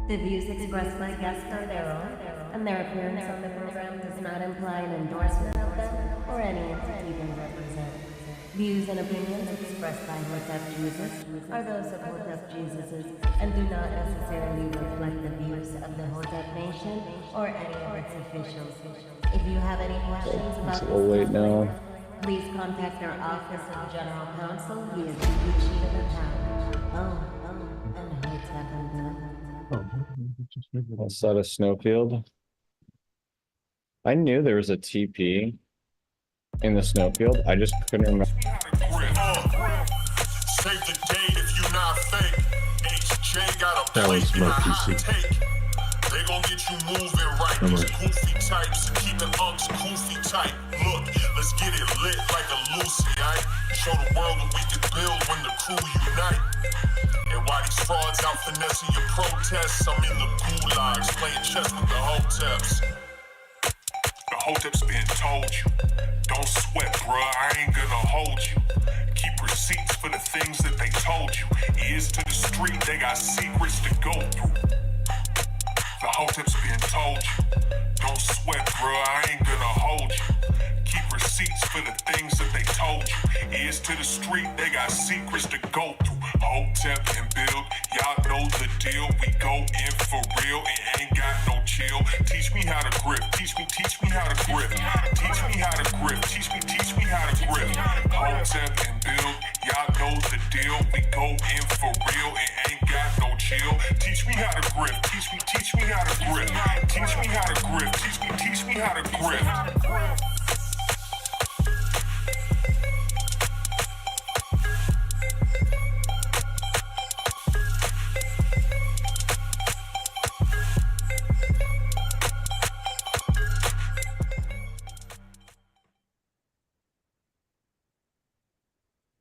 The views expressed by guests are their own, and their appearance on the program does not imply an endorsement of them or any entity they represent. Views and opinions expressed by Hotep Jesus are those of Hotep Jesus's and do not necessarily reflect the views of the Hotep Nation or any of its officials. If you have any questions about It's a little late now. please contact our Office of General Counsel via the sheet of account. And Hotep and Outside of Snowfield. I knew there was a TP in the Snowfield. I just couldn't remember. Save the date if you not fake. HJ got a plate in a hot take. They gon' get you moving right. These goofy types keeping unks goofy tight. Look, let's get it lit like a Lucy, aight? Show the world what we can build when the crew unite. And while these frauds out finessing your protests, I'm in the gulags playing chess with the Hoteps. The Hoteps been told you, don't sweat, bruh, I ain't gonna hold you. Keep receipts for the things that they told you. Ears to the street, they got secrets to go through. The Hoteps been told you, don't sweat, bruh, I ain't gonna hold you. Keep receipts for the things that they told you. Ears to the street, they got secrets to go through. Hotep and build, y'all know the deal. We go in for real and ain't got no chill. Teach me how to grift, teach me how to grift. Teach me how to grift, teach me how to grift. Hotep and build, y'all know the deal. We go in for real and ain't got no chill. Teach me how to grift, teach me how to grift. Teach me how to grift, teach me how to grift.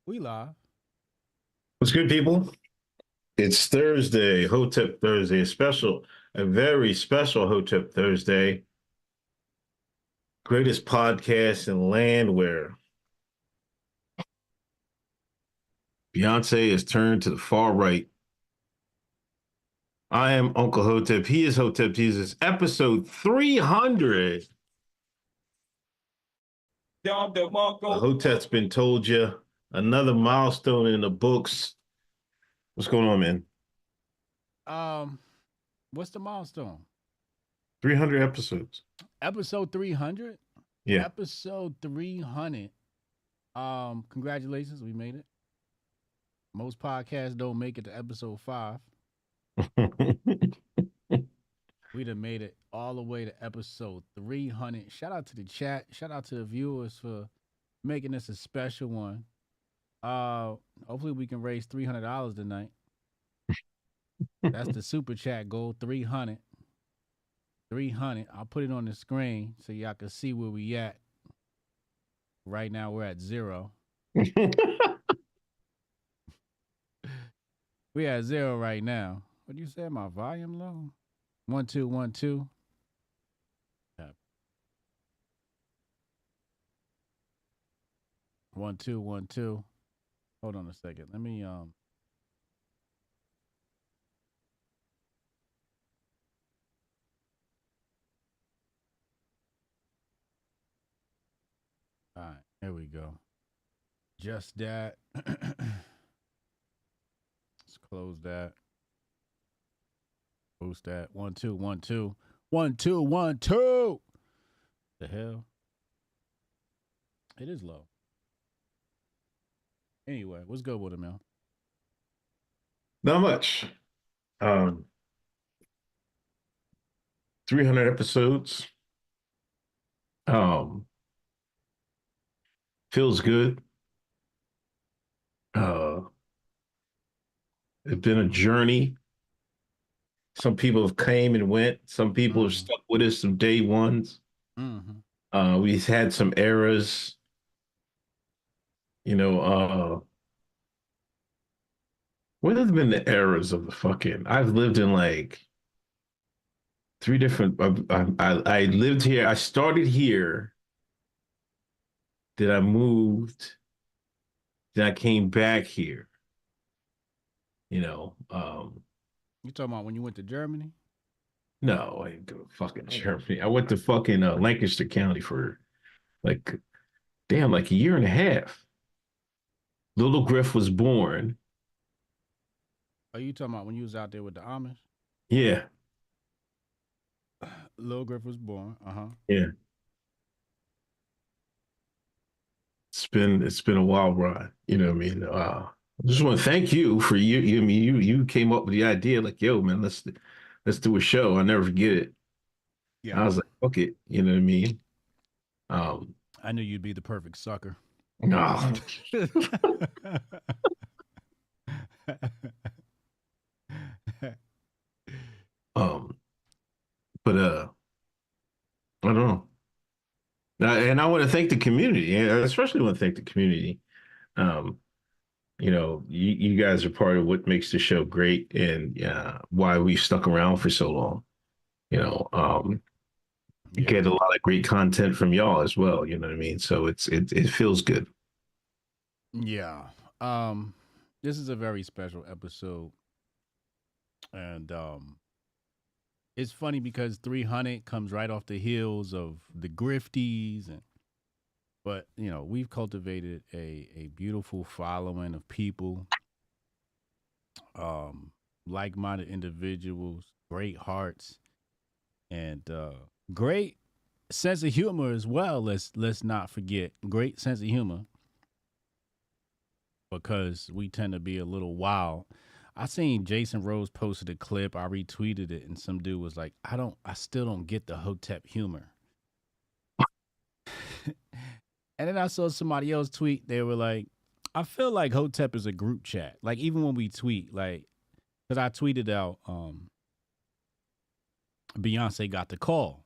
We live. What's good, people? It's Thursday, Hotep Thursday, a very special Hotep Thursday. Greatest podcast in land where Beyonce has turned to the far right. I am Uncle Hotep. He is Hotep Jesus. Episode 300. The Hotep's been told you. Another milestone in the books. What's going on, man? What's the milestone? 300 episodes. Episode 300? Yeah. Episode 300. Congratulations, we made it. Most podcasts don't make it to episode 5. We done made it all the way to episode 300. Shout out to the chat. Shout out to the viewers for making this a special one. Hopefully we can raise $300 tonight. That's the super chat goal, 300. 300. I'll put it on the screen so y'all can see where we at. Right now we're at 0. We at 0 right now. What do you say? My volume low? 1 2 1 2. Yeah. 1 2 1 2. Hold on a second. Let me All right, here we go. Just that. Let's close that. Boost that. 1 2 1 2. 1 2 1 2. The hell? It is low. Anyway, what's good with it, man? Not much. 300 episodes. Feels good. It's been a journey. Some people have came and went. Some people have stuck with us from day ones. We've had some errors. What have been the errors of the fucking? I've lived in like 3 different. I lived here. I started here. Then I moved. Then I came back here. You talking about when you went to Germany? No, I didn't go to fucking Germany. I went to fucking Lancaster County for like, damn, like a year and a half. Little Griff was born. Are you talking about when you was out there with the Amish? Yeah, Lil Griff was born. yeah. It's been a wild ride. You know what I mean? I just want to thank you for you came up with the idea like, yo, man, let's do a show. I'll never forget it. Yeah. I was like, fuck it. You know what I mean? Um, I knew you'd be the perfect sucker. no. um, but I don't know. And I want to thank the community, and I especially want to thank the community. Um, you guys are part of what makes the show great and why we stuck around for so long. You get a lot of great content from y'all as well. You know what I mean? So it feels good. Yeah. This is a very special episode. And it's funny because 300 comes right off the heels of the Grifties, but we've cultivated a beautiful following of people, like-minded individuals, great hearts, and great sense of humor as well. Let's not forget, great sense of humor, because we tend to be a little wild. I seen Jason Rose posted a clip. I retweeted it, and some dude was like, I still don't get the Hotep humor. And then I saw somebody else tweet. They were like, I feel like Hotep is a group chat. Like, even when we tweet, like, because I tweeted out, Beyonce got the call.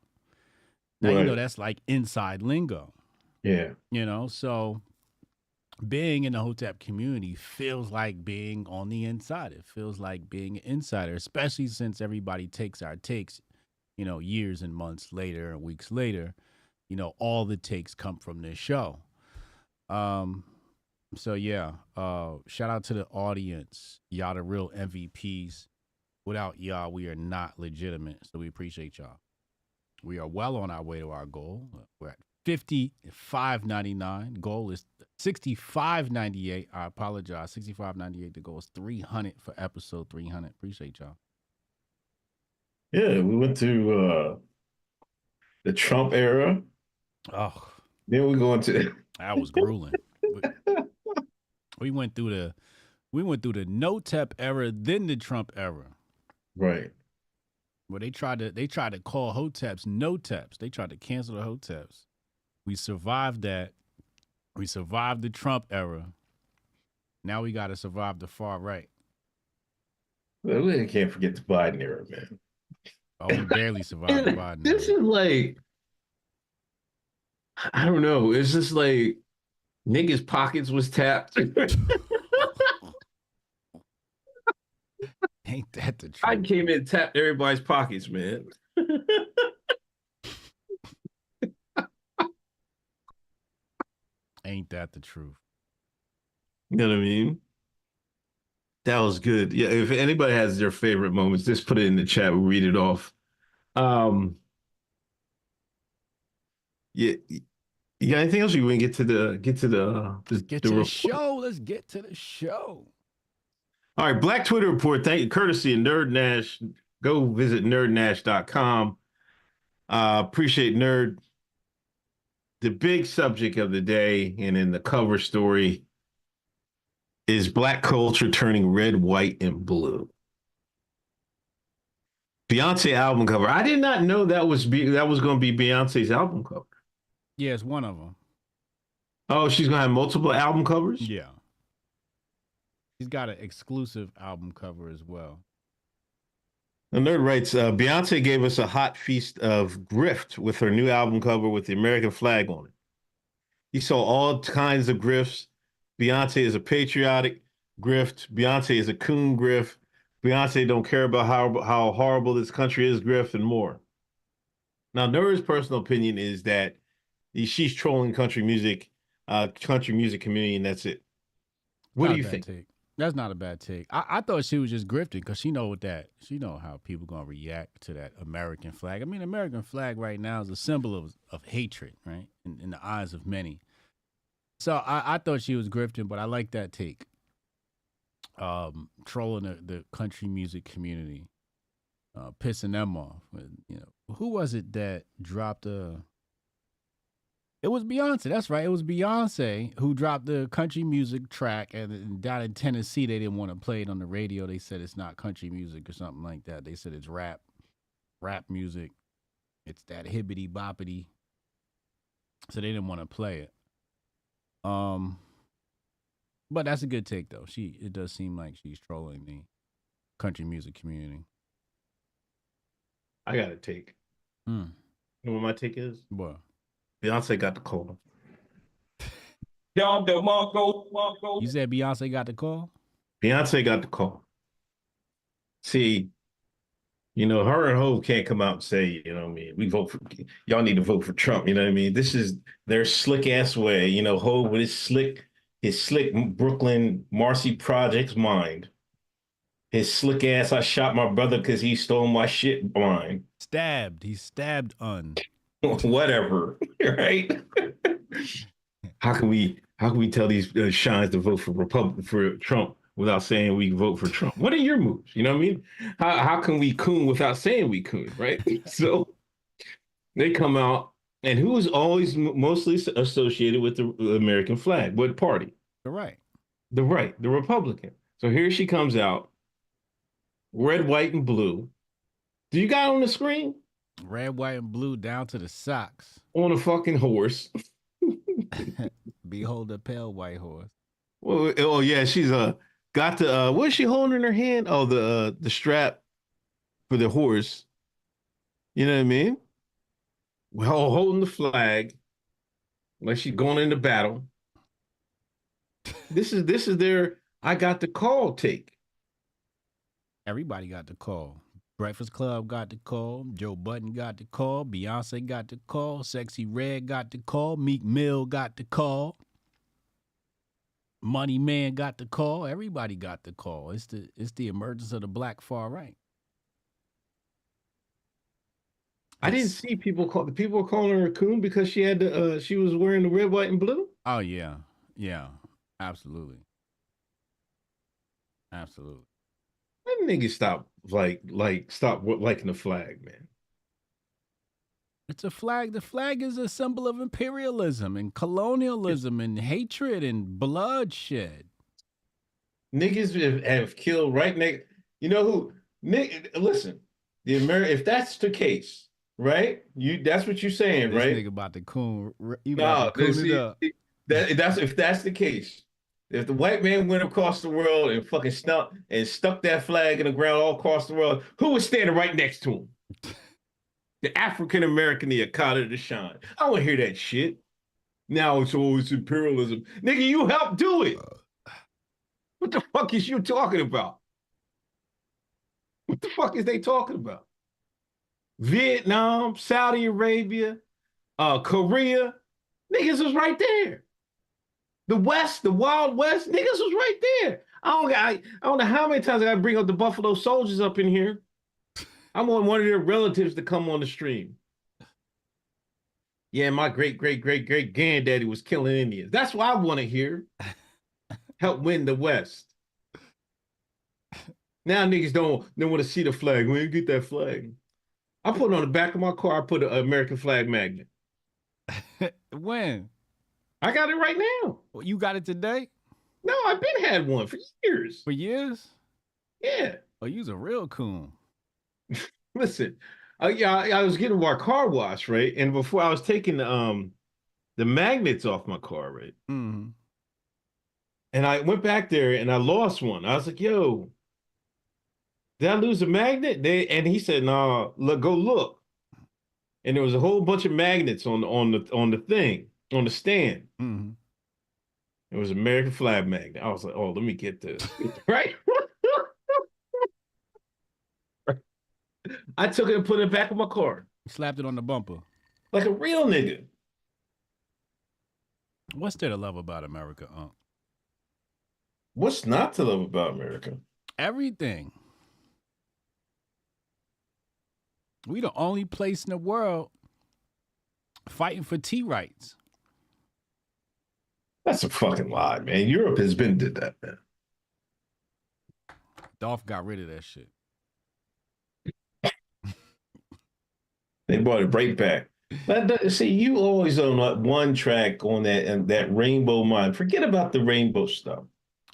Now, Right. that's like inside lingo. Yeah. So being in the Hotep community feels like being on the inside. It feels like being an insider, especially since everybody takes our takes, years and months later and weeks later. All the takes come from this show. So yeah, shout out to the audience. Y'all the real MVPs. Without y'all, we are not legitimate. So we appreciate y'all. We are well on our way to our goal. We're at $55.99. Goal is $65.98. I apologize. $65.98. The goal is 300 for episode 300. Appreciate y'all. Yeah, we went to the Trump era. Oh, Then we go into that was grueling. We went through the no-tep era, then the Trump era. right. Where they tried to call Hoteps no-teps. They tried to cancel the Hoteps. We survived that. We survived the Trump era. Now we got to survive the far right. Well, we can't forget the Biden era, man. Oh, we barely survived the Biden This era. is like, I don't know. It's just like niggas' pockets was tapped. Ain't that the truth? I came in and tapped everybody's pockets, man. Ain't that the truth? You know what I mean? That was good. Yeah, if anybody has their favorite moments, just put it in the chat. We'll read it off. Yeah, you got anything else? You want to get to the Let's get to the show. Let's get to the show. All right, Black Twitter report. Thank you, courtesy of Nerd Nash. Go visit nerdnash.com. Appreciate Nerd. The big subject of the day and in the cover story is Black culture turning red, white, and blue. Beyonce album cover. I did not know that was going to be Beyonce's album cover. Yeah, it's one of them. Oh, she's going to have multiple album covers? Yeah. She's got an exclusive album cover as well. The Nerd writes, Beyonce gave us a hot feast of grift with her new album cover with the American flag on it. You saw all kinds of grifts. Beyonce is a patriotic grift. Beyonce is a coon grift. Beyonce don't care about how horrible this country is, grift, and more. Now, Nerd's personal opinion is that she's trolling country music community, and that's it. What do you think? That's not a bad take. I thought she was just grifting because she know how people gonna react to that American flag. I mean, American flag right now is a symbol of hatred, right? In the eyes of many. So I thought she was grifting, but I like that take. Trolling the country music community, pissing them off. You know, who was it that dropped a? It was Beyonce. That's right. It was Beyonce who dropped the country music track, and down in Tennessee, they didn't want to play it on the radio. They said it's not country music or something like that. They said it's rap music. It's that hibbity boppity. So they didn't want to play it. But that's a good take though. It does seem like she's trolling the country music community. I got a take. You know what my take is? What? Beyonce got the call. You said Beyonce got the call? Beyonce got the call. See, you know, her and Hov can't come out and say, you know what I mean, y'all need to vote for Trump, you know what I mean? This is their slick ass way, you know, Hov with his slick Brooklyn Marcy Projects mind. His slick ass, I shot my brother because he stole my shit mind. He stabbed un. Whatever, right? How can we tell these shines to vote for Trump without saying we vote for Trump? What are your moves? You know what I mean? How can we coon without saying we coon, right? So they come out, and who's always mostly associated with the American flag? What party? The right, the Republican. So here she comes out, red, white, and blue. Do you got it on the screen? Red, white, and blue down to the socks. On a fucking horse. Behold a pale white horse. Well, oh yeah, she's got the what is she holding in her hand? Oh, the strap for the horse. You know what I mean? Well, holding the flag, like she's going into battle. This is their I got the call take. Everybody got the call. Breakfast Club got the call. Joe Budden got the call. Beyonce got the call. Sexy Red got the call. Meek Mill got the call. Money Man got the call. Everybody got the call. It's the emergence of the black far right. I didn't see people were calling her a coon because she had she was wearing the red, white, and blue. Oh yeah, absolutely. That nigga stop liking the flag, man. It's a flag. The flag is a symbol of imperialism and colonialism and hatred and bloodshed. Niggas have killed right next. You know who? Listen, if that's the case, right? That's what you're saying, right? This nigga about to coon. If that's the case. If the white man went across the world and fucking stuck that flag in the ground all across the world, who was standing right next to him? The African American, the Akata, the Shine. I don't want to hear that shit. Now it's always imperialism. Nigga, you helped do it. What the fuck is you talking about? What the fuck is they talking about? Vietnam, Saudi Arabia, Korea, niggas was right there. The West, the Wild West, niggas was right there. I don't know how many times I gotta bring up the Buffalo Soldiers up in here. I want one of their relatives to come on the stream. Yeah, my great granddaddy was killing Indians. That's what I want to hear. Help win the West. Now niggas don't want to see the flag. When you get that flag, I put it on the back of my car. I put an American flag magnet. When? I got it right now. Well, you got it today? No, I've been had one for years. For years? Yeah. Oh, you's a real coon. Listen, I was getting my car washed, right? And before I was taking the magnets off my car, right? Mm-hmm. And I went back there and I lost one. I was like, yo, did I lose a magnet? And he said, no, go look. And there was a whole bunch of magnets on the thing, on the stand. Mm-hmm. It was an American flag magnet. I was like, oh, let me get this. Right? I took it and put it back in my car. Slapped it on the bumper. Like a real nigga. What's there to love about America, What's not to love about America? Everything. We the only place in the world fighting for tea rights. That's a fucking lie, man. Europe has been did that, man. Dolph got rid of that shit. They brought it right back. See, you always on like one track on that and that rainbow mind. Forget about the rainbow stuff.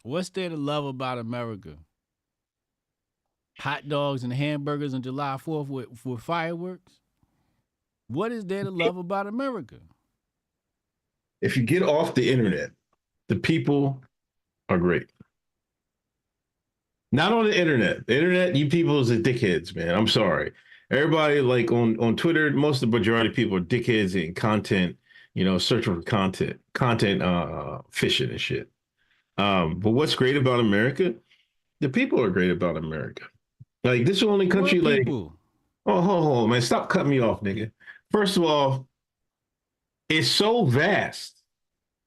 What's there to love about America? Hot dogs and hamburgers on July 4th with fireworks? What is there to love about America? If you get off the internet, the people are great. Not on the internet. The internet, you people is the dickheads, man. I'm sorry. Everybody like on Twitter, most of the majority of people are dickheads and content, searching for content fishing and shit. But what's great about America? The people are great about America. Like this is the only country like, oh, hold on, man, stop cutting me off, nigga. First of all, it's so vast.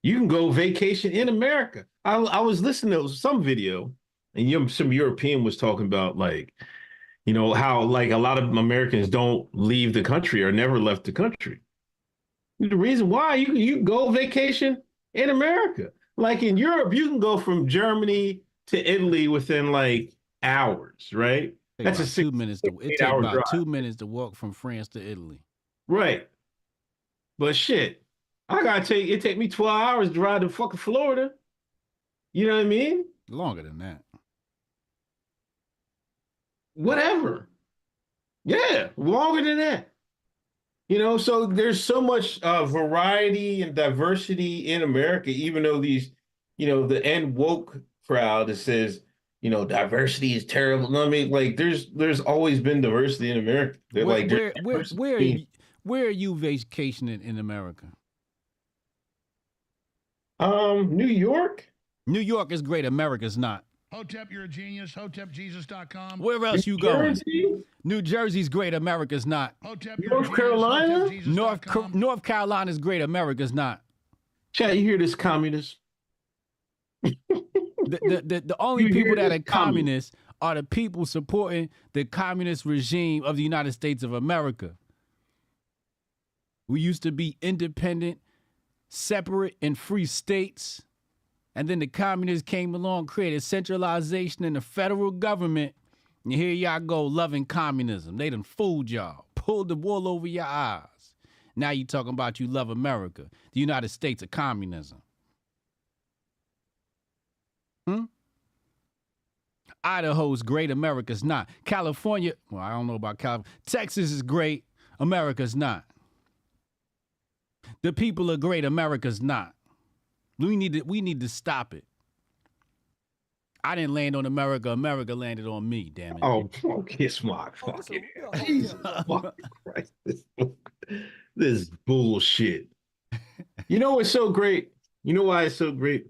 You can go vacation in America. I was listening to some video, and some European was talking about like, how like a lot of Americans don't leave the country or never left the country. The reason why you go vacation in America, like in Europe, you can go from Germany to Italy within like hours, right? That's a 2 minutes. It takes about drive. 2 minutes to walk from France to Italy. Right. But shit, it take me 12 hours to drive to fucking Florida. You know what I mean? Longer than that. Whatever. Yeah, longer than that. So there's so much variety and diversity in America, even though these, the end woke crowd that says, diversity is terrible. No, I mean, like there's always been diversity in America. Where are you vacationing in America? New York. New York is great. America's not. Hotep, you're a genius. HotepJesus.com. Where else you going? New Jersey's great. America's not. Hotep, North Carolina? North Carolina's great. America's not. Chat, you hear this, communist? The only people that are communists are the people supporting the communist regime of the United States of America. We used to be independent, separate, and free states. And then the communists came along, created centralization in the federal government. And here y'all go loving communism. They done fooled y'all, pulled the wool over your eyes. Now you talking about you love America, the United States of communism. Idaho's great, America's not. California, well, I don't know about California. Texas is great, America's not. The people are great, America's not. We need to stop it. I didn't land on America. America landed on me, damn it. Oh, kiss my fucking Jesus fucking Christ. This bullshit. You know what's so great? You know why it's so great?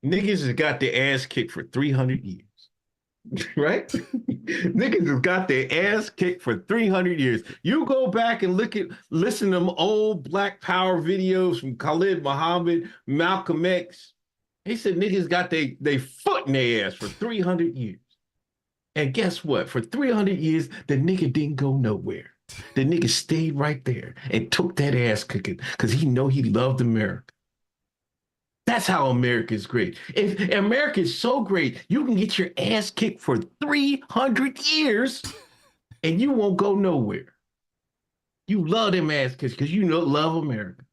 Niggas has got their ass kicked for 300 years. Right? Niggas has got their ass kicked for 300 years. You go back and listen to them old Black Power videos from Khalid Muhammad, Malcolm X. He said niggas got they foot in their ass for 300 years. And guess what? For 300 years, the nigga didn't go nowhere. The nigga stayed right there and took that ass kicking because he know he loved America. That's how America is great. If America is so great, you can get your ass kicked for 300 years and you won't go nowhere. You love them ass kicks because love America.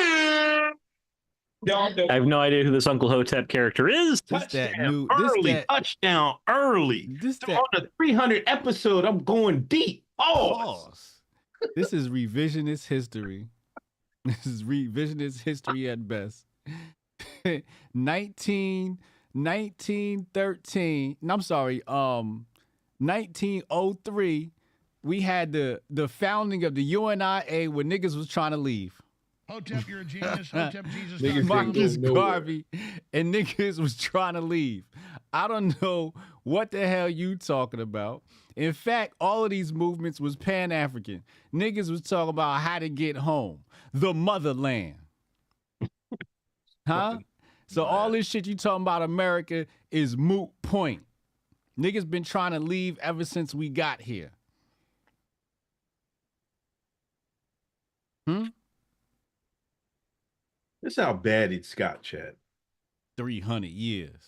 I have no idea who this Uncle Hotep character is. Touchdown early. On the 300 episode, I'm going deep. Pause. This is revisionist history. This is revisionist history at best. 1913. I'm sorry. 1903. We had the founding of the UNIA when niggas was trying to leave. Hotep, you're a genius. Hotep Jesus. Marcus Garvey and niggas was trying to leave. I don't know what the hell you talking about. In fact, all of these movements was Pan-African. Niggas was talking about how to get home, the motherland. Huh? Fucking So mad. all this shit you talking about America is moot point. Niggas been trying to leave ever since we got here. This how bad it's got, Chad. 300 years.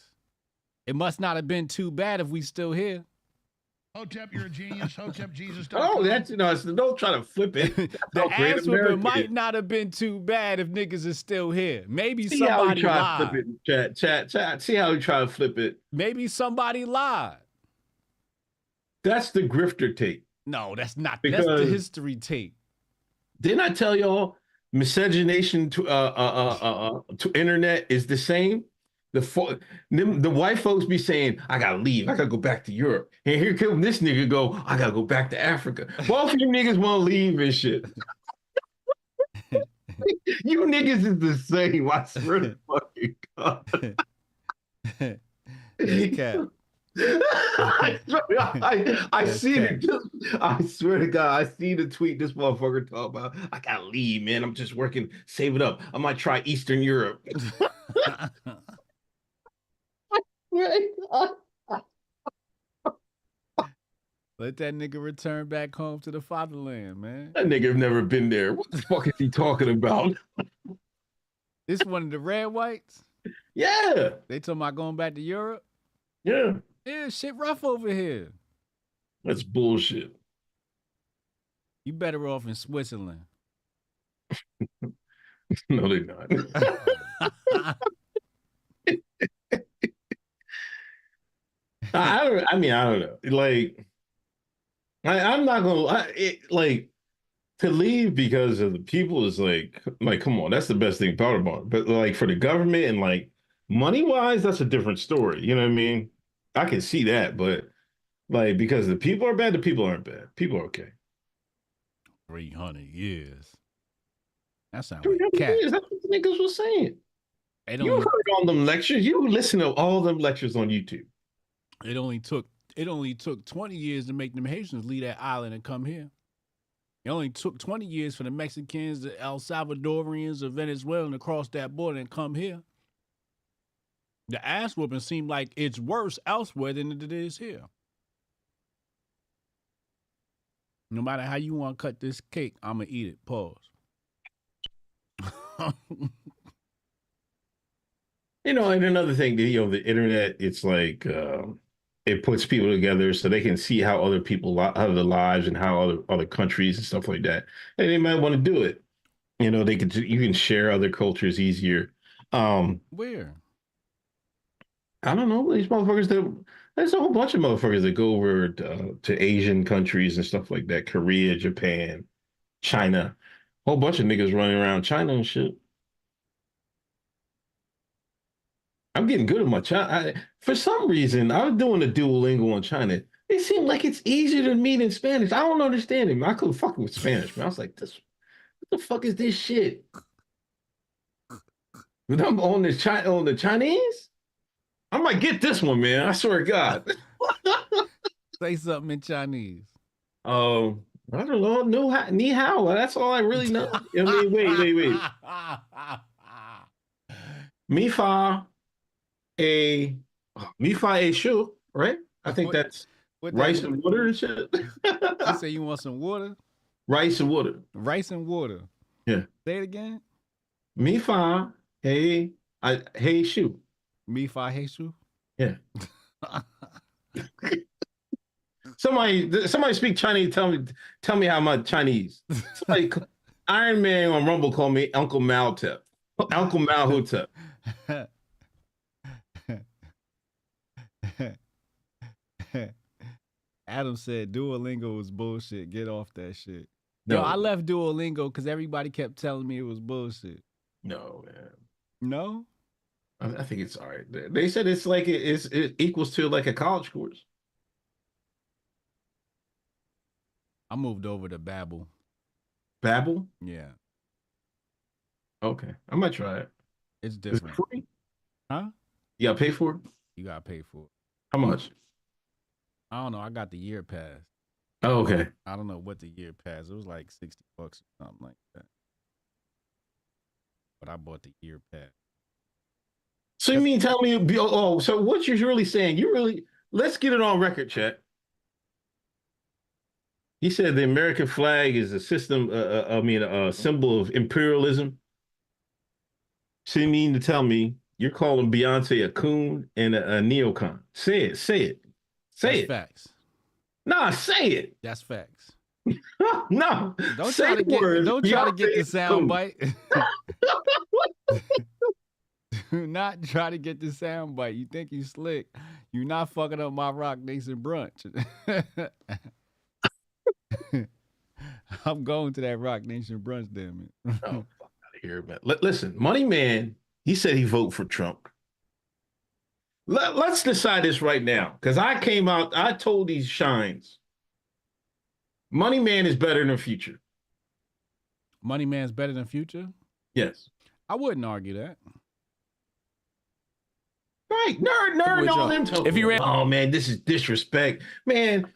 It must not have been too bad if we still here. Hotep, you're a genius. HotepJesus.com. Oh, that's don't try to flip it. That's The how great ass whipping America might is. not have been too bad if niggas is still here. Maybe See how somebody you try to lied. flip it, chat. See how you try to flip it. Maybe somebody lied. That's the grifter tape. No, that's not. Because- That's the history tape. Didn't I tell y'all miscegenation to internet is the same? The white folks be saying, I gotta leave, I gotta go back to Europe. And here come this nigga go, I gotta go back to Africa. Both of you niggas want to leave and shit. You niggas is the same, I swear to fucking God. That's cap. I see it. I swear to God, I see the tweet this motherfucker talk about. I gotta leave, man. I'm just working, save it up. I might try Eastern Europe. Let that nigga return back home to the fatherland, man. That nigga have never been there. What the fuck is he talking about? This one of the red whites? Yeah. They talking about going back to Europe? Yeah. Yeah, shit rough over here. That's bullshit. You better off in Switzerland. No, they're not. I don't know. Like, I'm not gonna like to leave because of the people is like, come on, that's the best thing about it. But like for the government and like money wise, that's a different story. You know what I mean? I can see that, but like because the people are bad, the people aren't bad. People are okay. 300 years. That sounds 300 like cat. years, that's what the niggas was saying. It You only, heard all them lectures. You listen to all them lectures on YouTube. it only took 20 years to make them Haitians leave that island and come here. It only took 20 years for the Mexicans, the El Salvadorians, the Venezuelans to cross that border and come here. The ass whooping seemed like it's worse elsewhere than it is here. No matter how you want to cut this cake, I'm going to eat it. Pause. You know, and another thing, you know, the internet, it's like it puts people together so they can see how other people have their lives and how other countries and stuff like that. And they might want to do it. You know, you can share other cultures easier. Where? I don't know. These motherfuckers, there's a whole bunch of motherfuckers that go over to Asian countries and stuff like that. Korea, Japan, China. Whole bunch of niggas running around China and shit. I'm getting good at my China. For some reason, I was doing a Duolingo on China. It seemed like it's easier to me than Spanish. I don't understand it. I couldn't fuck with Spanish, man. I was like, what the fuck is this shit? But I'm on the Chinese? I might get this one, man. I swear to God. Say something in Chinese. I don't know. Ni hao. That's all I really know. I mean, wait. Mi fa a shu, right? I think that's What rice that- and water and shit. You say you want some water? Rice and water. Rice and water. Yeah. Say it again. Mi fa hey shu. Mi fa Hesu. Yeah. Somebody speak Chinese. Tell me how much Chinese. Somebody, Iron Man on Rumble called me Uncle Maltep. Uncle Mal Hotep. Adam said Duolingo was bullshit. Get off that shit. No, Yo, I left Duolingo because everybody kept telling me it was bullshit. no, man. No? I think it's all right. They said it's like it equals to like a college course. I moved over to Babel. Babel? Yeah. Okay. I might try it. It's Is it different. free? Huh? You gotta pay for it? You gotta pay for it. How much? I don't know. I got the year pass. Oh, okay. I don't know what the year pass. It was like $60 or something like that. But I bought the year pass. So you mean tell me? So what you're really saying? Let's get it on record, Chet. He said the American flag is a system. A symbol of imperialism. So you mean to tell me you're calling Beyonce a coon and a neocon? Say it. That's facts. Nah, say it. That's facts. No. Don't try to get the sound bite. Do not try to get the sound bite. You think you slick. You're not fucking up my Rock Nation brunch. I'm going to that Rock Nation brunch, damn it. Oh, fuck out of here, man. Listen, Money Man, he said he vote for Trump. Let's decide this right now. Because I came out, I told these shines, Money Man is better than Future. Money Man's better than Future? Yes. I wouldn't argue that. Right. Nerd all them. If you ran, oh man, this is disrespect. Man,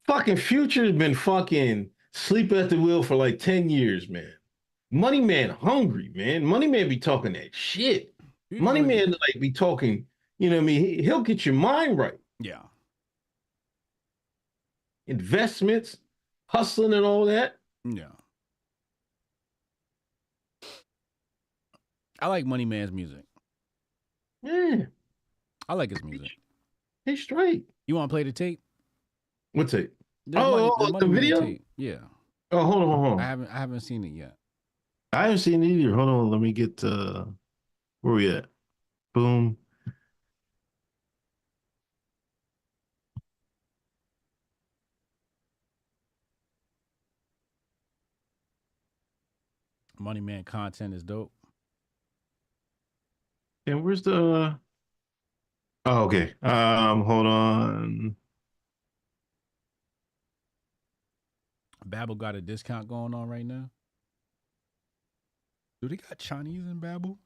fucking Future's been fucking sleep at the wheel for like 10 years, man. Money Man hungry, man. Money Man be talking that shit. Money Man like be talking, you know what I mean? He'll get your mind right. Yeah. Investments, hustling and all that. Yeah. I like Money Man's music. Yeah. I like his music. He's straight. You want to play the tape? What tape? The the video? Tape. Yeah. Oh, hold on. I haven't seen it yet. I haven't seen it either. Hold on. Let me get where we at? Boom. Money Man content is dope. And where's the oh, okay. Hold on. Babel got a discount going on right now. Do they got Chinese in Babel?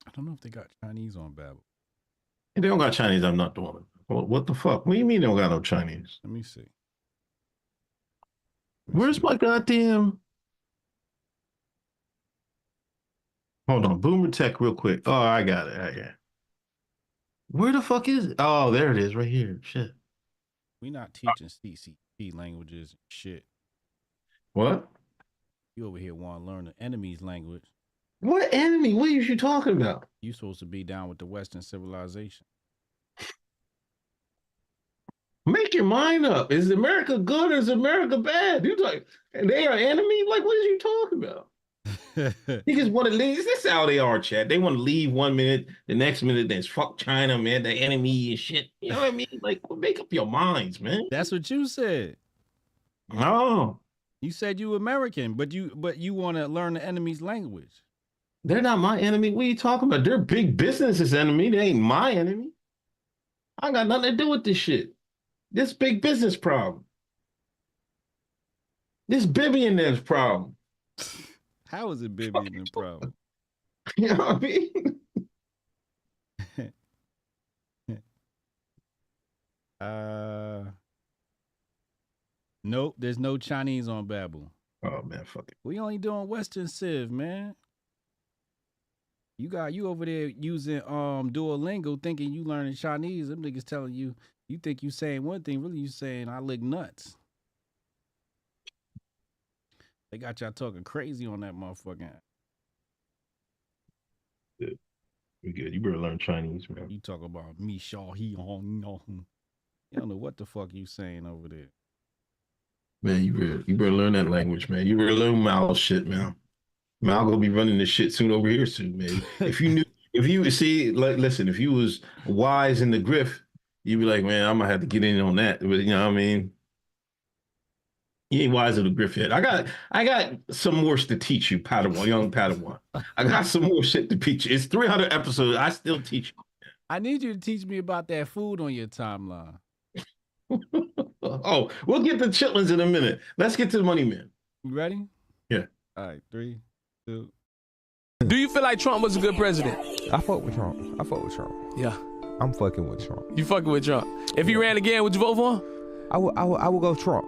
I don't know if they got Chinese on Babel. They don't got Chinese. I'm not the one. What the fuck? What do you mean they don't got no Chinese? Let me see. Where's my goddamn? Hold on. Boomer Tech real quick. Oh, I got it. Right here. Where the fuck is it? Oh, there it is right here. Shit. We not teaching CCP languages and shit. What? You over here want to learn the enemy's language. What enemy? What are you talking about? You supposed to be down with the Western civilization. Make your mind up. Is America good or is America bad? You like they are enemy? Like, what are you talking about? You just want to leave. This is how they are, Chad. They want to leave 1 minute, the next minute, then fuck China, man, the enemy and shit. You know what I mean? Like, make up your minds, man. That's what you said. Oh. You said you American, but you want to learn the enemy's language. They're not my enemy. What are you talking about? They're big business's enemy. They ain't my enemy. I got nothing to do with this shit. This big business problem. This Bibby and them's problem. How is it Bibby and the problem? You know what I mean? Nope, there's no Chinese on Babel. Oh man, fuck it. We only doing Western Civ, man. You over there using Duolingo thinking you learning Chinese. Them niggas telling you think you saying one thing, really you saying I lick nuts. They got y'all talking crazy on that motherfucking. Good. We good. You better learn Chinese, man. You talk about me, Shaw, he on, no. You don't know what the fuck you saying over there. Man, you better learn that language, man. You better learn Mao's shit, man. Mao gonna be running this shit soon over here soon, man. If you see, like, listen, if you was wise in the grift, you'd be like, man, I'm gonna have to get in on that. But you know what I mean? You ain't wise in the grift yet. I got some more to teach you, Padawan, young Padawan. I got some more shit to teach you. It's 300 episodes. I still teach you. I need you to teach me about that food on your timeline. Oh, we'll get to Chitlins in a minute. Let's get to the Money Man. You ready? Yeah. All right, 3, 2. Do you feel like Trump was a good president? I fuck with Trump. Yeah. I'm fucking with Trump. You fucking with Trump. If he ran again, would you vote for him? I would go Trump.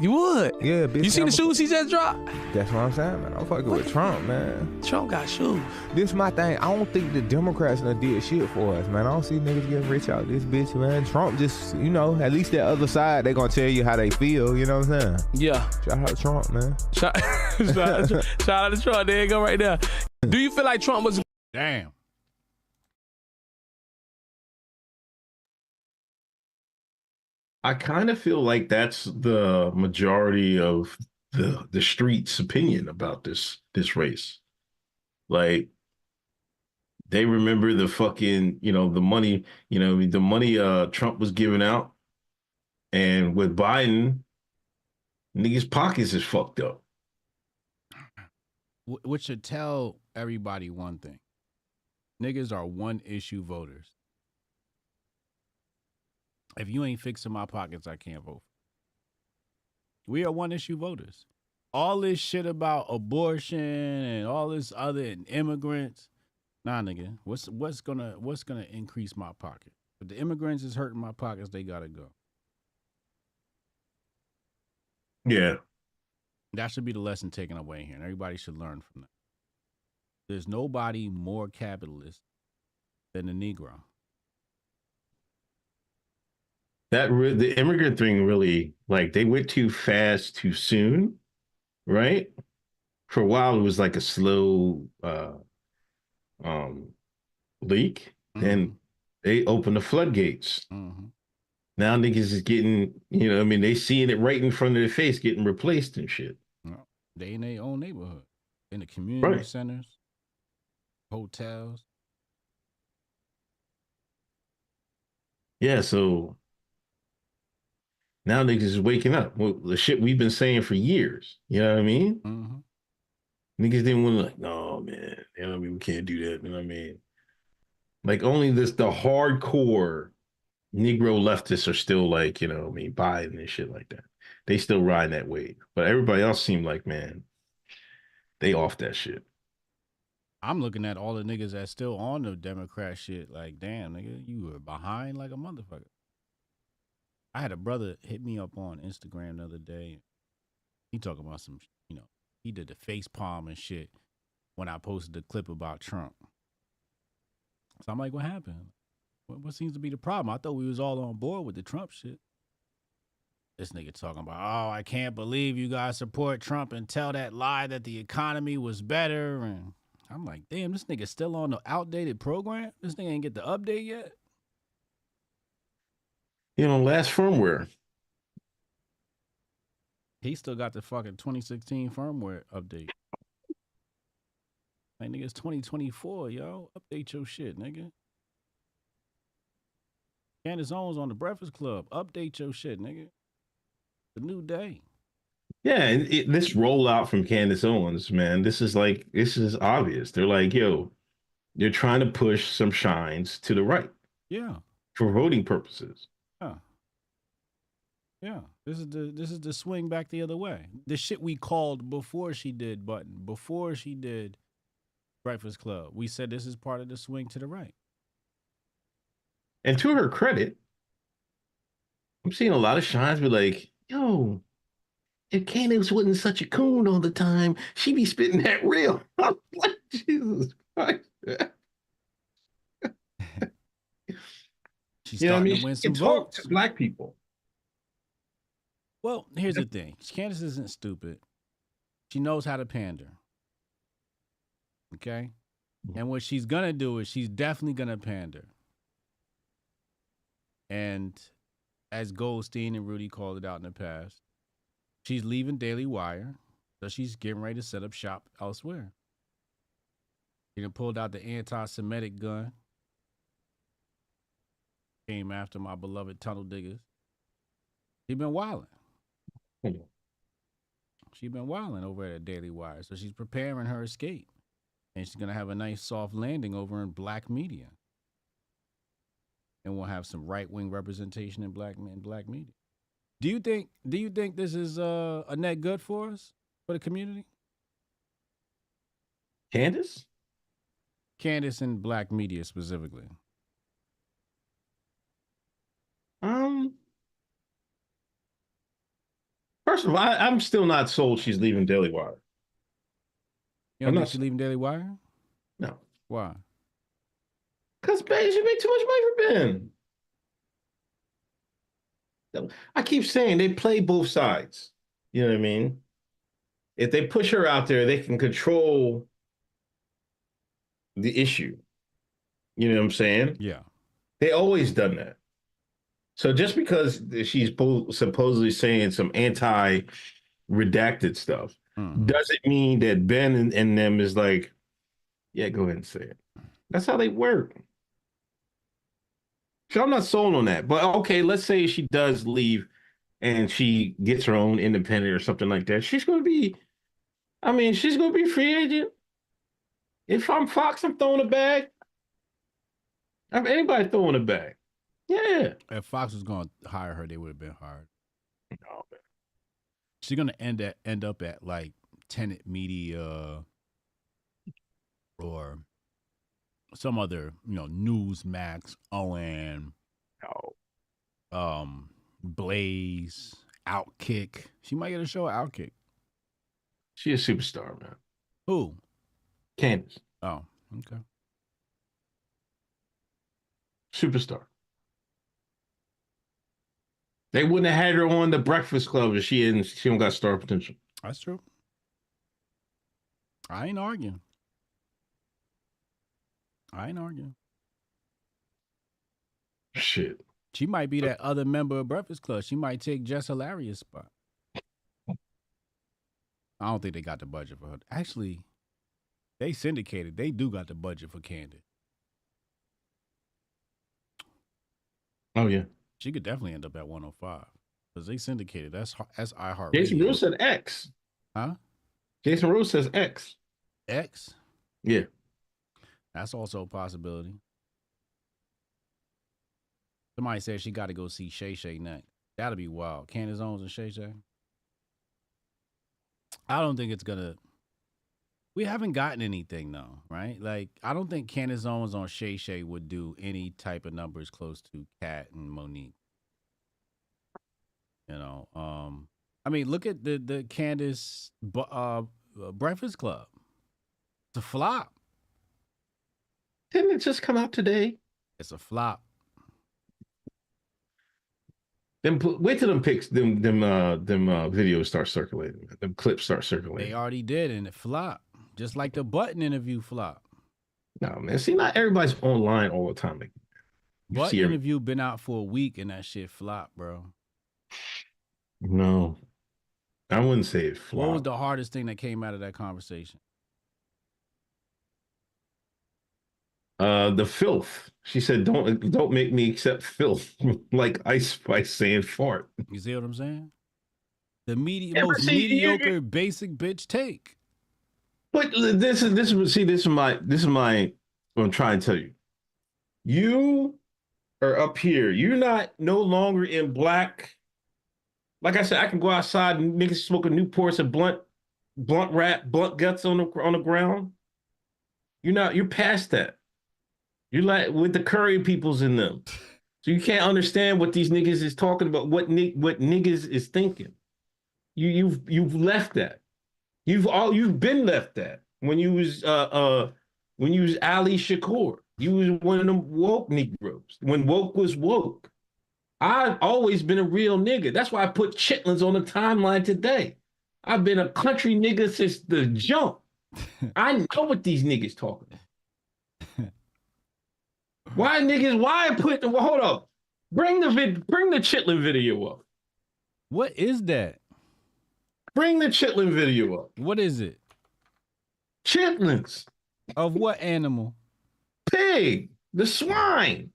You would? Yeah, bitch. You see the shoes he just dropped? That's what I'm saying, man. I'm fucking with Trump, man. Trump got shoes. This my thing. I don't think the Democrats done did shit for us, man. I don't see niggas getting rich out this bitch, man. Trump just, you know, at least that other side, they gonna tell you how they feel, you know what I'm saying? Yeah. Shout out to Trump, man. Shout out to Trump. There you go right there. Do you feel like Trump was... Damn. I kind of feel like that's the majority of the street's opinion about this race. Like, they remember the fucking, you know, the money, the money Trump was giving out. And with Biden, niggas' pockets is fucked up. Which should tell everybody one thing. Niggas are one issue voters. If you ain't fixing my pockets, I can't vote. We are one issue voters. All this shit about abortion and all this other and immigrants. Nah, nigga. What's gonna increase my pocket? If the immigrants is hurting my pockets, they gotta go. Yeah. That should be the lesson taken away here, and everybody should learn from that. There's nobody more capitalist than the Negro. The immigrant thing really, like, they went too fast too soon, right? For a while, it was like a slow leak, and they opened the floodgates. Now niggas is getting, they seeing it right in front of their face, getting replaced and shit. They in their own neighborhood, in the community centers, hotels. Yeah, so now niggas is waking up. Well, the shit we've been saying for years. You know what I mean? Niggas didn't want to, like, no, man. You know what I mean? We can't do that. You know what I mean? Like, only the hardcore Negro leftists are still like, Biden and shit like that. They still riding that wave. But everybody else seemed like, man, they off that shit. I'm looking at all the niggas that's still on the Democrat shit. Like, damn, nigga, you were behind like a motherfucker. I had a brother hit me up on Instagram the other day. He talking about some, he did the face palm and shit when I posted the clip about Trump. So I'm like, what happened? What seems to be the problem? I thought we was all on board with the Trump shit. This nigga talking about, oh, I can't believe you guys support Trump and tell that lie that the economy was better. And I'm like, damn, this nigga still on the outdated program? This nigga ain't get the update yet? Last firmware. He still got the fucking 2016 firmware update. Like, nigga, it's 2024, yo. Update your shit, nigga. Candace Owens on the Breakfast Club. Update your shit, nigga. The new day. Yeah, and this rollout from Candace Owens, man, this is obvious. They're like, yo, they're trying to push some shines to the right. Yeah. For voting purposes. Yeah. This is the swing back the other way. The shit we called before she did Button, before she did Breakfast Club. We said this is part of the swing to the right. And to her credit, I'm seeing a lot of shines be like, yo, if Candace wasn't such a coon all the time, she'd be spitting that real. I'm like, Jesus Christ. She's starting to win some votes. Talk to black people. Well, here's the thing. Candace isn't stupid. She knows how to pander. Okay? And what she's going to do is she's definitely going to pander. And as Goldstein and Rudy called it out in the past, she's leaving Daily Wire, so she's getting ready to set up shop elsewhere. She done pulled out the anti-Semitic gun. Came after my beloved tunnel diggers. She's been wilding. She's been wilding over at Daily Wire, so she's preparing her escape. And she's going to have a nice soft landing over in black media. And we'll have some right-wing representation in black media. Do you think this is a net good for us, for the community? Candace? Candace and black media specifically. First of all, I'm still not sold she's leaving Daily Wire. You don't think she's leaving Daily Wire? No. Why? Because baby, she made too much money for Ben. I keep saying they play both sides. You know what I mean? If they push her out there, they can control the issue. You know what I'm saying? Yeah. They always done that. So just because she's supposedly saying some anti-redacted stuff doesn't mean that Ben and them is like, yeah, go ahead and say it. That's how they work. So I'm not sold on that. But okay, let's say she does leave and she gets her own independent or something like that. She's going to be, she's going to be free agent. If I'm Fox, I'm throwing a bag. If anybody throwing a bag. Yeah. If Fox was going to hire her, they would have been hired. No, man. She's going to end up at like Tenet Media or some other, Newsmax, ON, Blaze, Outkick. She might get a show at Outkick. She a superstar, man. Who? Candace. Oh, okay. Superstar. They wouldn't have had her on the Breakfast Club if she don't got star potential. That's true. I ain't arguing. Shit. She might be that other member of Breakfast Club. She might take Jess Hilarious' spot. I don't think they got the budget for her. Actually, they syndicated. They do got the budget for Candace. Oh, yeah. She could definitely end up at 105 because they syndicated. That's iHeartRadio. Jason Rose said X. Huh? Jason Rose says X. X? Yeah. That's also a possibility. Somebody said she got to go see Shay Shay next. That'll be wild. Candace Owens and Shay Shay. I don't think it's going to. We haven't gotten anything, though, right? Like, I don't think Candace Owens on Shay Shay would do any type of numbers close to Kat and Monique. Look at the Candace Breakfast Club. It's a flop. Didn't it just come out today? It's a flop. Wait till them pics, them videos start circulating. Them clips start circulating. They already did, and it flopped. Just like the Button interview flop. No, man. See, not everybody's online all the time. Button interview been out for a week, and that shit flopped, bro. No. I wouldn't say it flopped. What was the hardest thing that came out of that conversation? The filth. She said, "Don't make me accept filth," like Ice Spice saying "fart." You see what I'm saying? The most mediocre, basic bitch take. But this is my what I'm trying to tell you. You are up here. You're no longer in black. Like I said, I can go outside and niggas smoking Newports and blunt guts on the ground. You're past that. You're like with the curry peoples in them. So you can't understand what these niggas is talking about, what niggas is thinking. You've left that. You've been left that when you was Ali Shakur. You was one of them woke Negroes. When woke was woke. I've always been a real nigga. That's why I put Chitlins on the timeline today. I've been a country nigga since the jump. I know what these niggas talking about. Hold up. Bring the Chitlin video up. What is that? Bring the Chitlin video up. What is it? Chitlins. Of what animal? Pig. The swine.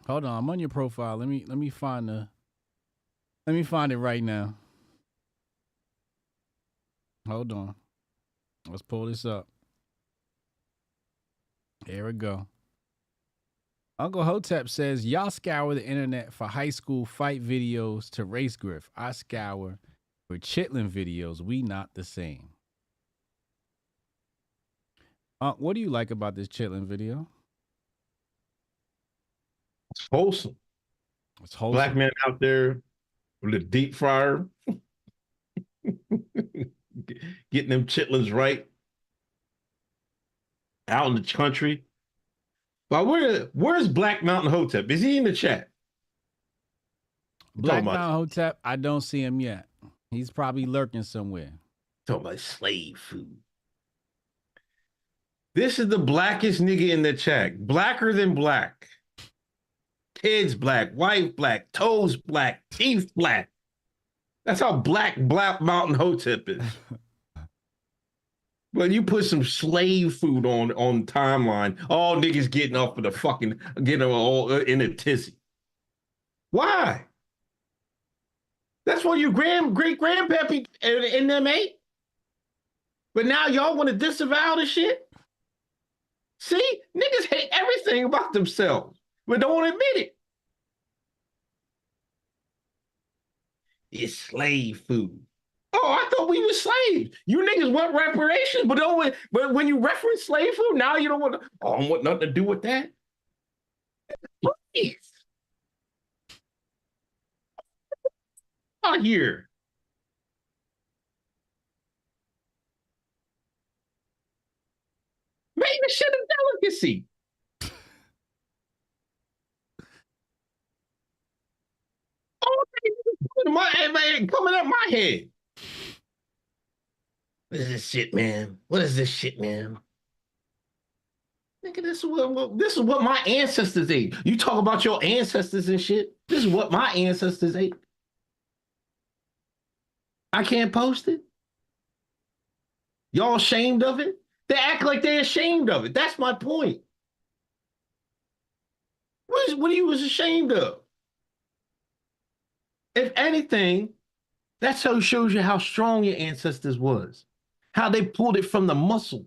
Hold on, I'm on your profile. Let me find it right now. Hold on. Let's pull this up. Here we go. Uncle Hotep says, y'all scour the internet for high school fight videos to race grift. I scour for chitlin videos. We not the same. What do you like about this chitlin video? It's wholesome. It's wholesome. Black man out there with a deep fryer, getting them chitlins right out in the country. But where's Black Mountain Hotep? Is he in the chat? Black Mountain Hotep, I don't see him yet. He's probably lurking somewhere. Talking about slave food. This is the blackest nigga in the chat. Blacker than black. Kids black, wife black, toes black, teeth black. That's how black Mountain Hotep is. Well, you put some slave food on timeline, all niggas getting off of the fucking, getting all in a tizzy. Why? That's what your great grandpappy and them ate. But now y'all want to disavow the shit? See, niggas hate everything about themselves, but don't admit it. It's slave food. Oh, I thought we were slaves. You niggas want reparations, but when you reference slave food, now you don't want to. Oh, I want nothing to do with that. Please. Out here. Make the shit a delicacy. Coming at my head. What is this shit, man? What is this shit, man? Nigga, this is what my ancestors ate. You talk about your ancestors and shit. This is what my ancestors ate. I can't post it. Y'all ashamed of it? They act like they're ashamed of it. That's my point. What are you ashamed of? If anything, that's how it shows you how strong your ancestors was. How they pulled it from the muscle,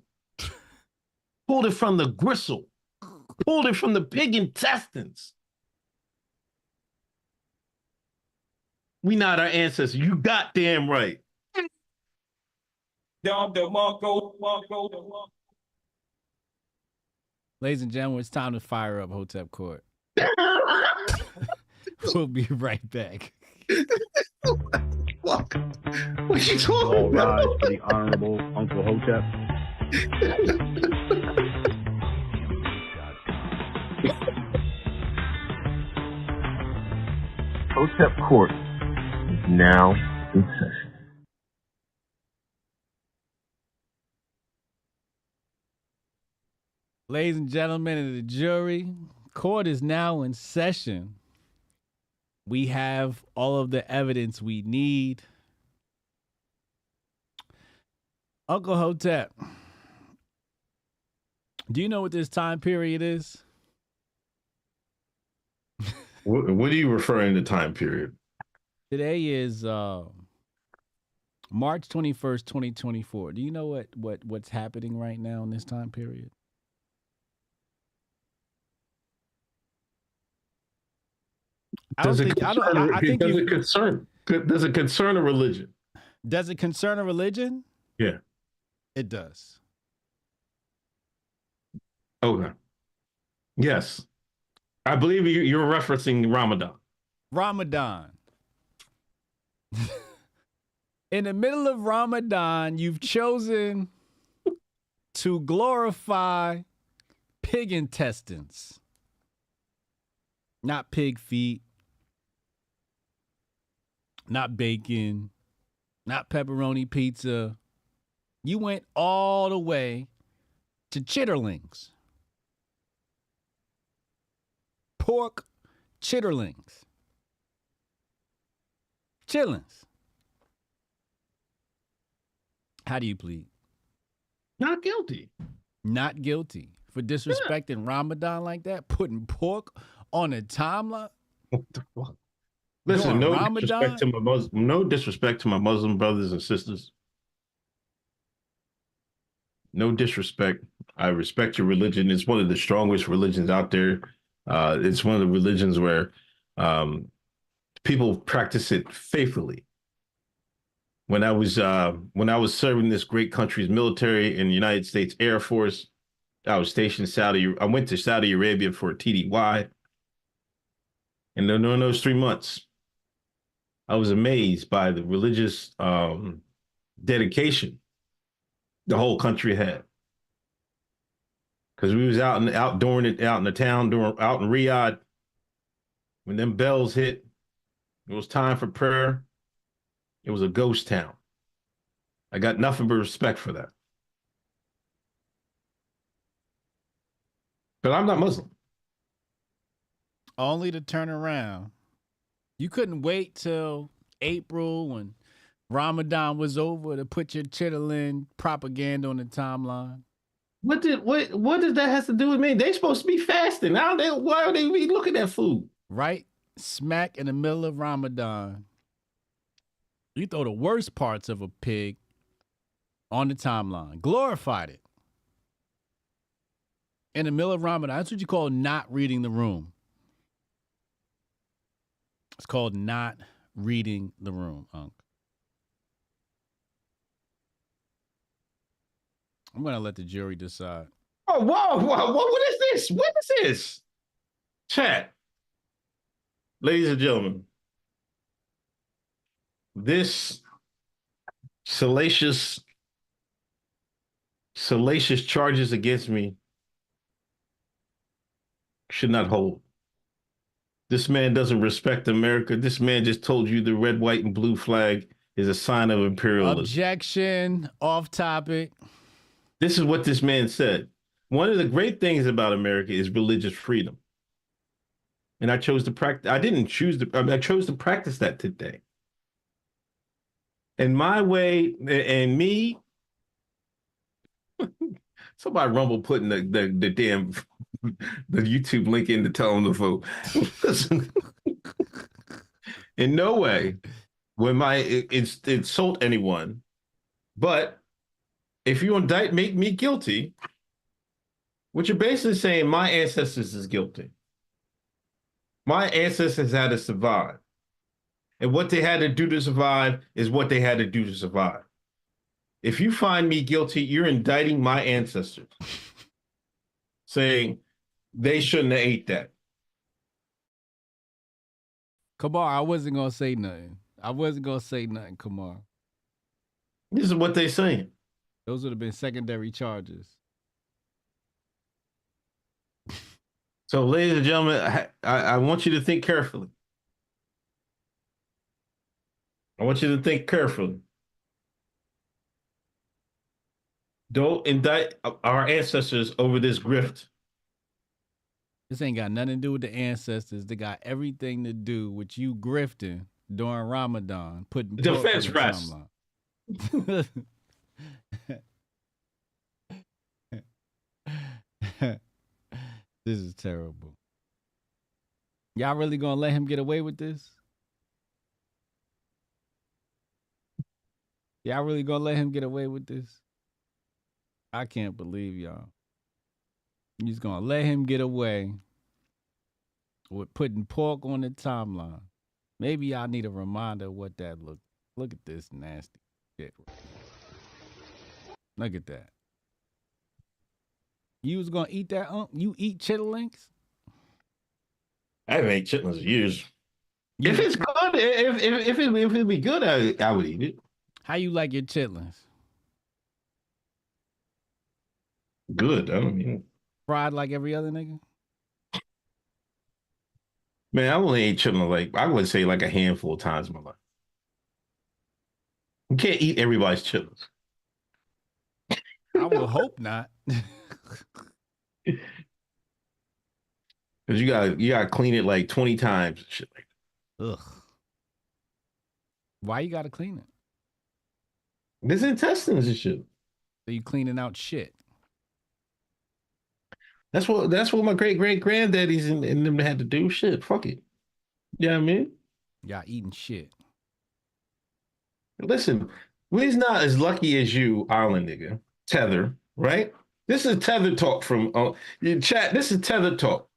pulled it from the gristle, pulled it from the pig intestines. We not our ancestors. You goddamn right. Ladies and gentlemen, it's time to fire up Hotep Court. We'll be right back. What you talking All about? rise for the Honorable Uncle Hotep. Hotep Court is now in session. Ladies and gentlemen of the jury, court is now in session. We have all of the evidence we need. Uncle Hotep, do you know what this time period is? What are you referring to time period? Today is March 21st, 2024. Do you know what's happening right now in this time period? Does it concern a religion? Does it concern a religion? Yeah. It does. Okay. Yes. I believe you're referencing Ramadan. Ramadan. In the middle of Ramadan, you've chosen to glorify pig intestines, not pig feet, not bacon, not pepperoni pizza. You went all the way to chitterlings. Pork chitterlings. Chitlins. How do you plead? Not guilty. Not guilty for disrespecting Ramadan like that, putting pork on a timeline. What the fuck? Listen, no disrespect to my Muslim brothers and sisters. No disrespect. I respect your religion. It's one of the strongest religions out there. It's one of the religions where people practice it faithfully. When I was serving this great country's military in the United States Air Force, I was stationed in I went to Saudi Arabia for TDY. And during those 3 months, I was amazed by the religious dedication the whole country had. Because we was out in the town, out in Riyadh, when them bells hit, it was time for prayer. It was a ghost town. I got nothing but respect for that. But I'm not Muslim. Only to turn around. You couldn't wait till April when Ramadan was over to put your Chitlin propaganda on the timeline. What does that have to do with me? They supposed to be fasting. Why are they be looking at food? Right smack in the middle of Ramadan. You throw the worst parts of a pig on the timeline. Glorified it. In the middle of Ramadan. That's what you call not reading the room. It's called not reading the room, Unc. I'm going to let the jury decide. Oh, whoa. What is this? What is this? Chat. Ladies and gentlemen, this salacious charges against me should not hold. This man doesn't respect America. This man just told you the red, white, and blue flag is a sign of imperialism. Objection, off topic. This is what this man said. One of the great things about America is religious freedom. And I chose to practice. I chose to practice that today. And my way, and me, somebody Rumble putting the damn the YouTube link in to tell them to vote. In no way would insult anyone, but if you make me guilty, what you're basically saying, my ancestors is guilty. My ancestors had to survive. And what they had to do to survive is what they had to do to survive. If you find me guilty, you're indicting my ancestors, saying they shouldn't have ate that. Kamar, I wasn't going to say nothing. Kamar. This is what they're saying. Those would have been secondary charges. So, ladies and gentlemen, I want you to think carefully. Don't indict our ancestors over this grift. This ain't got nothing to do with the ancestors. They got everything to do with you grifting during Ramadan, putting defense rest. This is terrible. Y'all really gonna let him get away with this? Y'all really gonna let him get away with this? I can't believe y'all. You're just gonna let him get away with putting pork on the timeline. Maybe y'all need a reminder of what that looked. Look at this nasty shit. Look at that. You was gonna eat that? You eat chitlins? I haven't ate chitlins in years. If it's good, if it be good, I would eat it. How you like your chitlins? Good. I don't mean fried like every other nigga. Man, I only ate chitlins I would say a handful of times in my life. You can't eat everybody's chitlins. I would hope not. Because you gotta clean it 20 times and shit like that. Ugh. Why you gotta clean it? There's intestines and shit. So you cleaning out shit. That's what my great granddaddies and them had to do. Shit, fuck it. You know what I mean? Y'all eating shit. Listen, we's not as lucky as you, island nigga. Tether, right? This is tether talk from chat. This is tether talk.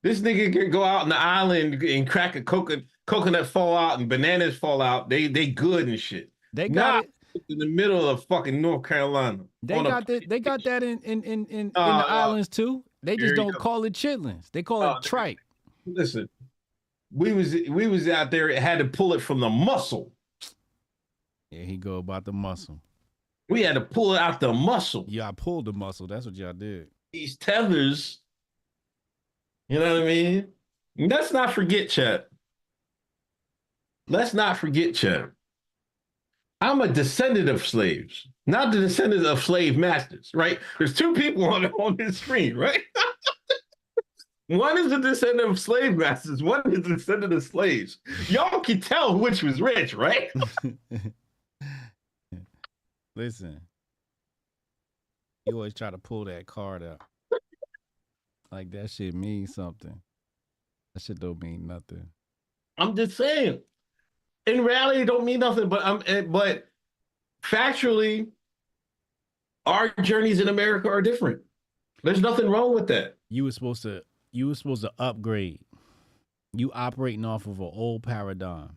This nigga can go out in the island and crack a coconut fall out and bananas fall out. They good and shit. They got it in the middle of fucking North Carolina. They got that in the islands too. They just don't call it chitlins. They call it tripe. Listen, We was out there, had to pull it from the muscle. Yeah, he go about the muscle. We had to pull it out the muscle. Yeah, I pulled the muscle. That's what y'all did. These tethers, you know what I mean? And let's not forget, Chet. Let's not forget, Chet. I'm a descendant of slaves, not the descendant of slave masters, right? There's two people on this screen, right? One is a descendant of slave masters. One is a descendant of slaves. Y'all can tell which was rich, right? Listen, you always try to pull that card out. Like that shit means something. That shit don't mean nothing. I'm just saying. In reality, it don't mean nothing. But factually, our journeys in America are different. There's nothing wrong with that. You were supposed to upgrade. You operating off of an old paradigm.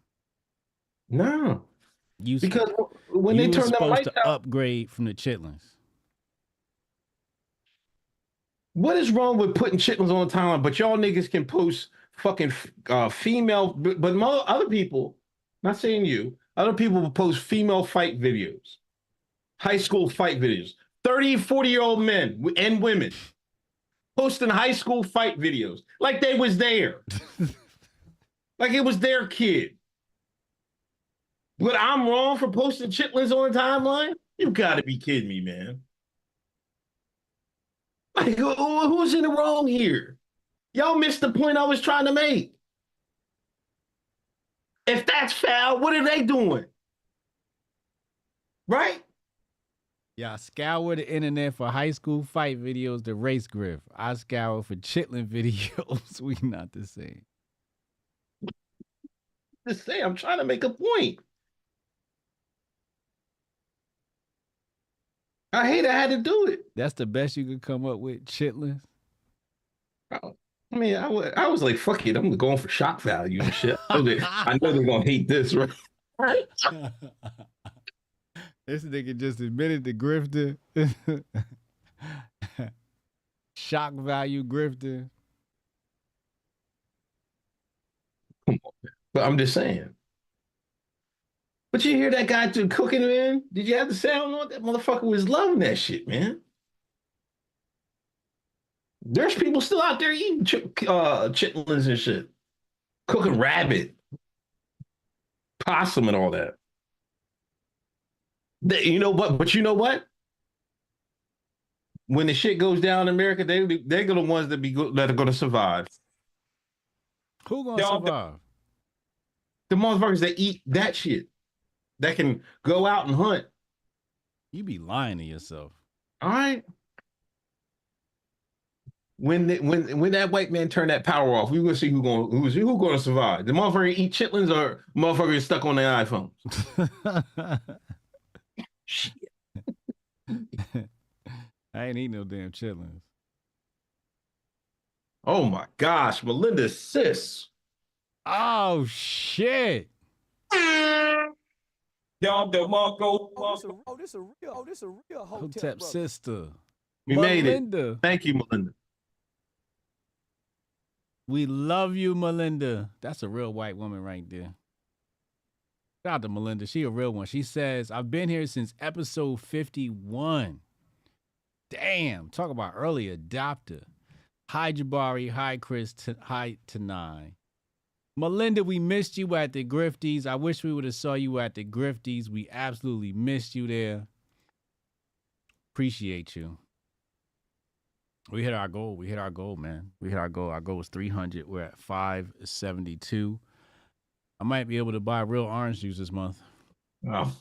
No. Because when you they turn the lights to out, upgrade from the chitlins. what is wrong with putting chitlins on the timeline? But y'all niggas can post fucking female, but other people, not saying you, other people will post female fight videos, high school fight videos, 30, 40-year-old men and women posting high school fight videos like they was there. Like it was their kid. But I'm wrong for posting chitlins on the timeline? You gotta be kidding me, man. Like, who's in the wrong here? Y'all missed the point I was trying to make. If that's foul, what are they doing? Right? Y'all scour the internet for high school fight videos to race grift. I scour for chitlin videos. We not the same. Just say, I'm trying to make a point. I hate I had to do it. That's the best you could come up with, chitlins? I mean, I was like, fuck it, I'm going for shock value and shit. I know they're going to hate this, right? This nigga just admitted to grifter. Shock value grifter. Come on, man. But I'm just saying. But you hear that guy cooking, man? Did you have the sound on? That motherfucker was loving that shit, man. There's people still out there eating chitlins and shit. Cooking rabbit, possum and all that. You know what? But you know what? When the shit goes down in America, they're the ones that are going to survive. Who going to survive? The motherfuckers that eat that shit. That can go out and hunt. You be lying to yourself. All right. When that white man turned that power off, we will see who's going to survive. The motherfucker eat chitlins or motherfuckers stuck on their iPhones. Shit. I ain't eating no damn chitlins. Oh my gosh, Melinda sis. Oh shit. Y'all the Mongo. This a real Hotep sister. We Melinda. made it. Thank you, Melinda. We love you, Melinda. That's a real white woman right there. Shout out to Melinda. She a real one. She says, I've been here since episode 51. Damn. Talk about early adopter. Hi, Jabari. Hi, Chris. Hi, Tanai. Melinda, we missed you at the Grifties. I wish we would have saw you at the Grifties. We absolutely missed you there. Appreciate you. We hit our goal. We hit our goal, man. We hit our goal. Our goal was 300. We're at 572. I might be able to buy real orange juice this month. Oh.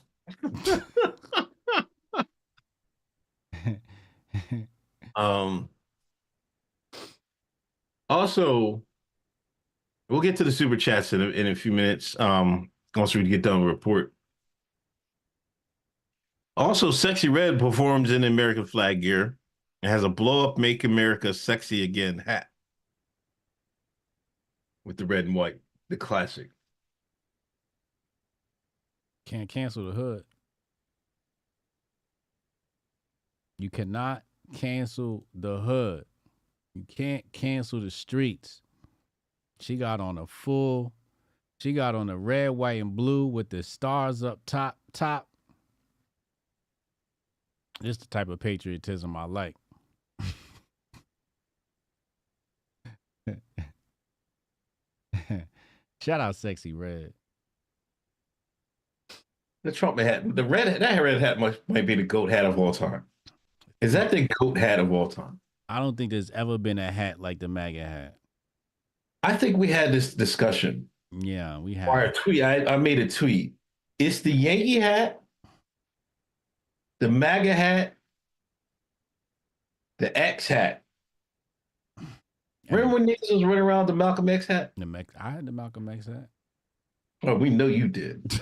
Also, we'll get to the super chats in a few minutes. Once we get done with the report. Also, Sexy Red performs in American flag gear. It has a blow-up Make America Sexy Again hat with the red and white, the classic. Can't cancel the hood. You cannot cancel the hood. You can't cancel the streets. She got on a full. She got on the red, white, and blue with the stars up top. This the type of patriotism I like. Shout out Sexy Red. The Trump hat, that red hat might be the GOAT hat of all time. Is that the GOAT hat of all time? I don't think there's ever been a hat like the MAGA hat. I think we had this discussion. Yeah, we have. Or a tweet. I made a tweet. It's the Yankee hat, the MAGA hat, the X hat. Remember when niggas was running around with the Malcolm X hat? I had the Malcolm X hat. Oh, we know you did.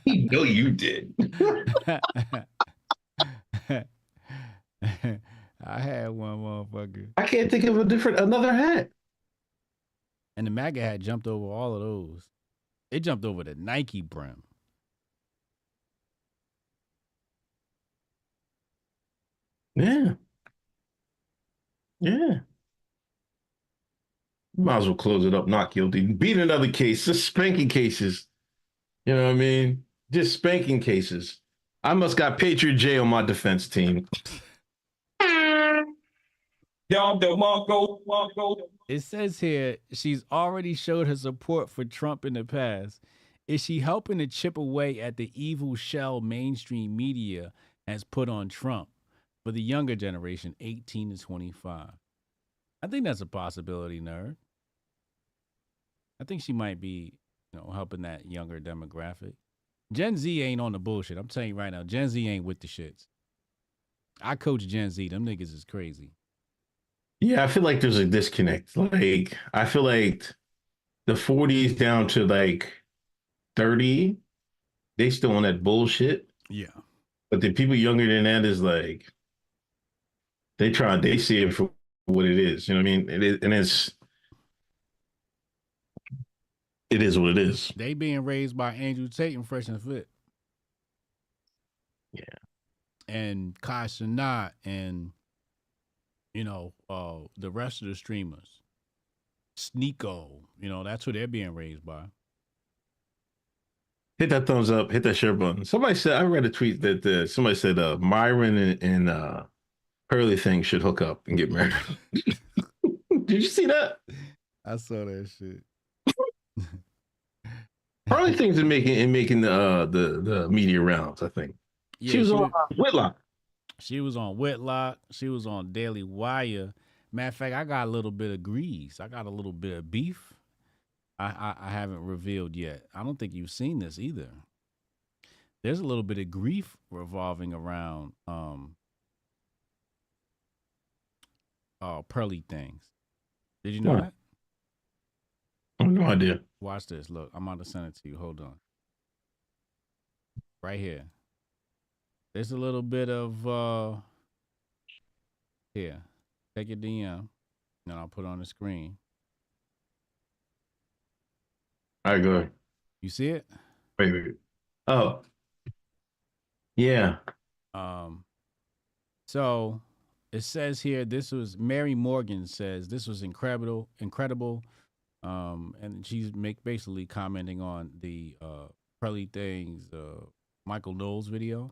We know you did. I had one, motherfucker. I can't think of another hat. And the MAGA hat jumped over all of those. It jumped over the Nike brim. Yeah. Yeah. Might as well close it up, not guilty. Beat another case, just spanking cases. You know what I mean? Just spanking cases. I must got Patriot J on my defense team. It says here she's already showed her support for Trump in the past. Is she helping to chip away at the evil shell mainstream media has put on Trump for the younger generation, 18 to 25? I think that's a possibility, nerd. I think she might be, helping that younger demographic. Gen Z ain't on the bullshit. I'm telling you right now, Gen Z ain't with the shits. I coach Gen Z. Them niggas is crazy. Yeah, I feel like there's a disconnect. Like, I feel like the 40s down to like 30, they still on that bullshit. Yeah. But the people younger than that is like, they see it for what it is. You know what I mean? It is what it is. They being raised by Andrew Tate and Fresh and Fit. Yeah. And Kai Cenat and the rest of the streamers. Sneeko, that's who they're being raised by. Hit that thumbs up, hit that share button. Somebody said, I read a tweet that somebody said Myron and Pearly Thing should hook up and get married. Did you see that? I saw that shit. Pearly Thing's in making the media rounds, I think. Yeah, she was on Whitlock. She was on Whitlock. She was on Daily Wire. Matter of fact, I got a little bit of grease. I got a little bit of beef. I haven't revealed yet. I don't think you've seen this either. There's a little bit of grief revolving around Pearly Things. Did you know that? I have no idea. Watch this. Look, I'm about to send it to you. Hold on. Right here. There's a little bit of here. Take your DM, and I'll put it on the screen. All right, go ahead. You see it? Wait. Oh. Yeah. So it says here, this was Mary Morgan says this was incredible. And she's basically commenting on the Pearly Things Michael Knowles video.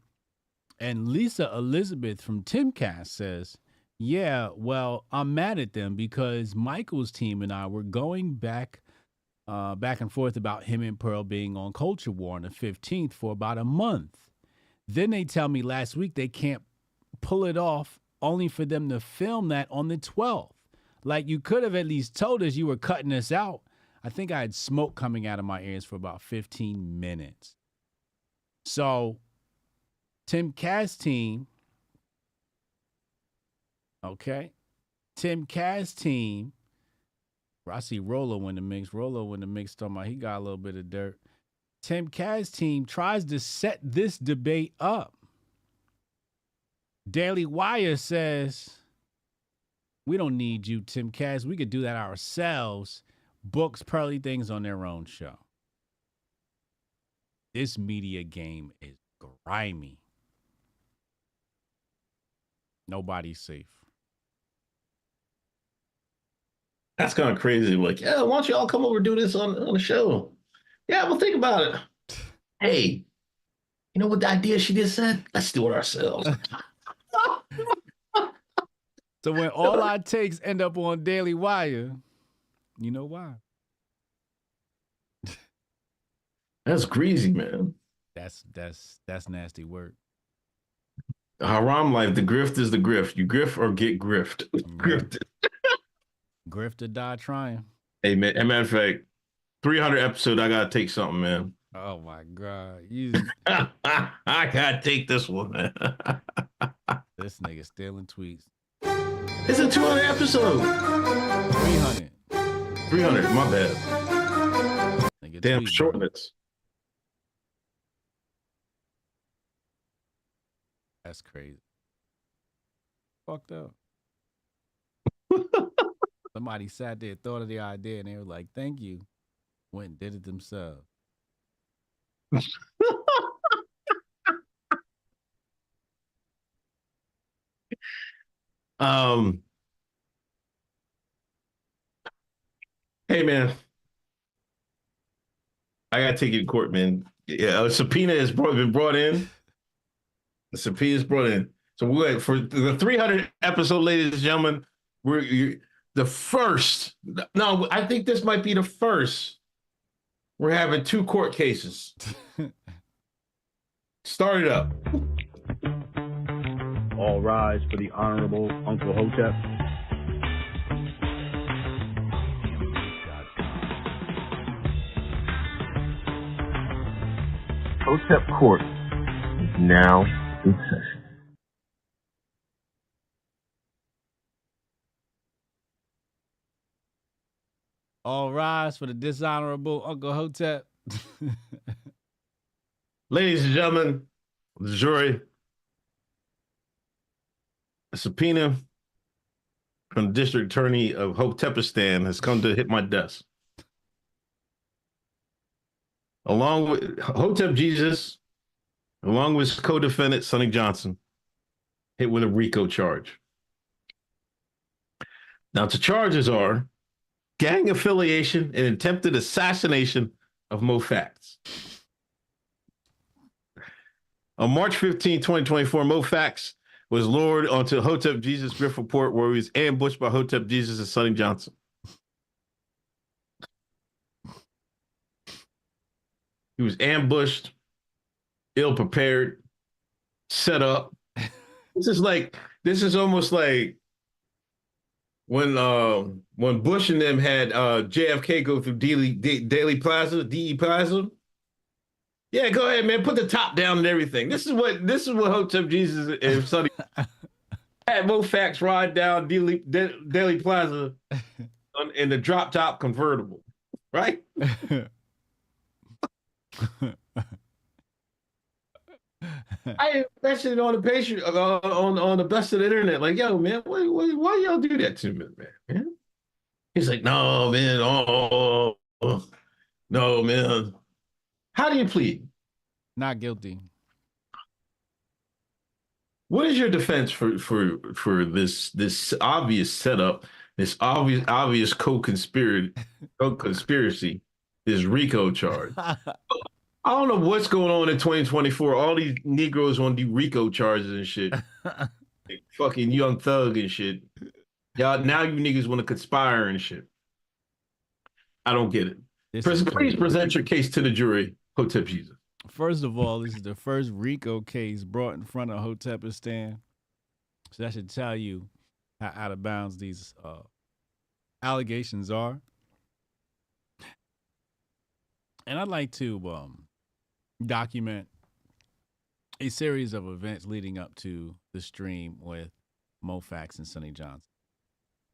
And Lisa Elizabeth from Timcast says, yeah, well, I'm mad at them because Michael's team and I were going back and forth about him and Pearl being on Culture War on the 15th for about a month. Then they tell me last week they can't pull it off, only for them to film that on the 12th. Like, you could have at least told us you were cutting us out. I think I had smoke coming out of my ears for about 15 minutes. So Timcast team, okay? Timcast team, I see Rolo in the mix. Talking about he got a little bit of dirt. Timcast team tries to set this debate up. Daily Wire says, we don't need you, Timcast. We could do that ourselves. Books Pearly Things on their own show. This media game is grimy. Nobody's safe. That's kind of crazy. Like, yeah, why don't you all come over and do this on the show? Yeah, well, think about it. Hey, you know what the idea she just said? Let's do it ourselves. So when all our takes end up on Daily Wire, you know why? That's greasy, man. That's nasty work. Haram life, the grift is the grift. You grift or get grift. Grift. Grift or die trying. Hey, man, as a matter of fact, 300 episode, I got to take something, man. Oh, my God. I got to take this one, man. This nigga stealing tweets. It's a 200 episode. 300. 300, my bad. Nigga Damn tweet, shortness. That's crazy. Fucked up. Somebody sat there, thought of the idea, and they were like, thank you. Went and did it themselves. Hey, man. I got to take you to court, man. Yeah, a subpoena has been brought in. The subpoena is brought in. So we're for the 300 episode, ladies and gentlemen. We're the first. No, I think this might be the first. We're having 2 court cases. Start it up. All rise for the Honorable Uncle Hotep. Hotep Court is now in session. All rise for the dishonorable Uncle Hotep. Ladies and gentlemen, the jury, a subpoena from the district attorney of Hotepistan has come to hit my desk. Along with Hotep Jesus, along with his co-defendant, Sonny Johnson, hit with a RICO charge. Now, the charges are gang affiliation and attempted assassination of Mo Fax. On March 15, 2024, Mo Fax was lured onto Hotep Jesus Grift report where he was ambushed by Hotep Jesus and Sonny Johnson. He was ambushed, ill-prepared, set up. This is almost like when Bush and them had JFK go through Daily Plaza, DE Plaza. Yeah, go ahead, man. Put the top down and everything. This is what Hotep Jesus and Sonny had Mo Fax ride down Daily Plaza in the drop top convertible, right? I mentioned it on the page on the best of the internet. Like, yo, man, why y'all do that to me, man? He's like, no, man, no, man. How do you plead? Not guilty. What is your defense for this obvious setup, this obvious co-conspiracy, this RICO charge? I don't know what's going on in 2024. All these Negroes on the RICO charges and shit. Like fucking Young Thug and shit. Y'all, now you niggas want to conspire and shit. I don't get it. Please present your case to the jury, Hotep Jesus. First of all, this is the first RICO case brought in front of Hotepistan. So that should tell you how out of bounds these allegations are. And I'd like to document a series of events leading up to the stream with Mo Fax and Sonny Johnson.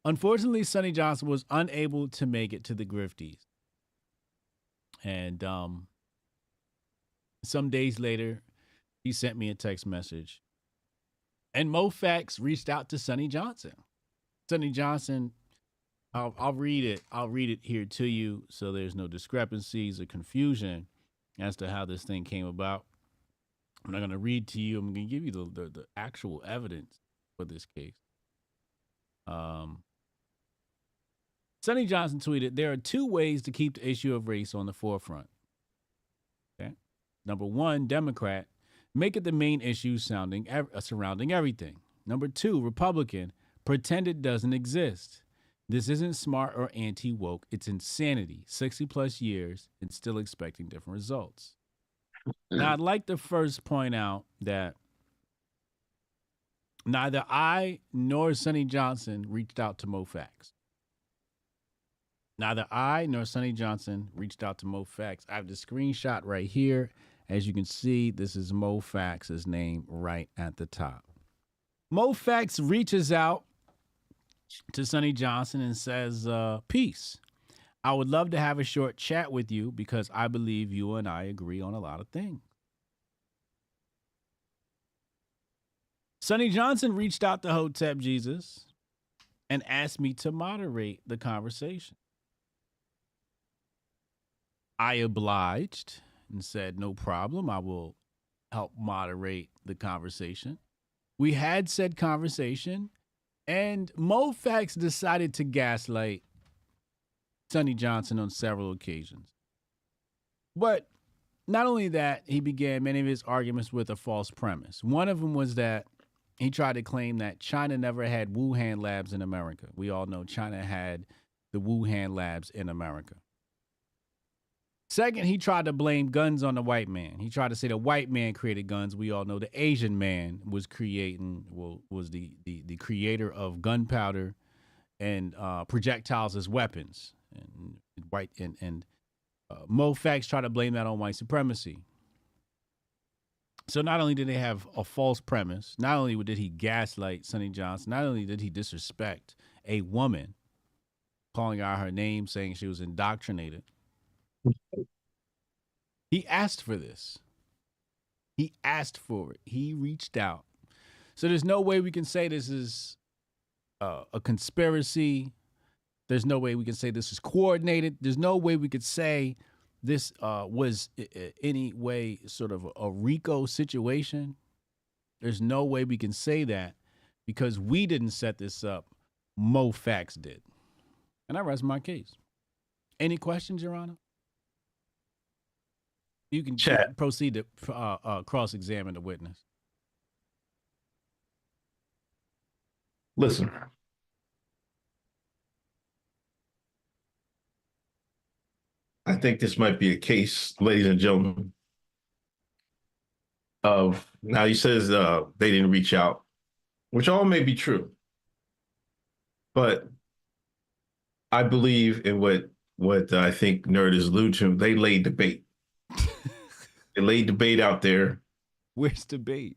Unfortunately, Sonny Johnson was unable to make it to the Grifties. And some days later, he sent me a text message. And Mo Fax reached out to Sonny Johnson. Sonny Johnson, I'll read it. I'll read it here to you so there's no discrepancies or confusion as to how this thing came about. I'm not going to read to you. I'm going to give you the actual evidence for this case. Sonny Johnson tweeted, there are two ways to keep the issue of race on the forefront. Okay. Number one, Democrat, make it the main issue surrounding everything. Number two, Republican, pretend it doesn't exist. This isn't smart or anti-woke. It's insanity. 60 plus years and still expecting different results. Now, I'd like to first point out that neither I nor Sonny Johnson reached out to MoFax. Neither I nor Sonny Johnson reached out to MoFax. I have the screenshot right here. As you can see, this is MoFax's name right at the top. MoFax reaches out to Sonny Johnson and says, peace. I would love to have a short chat with you because I believe you and I agree on a lot of things. Sonny Johnson reached out to Hotep Jesus and asked me to moderate the conversation. I obliged and said, no problem. I will help moderate the conversation. We had said conversation, and MoFax decided to gaslight Sonny Johnson on several occasions. But not only that, he began many of his arguments with a false premise. One of them was that he tried to claim that China never had Wuhan labs in America. We all know China had the Wuhan labs in America. Second, he tried to blame guns on the white man. He tried to say the white man created guns. We all know the Asian man was the creator of gunpowder and projectiles as weapons. And MoFax tried to blame that on white supremacy. So not only did they have a false premise, not only did he gaslight Sonny Johnson, not only did he disrespect a woman, calling out her name, saying she was indoctrinated. He asked for this. He asked for it. He reached out. So there's no way we can say this is a conspiracy. There's no way we can say this is coordinated. There's no way we could say this was any way sort of a RICO situation. There's no way we can say that because we didn't set this up. MoFax did. And I rest my case. Any questions, Your Honor? You can proceed to cross-examine the witness. Listen. I think this might be a case, ladies and gentlemen, of now he says they didn't reach out, which all may be true. But I believe in what I think Nerd is alluding to. They laid the bait. They laid the bait out there. Where's the bait?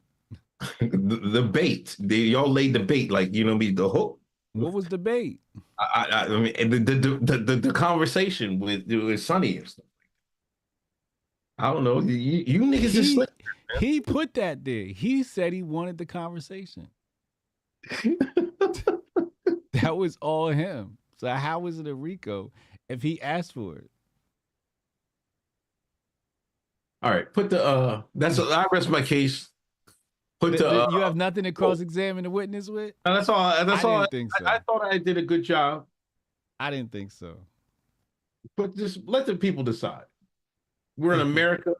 the bait. Y'all laid the bait, like, you know, the hook. What was the bait? I mean, the conversation with Sonny and stuff. I don't know. You niggas just slick. He put that there. He said he wanted the conversation. That was all him. So how was it a RICO if he asked for it? All right, put the I rest my case. Put the you have nothing to cross-examine the witness with? That's all. That's all. I didn't think so. I thought I did a good job. I didn't think so. But just let the people decide. We're in America,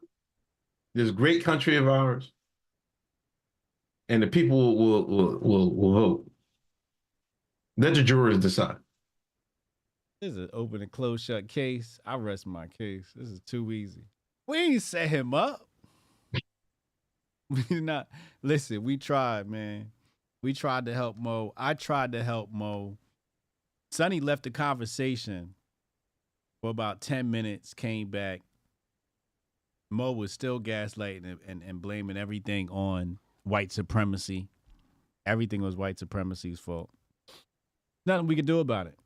this great country of ours, and the people will vote. Let the jurors decide. This is an open and closed shut case. I rest my case. This is too easy. We ain't set him up. We not listen. We tried, man. We tried to help Mo. I tried to help Mo. Sonny left the conversation for about 10 minutes, came back. Mo was still gaslighting and blaming everything on white supremacy. Everything was white supremacy's fault. Nothing we could do about it.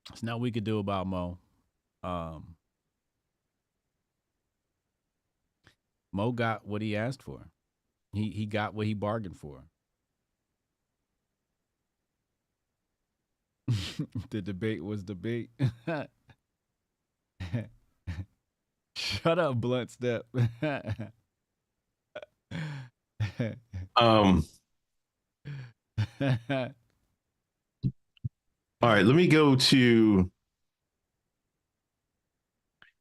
There's nothing we could do about Mo. Mo got what he asked for. He got what he bargained for. The debate was debate. Shut up, Blunt Step. All right, let me go to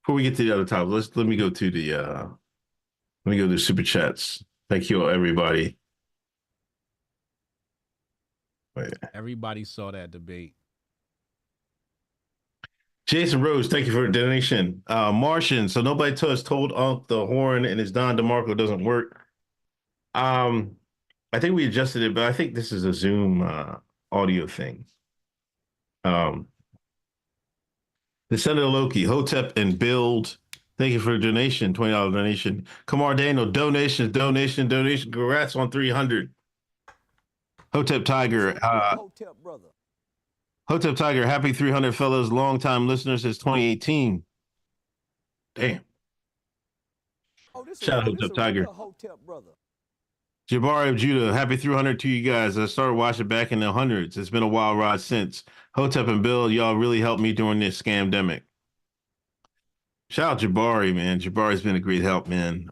before we get to the other topic. Let me go to the super chats. Thank you everybody. Wait. Everybody saw that debate. Jason Rose, thank you for the donation. Martian, so nobody told Unc the horn and his Don DeMarco doesn't work. I think we adjusted it, but I think this is a Zoom audio thing. The Senator Loki, Hotep and Build. Thank you for the donation, $20 donation. Kamar Daniel, donation. Congrats on 300. Hotep Tiger. Hotep Tiger, happy 300 fellows, long-time listeners since 2018. Damn. Shout out Hotep Tiger. Jabari of Judah, happy 300 to you guys. I started watching back in the hundreds. It's been a wild ride since. Hotep and Bill, y'all really helped me during this scamdemic. Shout out Jabari, man. Jabari's been a great help, man.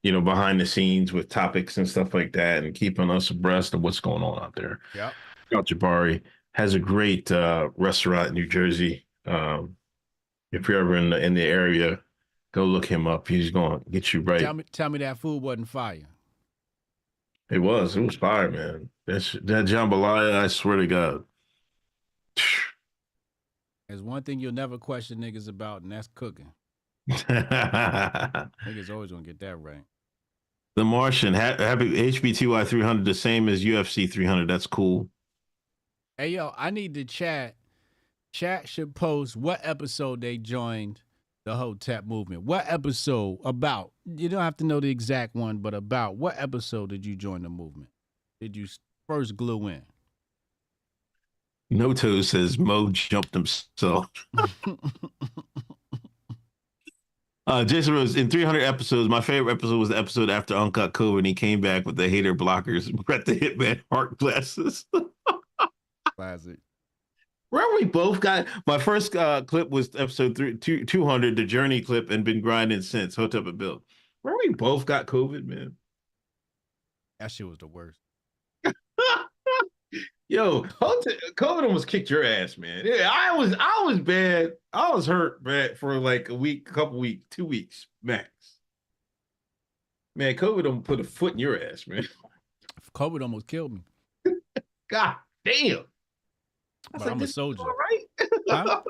Behind the scenes with topics and stuff like that and keeping us abreast of what's going on out there. Yeah. Shout out Jabari. Has a great restaurant in New Jersey. If you're ever in the area, go look him up. He's going to get you right. Tell me that food wasn't fire. It was fire, man. That jambalaya, I swear to God. There's one thing you'll never question niggas about, and that's cooking. Niggas always gonna get that right. The Martian, happy HBTY 300, the same as UFC 300. That's cool. Hey, yo, I need the chat. Chat should post what episode they joined the Hotep movement. What episode about? You don't have to know the exact one, but about what episode did you join the movement? Did you first glue in? Noto says Mo jumped himself. Jason Rose, in 300 episodes, my favorite episode was the episode after Unc got COVID and he came back with the hater blockers, Brett the Hitman heart glasses. Classic. Remember we both got, my first clip was episode 200, the Journey clip, and been grinding since, Hotep and Bill. Remember we both got COVID, man? That shit was the worst. Yo, COVID almost kicked your ass, man. Yeah, I was bad. I was hurt bad for like a week, couple weeks, 2 weeks max. Man, COVID don't put a foot in your ass, man. COVID almost killed me. God damn. But I'm a soldier. All right. Huh?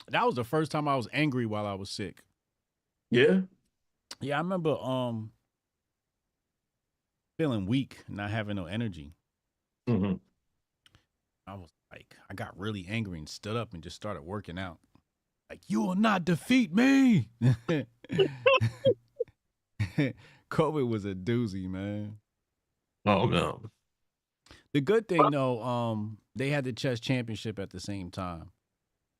That was the first time I was angry while I was sick. Yeah. Yeah, I remember feeling weak, not having no energy. Mm-hmm. I was like, I got really angry and stood up and just started working out. Like, you will not defeat me. COVID was a doozy, man. Oh no. The good thing though, they had the chess championship at the same time.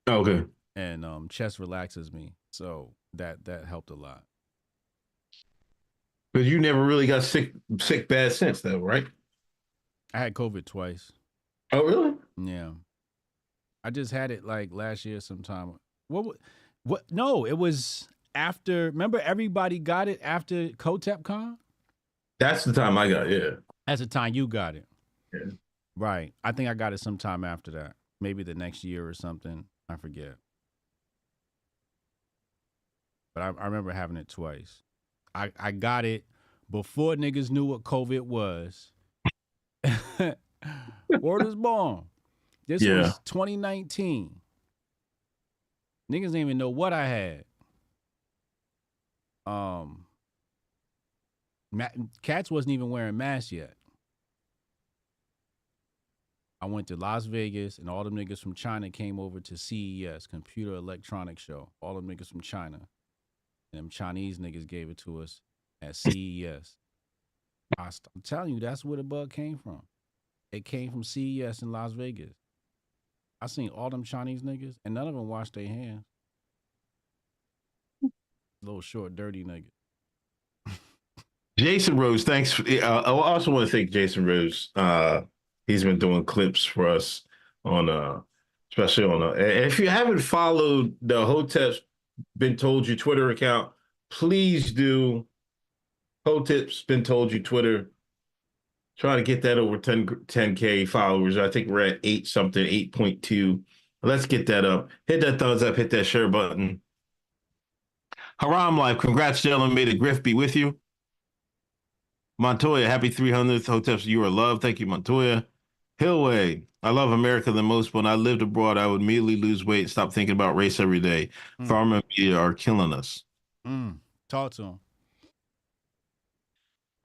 Okay. And chess relaxes me, so that helped a lot. But you never really got sick bad since though, right? I had COVID twice. Oh really? Yeah. I just had it like last year sometime. What? No, it was after. Remember, everybody got it after HotepCon. That's the time I got it. Yeah. That's the time you got it. Yeah. Right. I think I got it sometime after that. Maybe the next year or something. I forget. But I remember having it twice. I got it before niggas knew what COVID was. Word is born. This was 2019. Niggas didn't even know what I had. Cats wasn't even wearing masks yet. I went to Las Vegas and all them niggas from China came over to CES, Computer Electronics Show. All them niggas from China. And them Chinese niggas gave it to us at CES. I'm telling you, that's where the bug came from. It came from CES in Las Vegas. I seen all them Chinese niggas, and none of them washed their hands. Little short, dirty niggas. Jason Rose, thanks. I also want to thank Jason Rose. He's been doing clips for us on, especially on. If you haven't followed the Hoteps Been Told You Twitter account, please do. Hoteps Been Told You Twitter. Trying to get that over 10K followers. I think we're at 8 something, 8.2. Let's get that up. Hit that thumbs up, hit that share button. Haram Life, congrats, gentlemen. May the grift be with you. Montoya, happy 300th. Hoteps, you are loved. Thank you, Montoya. Hillway, I love America the most. When I lived abroad, I would immediately lose weight and stop thinking about race every day. Pharma media are killing us. Talk to him.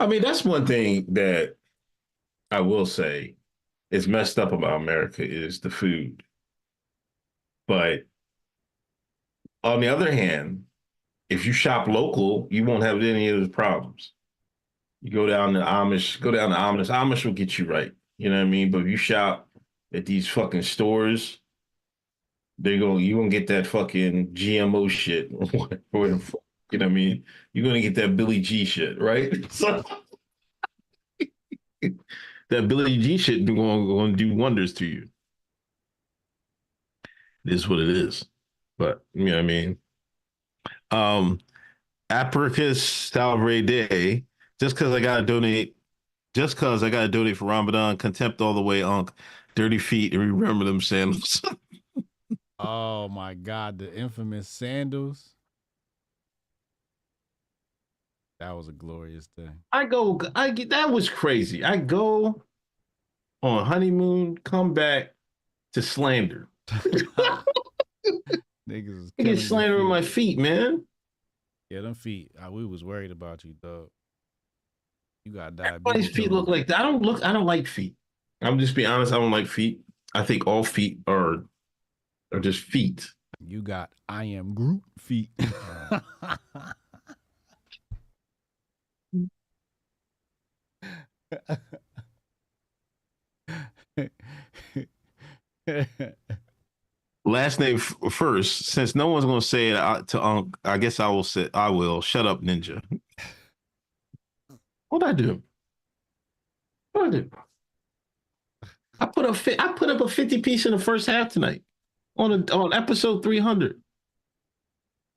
I mean, that's one thing that I will say is messed up about America is the food. But on the other hand, if you shop local, you won't have any of those problems. You go down to Amish, Amish will get you right. You know what I mean? But if you shop at these fucking stores, you gonna get that fucking GMO shit. Or the fuck, you know what I mean? You're gonna get that Billy G shit, right? So that Billy G shit going to do wonders to you. It is what it is. But you know what I mean? Apricus Salve Day, just because I gotta donate for Ramadan, contempt all the way, Unc. Dirty feet, and remember them sandals. Oh my God, the infamous sandals. That was a glorious thing. That was crazy. I go on honeymoon, come back to slander. Niggas I get slandering my feet, man. Yeah, them feet. We was worried about you, dog. You got diabetes. Everybody's feet look like that. I don't like feet. I'm just being honest. I don't like feet. I think all feet are just feet. You got I am Groot feet. Last name first. Since no one's gonna say it to Unc, I guess I will say I will. Shut up, Ninja. What'd I do? What did I put up a 50 piece in the first half tonight on episode 300.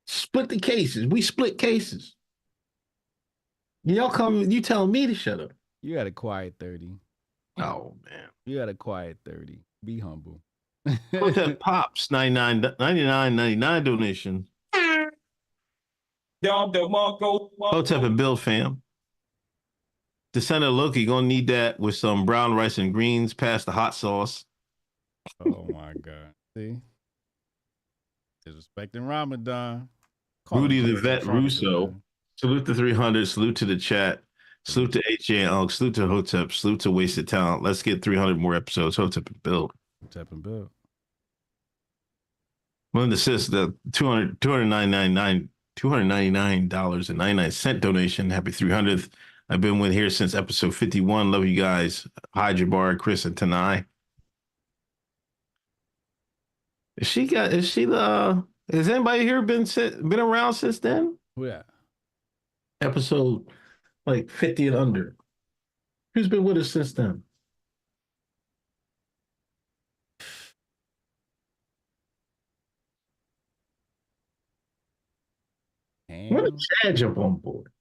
Split the cases. We split cases. You telling me to shut up. You got a quiet 30. Oh man. You got a quiet 30. Be humble. What's that Pops 99.99 donation? Hotep and Bill fam. Descendant Loki gonna need that with some brown rice and greens past the hot sauce. Oh my God. See? Disrespecting Ramadan. Rudy the Vet Russo. Salute to 300. Salute to the chat. Salute to HJ and Unk. Salute to Hotep. Salute to Wasted Talent. Let's get 300 more episodes. Hotep and Bill. Hotep and Bill. One assist the $299.99 donation. Happy 300th. I've been with here since episode 51. Love you guys. Hi, Jabbar, Chris, and Tanai. Has anybody here been around since then? Who that? Episode like 50 and under. Who's been with us since then? When did Chad jump on board?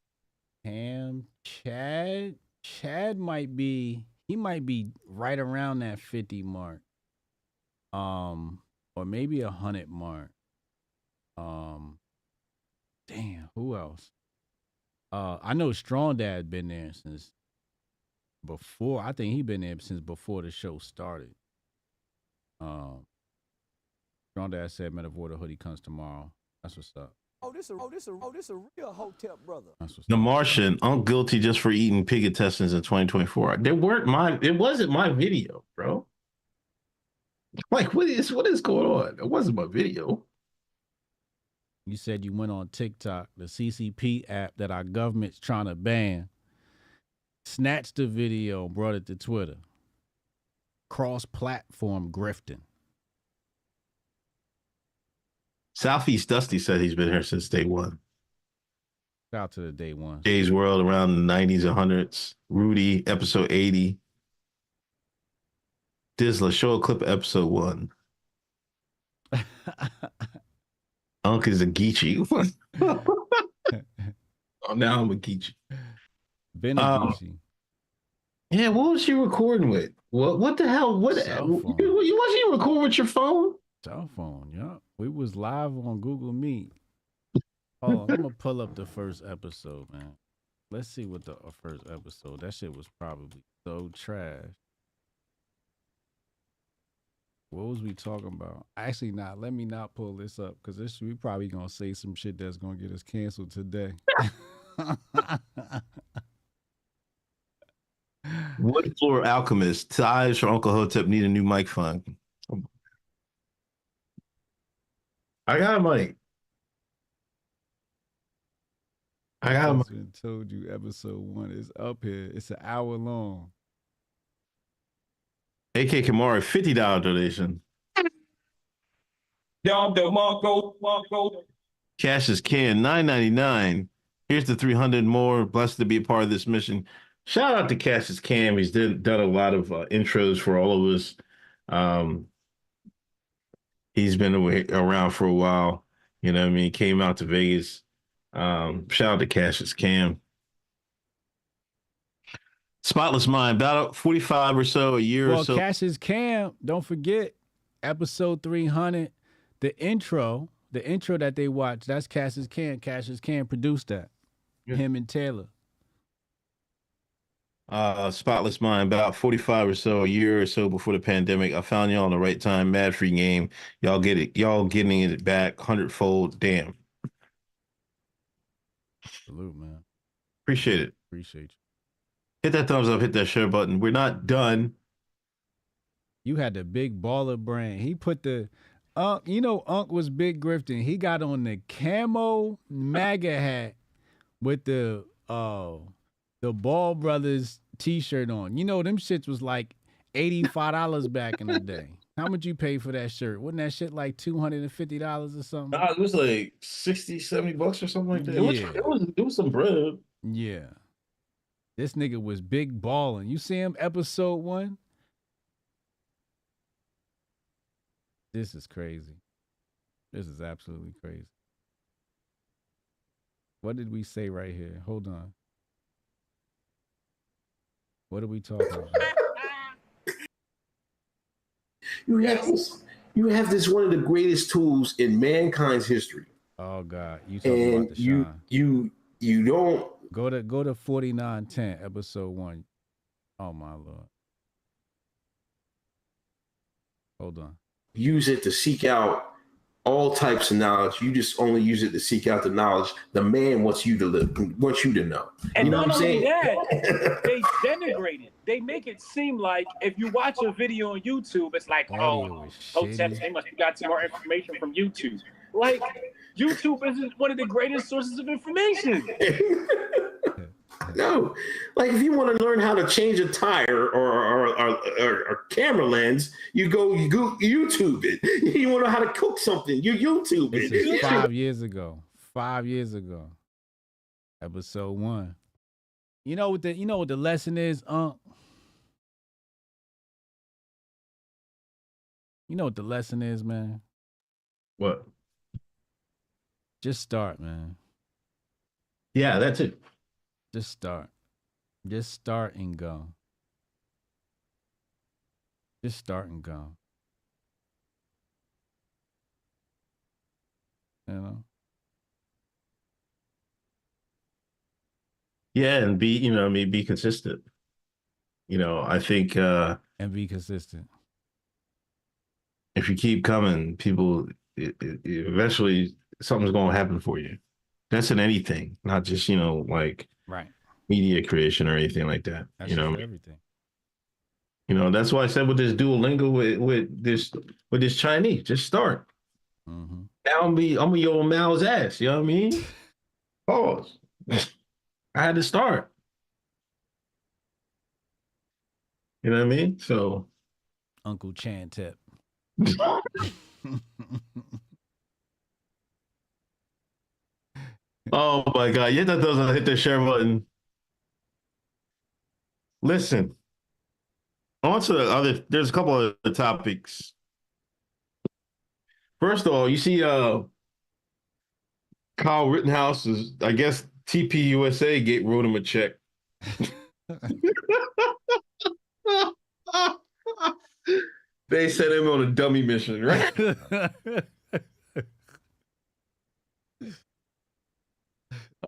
Chad might be right around that 50 mark. Or maybe 100 mark. Damn, who else? I know Strong Dad been there since before. I think he been there since before the show started. Strong Dad said Metaphor the hoodie comes tomorrow. That's what's up. This a real Hotep brother. The Martian, I'm guilty just for eating pig intestines in 2024. It wasn't my video, bro. Like, what is going on? It wasn't my video. You said you went on TikTok, the CCP app that our government's trying to ban. Snatched the video and brought it to Twitter. Cross-platform grifting. Southeast Dusty said he's been here since day one. Shout out to the day one. Jay's World around the 90s and 100s. Rudy, episode 80. Dizzler, show a clip of episode 1. Unc is a Geechee. Oh, now I'm a Geechee. Been a Geechee. Yeah, what was she recording with? What the hell? What Cell phone. was she recording with your phone? Cell phone, yeah. We was live on Google Meet. Hold on, I'm gonna pull up the first episode, man. Let's see what the first episode. That shit was probably so trash. What was we talking about? Actually, not. Let me not pull this up because this we probably gonna say some shit that's gonna get us canceled today. Wood floor alchemist ties for Uncle Hotep need a new mic fund. I got a mic. I got a mic. Told you episode 1 is up here. It's an hour long. AK Kamara, $50 donation. Cash is can, $9.99. Here's the 300 more. Blessed to be a part of this mission. Shout out to Cassius Cam. He's done a lot of intros for all of us. He's been around for a while. You know what I mean? Came out to Vegas. Shout out to Cassius Cam. Spotless Mind, about 45 or so, a year or so. Well, Cassius Cam, don't forget, episode 300, the intro that they watched, that's Cassius Cam. Cassius Cam produced that. Yeah. Him and Taylor. Spotless Mind, about 45 or so, a year or so before the pandemic. I found y'all in the right time. Mad free game. Y'all get it. Y'all getting it back 100-fold. Damn. Salute, man. Appreciate it. Appreciate you. Hit that thumbs up. Hit that share button. We're not done. You had the big baller brain. He put the Unc was big grifting. He got on the camo MAGA hat with the Ball Brothers t-shirt on. You know, them shits was like $85 back in the day. How much you pay for that shirt? Wasn't that shit like $250 or something? Nah, it was like 60, 70 bucks or something like that. Yeah. It was some bread. Yeah. This nigga was big balling. You see him episode 1? This is crazy. This is absolutely crazy. What did we say right here? Hold on. What are we talking about? You have this one of the greatest tools in mankind's history. Oh God, you talking about the shine. You don't go to 4910 episode 1. Oh my Lord. Hold on. Use it to seek out all types of knowledge. You just only use it to seek out the knowledge the man wants you to know. And you know not what I'm only saying? that, they denigrate it. They make it seem like if you watch a video on YouTube, it's like, Hoteps, they must have got some more information from YouTube. Like, YouTube is one of the greatest sources of information. No, like if you want to learn how to change a tire or camera lens, you go YouTube it. You want to know how to cook something, you YouTube it. This is 5 years ago. 5 years ago. Episode 1. You know what the lesson is, You know what the lesson is, man? What? Just start, man. Yeah, that's it. Just start. Just start and go. Just start and go. You know? Yeah, and be consistent. You know, I think and be consistent. If you keep coming, people eventually something's going to happen for you. That's in anything, not just, like right. Media creation or anything like that. That's everything. That's why I said with this Duolingo with this Chinese, just start. Mm-hmm. Now I'm gonna your Mao's ass. You know what I mean? Pause. I had to start. You know what I mean? So, Uncle Chantep. Oh my God! Yeah, that doesn't hit the share button. Listen, on to the other. There's a couple of other topics. First of all, you see, Kyle Rittenhouse is, I guess, TP USA wrote him a check. They sent him on a dummy mission, right?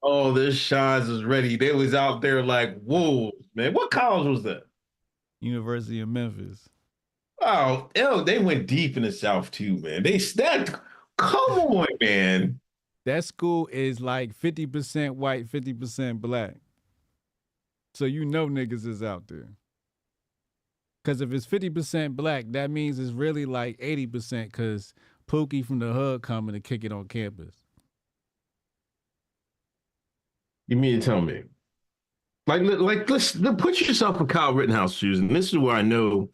Oh, this Shines is ready. They was out there like wolves, man. What college was that? University of Memphis. Oh, ew, they went deep in the South too, man. Come on, man. That school is like 50% white, 50% black. So you know niggas is out there. Because if it's 50% black, that means it's really like 80% because Pookie from the hood coming to kick it on campus. You mean to tell me? Let's put yourself in Kyle Rittenhouse shoes, and this is where I know.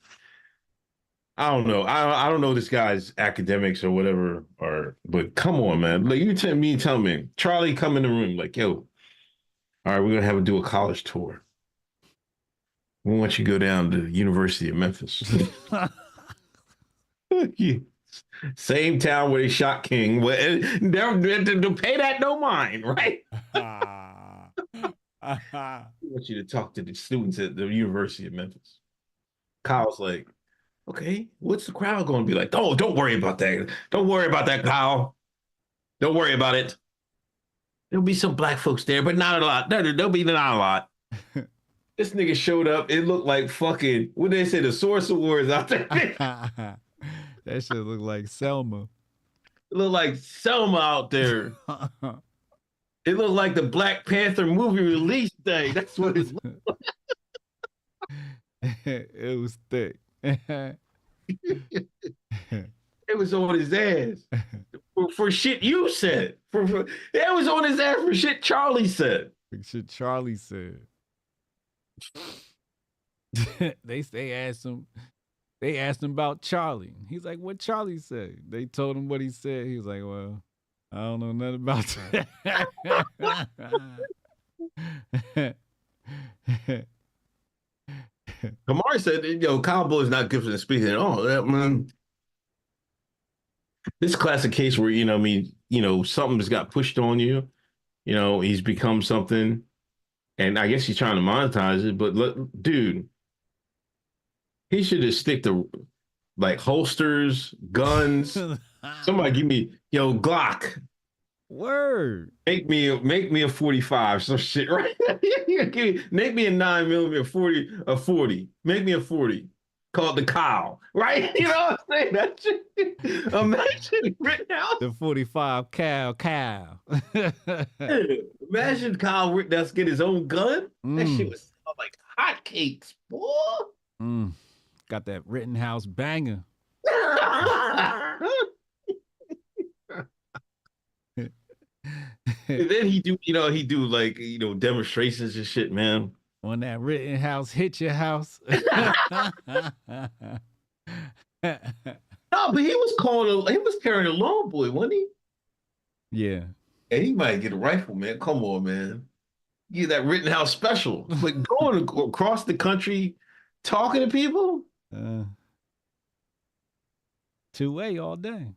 I don't know. I don't know this guy's academics or whatever, but come on, man. Like you tell me, Charlie come in the room like, yo, all right, we're gonna have to do a college tour. We want you to go down to the University of Memphis. Same town where they shot King. They'll pay that no mind, right? I want you to talk to the students at the University of Memphis. Kyle's like, okay, what's the crowd going to be like? Oh, don't worry about that. Don't worry about that, Kyle. Don't worry about it. There'll be some black folks there, but not a lot. There'll be not a lot. This nigga showed up. It looked like fucking, what did they say, the Source Awards out there? That shit looked like Selma. It looked like Selma out there. It looked like the Black Panther movie release day. That's what it looked like. It was thick. It was on his ass. For shit you said. It was on his ass for shit Charlie said. For shit Charlie said. They asked him about Charlie. He's like, what Charlie said? They told him what he said. He was like, well, I don't know nothing about that. Kamar said, yo, Cowboy's not good for the speaking at all. Man. This classic case where, something's got pushed on you. He's become something. And I guess he's trying to monetize it. But, dude, he should just stick to, like, holsters, guns. Somebody give me, Glock. Word. Make me a 45, some shit, right? Make me a 9mm, a 40. Make me a 40. Call it the Kyle, right? You know what I'm saying? That shit. Imagine Rittenhouse. The 45 cow. Imagine Kyle Rittenhouse get his own gun. That shit was like hotcakes, boy. Got that Rittenhouse banger. And then he do like, demonstrations and shit, man. On that Rittenhouse hit your house. No, but he was carrying a long boy, wasn't he? Yeah. And he might get a rifle, man. Come on, man. Get that Rittenhouse special. Like going across the country, talking to people. 2A all day.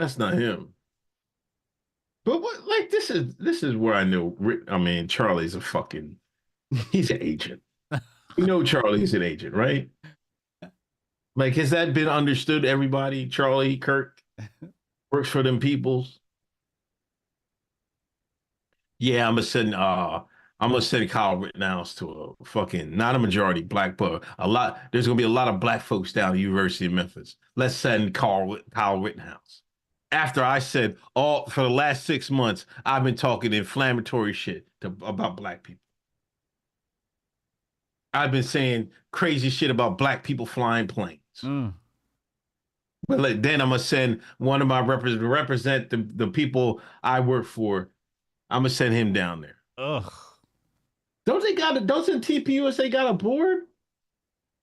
That's not him. But this is where I know. Charlie's he's an agent. You know, Charlie's an agent, right? Like, has that been understood? Everybody, Charlie Kirk works for them peoples. Yeah, I'm gonna send Kyle Rittenhouse to a fucking, not a majority black, but there's gonna be a lot of black folks down at the University of Memphis. Let's send Kyle Rittenhouse. After I said, for the last 6 months, I've been talking inflammatory shit about black people. I've been saying crazy shit about black people flying planes. But then I'm gonna send one of my represent the people I work for. I'm gonna send him down there. Ugh. Doesn't TPUSA got a board?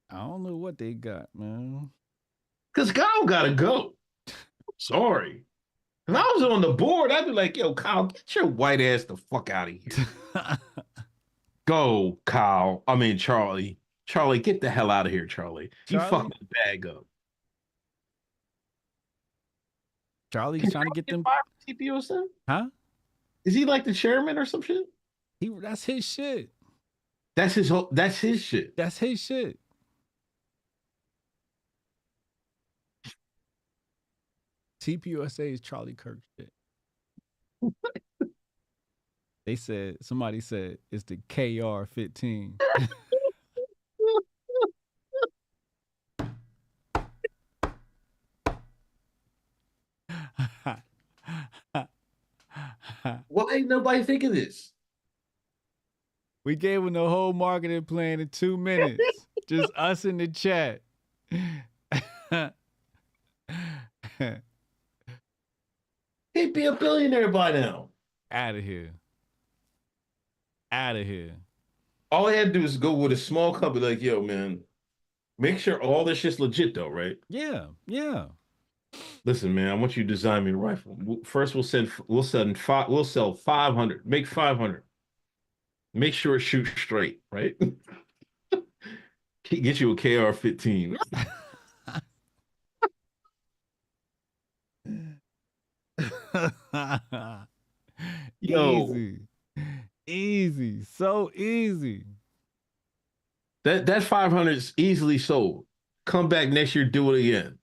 I don't know what they got, man. Cause Kyle gotta go. Sorry. If I was on the board, I'd be like, yo, Kyle, get your white ass the fuck out of here. Go, Kyle. Charlie. Charlie, get the hell out of here, Charlie. You fucking the bag up. Charlie's trying to get them. TPUSA? Huh? Is he like the chairman or some shit? That's his shit. That's his shit. That's his shit. TPUSA is Charlie Kirk shit. Somebody said it's the KR-15. Why ain't nobody think of this? We gave him the whole marketing plan in 2 minutes. Just us in the chat. He'd be a billionaire by now. Out of here. Out of here. All I had to do is go with a small company like, yo, man, make sure all this shit's legit though, right? Yeah, yeah. Listen, man, I want you to design me a rifle. First, we'll sell 500. Make 500. Make sure it shoots straight, right? Get you a KR-15. Yo. Easy. So easy. That 500 is easily sold. Come back next year, do it again.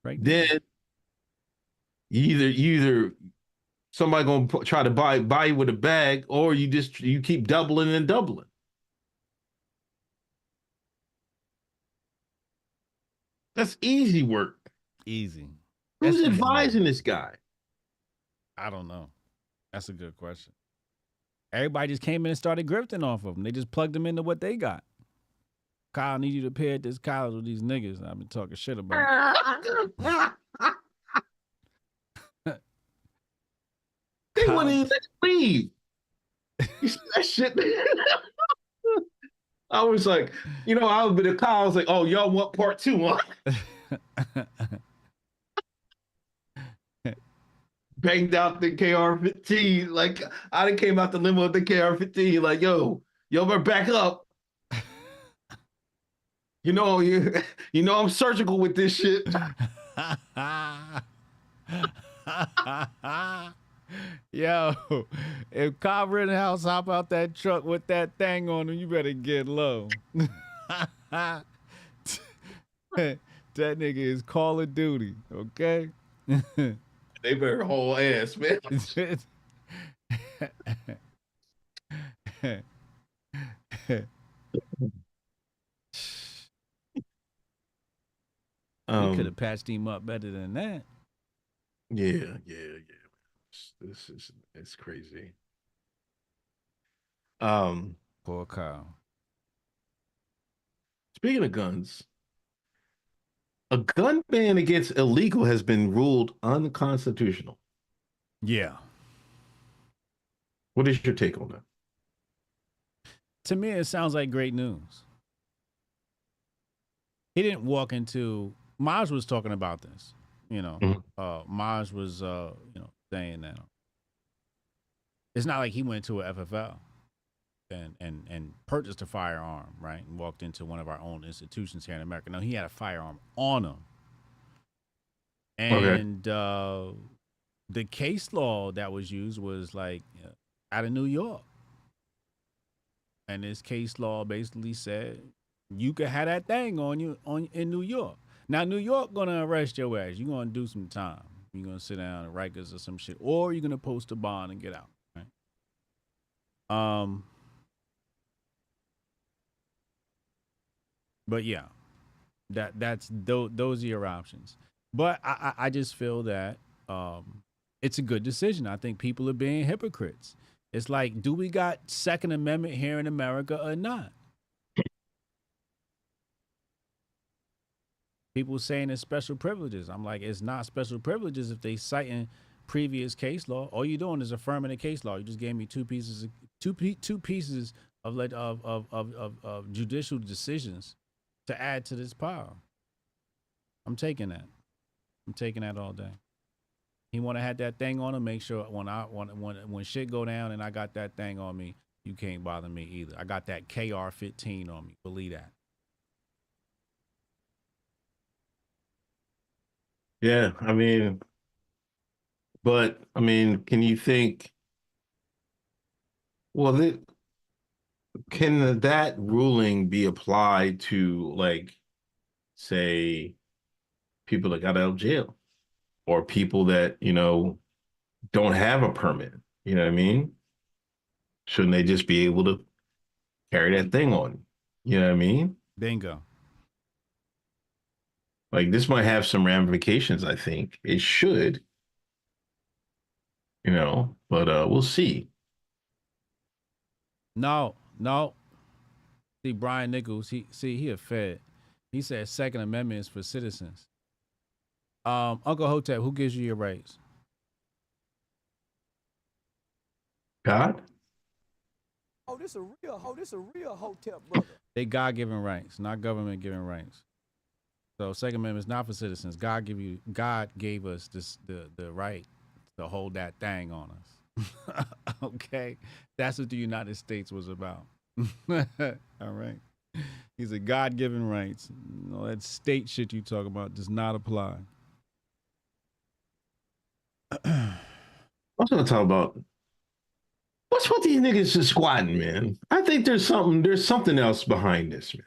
Right. Then you either somebody gonna try to buy you with a bag, or you keep doubling and doubling. That's easy work. Easy. Who's advising this guy? I don't know. That's a good question. Everybody just came in and started grifting off of them. They just plugged them into what they got. Kyle, I need you to pair at this college with these niggas I've been talking shit about. They wouldn't even let you leave. You see that shit? I was like, I was with the Kyle. I was like, oh, y'all want part 2, huh? Banged out the KR-15. Like, I done came out the limo with the KR-15. Like, yo, better back up. I'm surgical with this shit. Yo, if Kyle Rittenhouse hop out that truck with that thing on him, you better get low. That nigga is Call of Duty, okay? They better whole ass, man. We could have patched him up better than that. Yeah. It's crazy. Poor Kyle. Speaking of guns, a gun ban against illegal has been ruled unconstitutional. Yeah. What is your take on that? To me, it sounds like great news. He didn't walk into. Maj was talking about this. Maj was, saying that it's not like he went to a FFL and purchased a firearm, right? And walked into one of our own institutions here in America. No, he had a firearm on him. And the case law that was used was like out of New York. And this case law basically said you could have that thing on you in New York. Now, New York gonna arrest your ass. You're gonna do some time. You're gonna sit down at Rikers or some shit, or you're gonna post a bond and get out. Right? But yeah, those are your options. But I just feel that it's a good decision. I think people are being hypocrites. It's like, do we got Second Amendment here in America or not? People saying it's special privileges. I'm like, it's not special privileges if they citing previous case law. All you're doing is affirming the case law. You just gave me two pieces of judicial decisions to add to this pile. I'm taking that. I'm taking that all day. He want to have that thing on him. Make sure when shit go down and I got that thing on me, you can't bother me either. I got that KR-15 on me. Believe that. Yeah, can you think? Well, can that ruling be applied to, like, say, people that got out of jail? or people that, don't have a permit. You know what I mean? Shouldn't they just be able to carry that thing on? You know what I mean? Bingo. Like, this might have some ramifications, I think. It should. But we'll see. No. See, Brian Nichols, he a Fed. He said Second Amendment is for citizens. Uncle Hotep, who gives you your rights? God? This a real Hotep brother. They God-given rights, not government-given rights. So Second Amendment is not for citizens. God gave us the right to hold that thing on us. Okay? That's what the United States was about. All right? He said God-given rights. No, that state shit you talk about does not apply. I was gonna talk about what's with these niggas just squatting, man. I think there's something else behind this, man.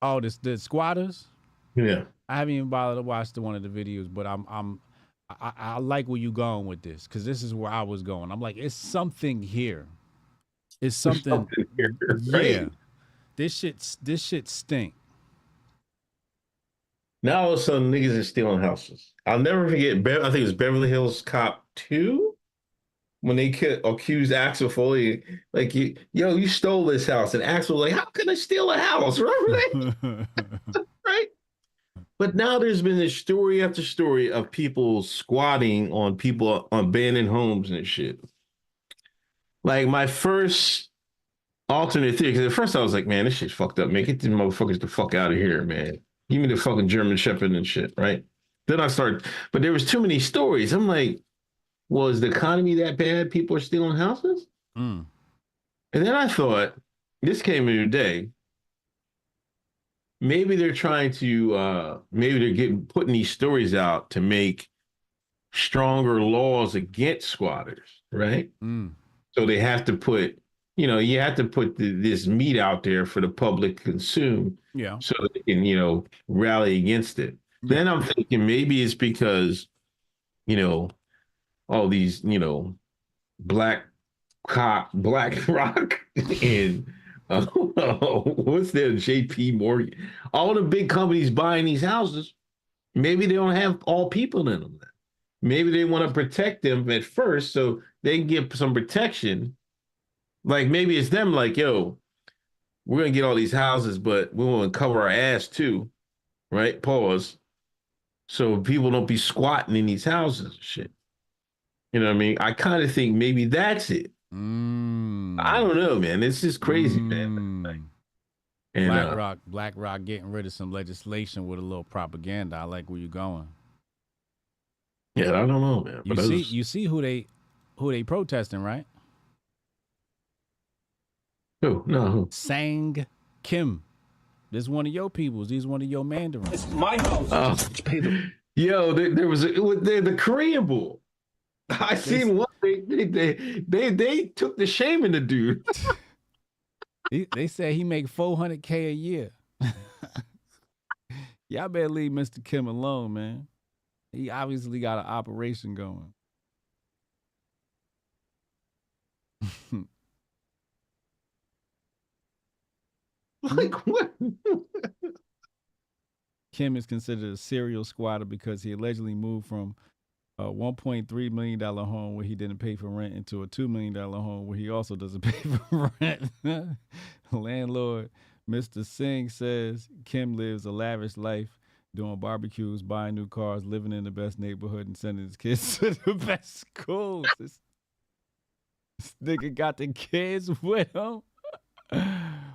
Oh, the squatters? Yeah. I haven't even bothered to watch one of the videos, but I like where you going with this, because this is where I was going. I'm like, it's something here. It's something here, right? Yeah. This shit stink. Now all of a sudden niggas are stealing houses. I'll never forget, I think it was Beverly Hills Cop 2, when they accused Axel Foley, like, you stole this house. And Axel was like, how can I steal a house? Right? Right? But now there's been this story after story of people squatting on people on abandoned homes and shit. Like, my first alternate theory, because at first I was like, man, this shit's fucked up. Man, get these motherfuckers the fuck out of here, man. Give me the fucking German Shepherd and shit, right? Then but there was too many stories. I'm like, was the economy that bad? People are stealing houses? Mm. And then I thought, this came in today, maybe they're trying to, maybe they're putting these stories out to make stronger laws against squatters, right? Mm. So they have to put, you have to put this meat out there for the public to consume. Yeah. So they can, rally against it. Yeah. Then I'm thinking maybe it's because, all these, Black Rock and what's their JP Morgan, all the big companies buying these houses, maybe they don't have all people in them. Maybe they want to protect them at first so they can get some protection. Like, maybe it's them like, yo, we're going to get all these houses, but we want to cover our ass too, right? Pause. So people don't be squatting in these houses and shit. You know what I mean? I kind of think maybe that's it. I don't know, man. It's just crazy, man. And, Black Rock getting rid of some legislation with a little propaganda. I like where you're going. Yeah, I don't know, man. But you see who they protesting, right? Who? No, who? Sang Kim. This is one of your peoples. He's one of your mandarins. It's my house. Yo, there was the Korean bull. I seen one. They took the shame in the dude. They said he make $400K a year. Y'all better leave Mr. Kim alone, man. He obviously got an operation going. Like what? Kim is considered a serial squatter because he allegedly moved from a $1.3 million home where he didn't pay for rent into a $2 million home where he also doesn't pay for rent. Landlord Mr. Singh says Kim lives a lavish life, doing barbecues, buying new cars, living in the best neighborhood, and sending his kids to the best schools. This nigga got the kids with him.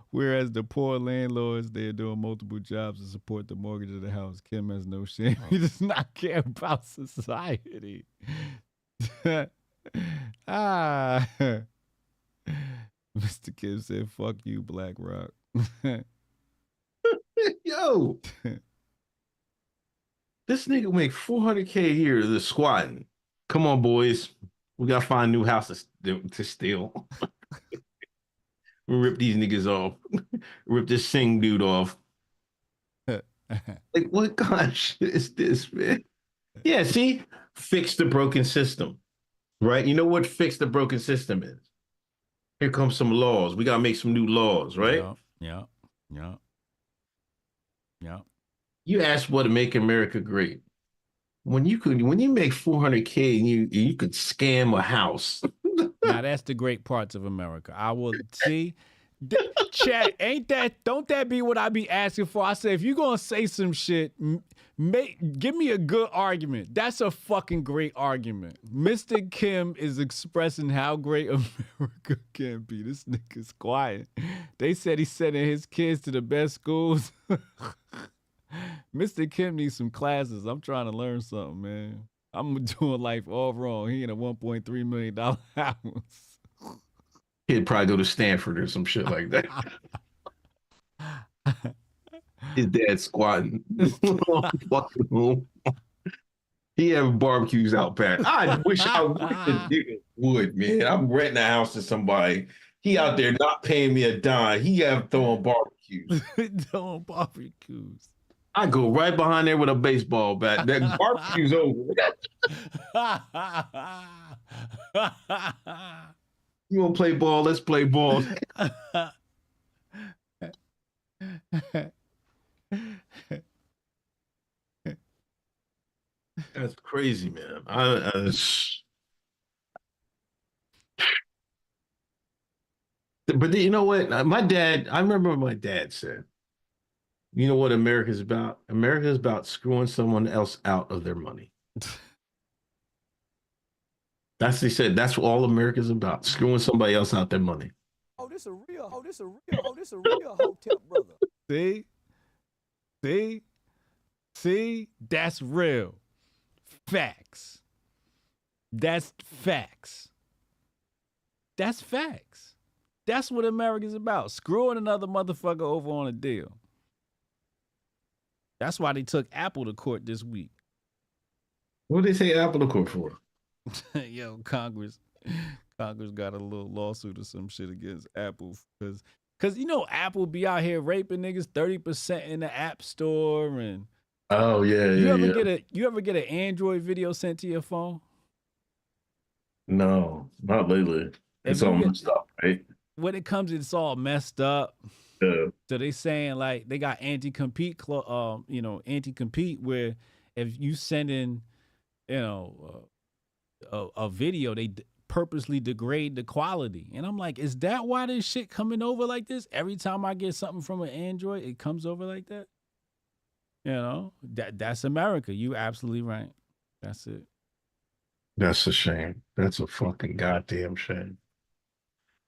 Whereas the poor landlords, they're doing multiple jobs to support the mortgage of the house. Kim has no shame. He does not care about society. Mr. Kim said, fuck you, Black Rock. Yo. This nigga make $400K a year to squatting. Come on, boys. We got to find new houses to steal. Rip these niggas off. Rip this Singh dude off. Like, what kind of shit is this, man? Yeah, see, fix the broken system, right? You know what fix the broken system is? Here comes some laws. We gotta make some new laws, right? Yeah. You asked what to make America great. When you make 400K and you could scam a house. Now that's the great parts of America. I will see. Chat, don't that be what I be asking for? I say, if you gonna say some shit, give me a good argument. That's a fucking great argument. Mr. Kim is expressing how great America can be. This nigga's quiet. They said he's sending his kids to the best schools. Mr. Kim needs some classes. I'm trying to learn something, man. I'm doing life all wrong. He in a $1.3 million house. He'd probably go to Stanford or some shit like that. His dad squatting. Fucking home. He have barbecues out back. I wish would, man. I'm renting a house to somebody. He out there not paying me a dime. He have throwing barbecues. Throwing barbecues. I go right behind there with a baseball bat. That barbecue's over. You want to play ball? Let's play ball. That's crazy, man. But you know what? I remember what my dad said. You know what America's about? America's about screwing someone else out of their money. He said that's what all America's about, screwing somebody else out their money. Oh, this a real Hotep brother. See, that's real. Facts. That's facts. That's facts. That's what America's about, screwing another motherfucker over on a deal. That's why they took Apple to court this week. What did they take Apple to court for? Yo, Congress got a little lawsuit or some shit against Apple because Apple be out here raping niggas 30% in the App Store and you ever get an Android video sent to your phone? No, not lately. It's all messed up, right? When it comes, it's all messed up. Yeah. So they saying like they got anti-compete where if you send in, a video, they purposely degrade the quality. And I'm like, is that why this shit coming over like this? Every time I get something from an Android, it comes over like that? That's America. You absolutely right. That's it. That's a shame. That's a fucking goddamn shame.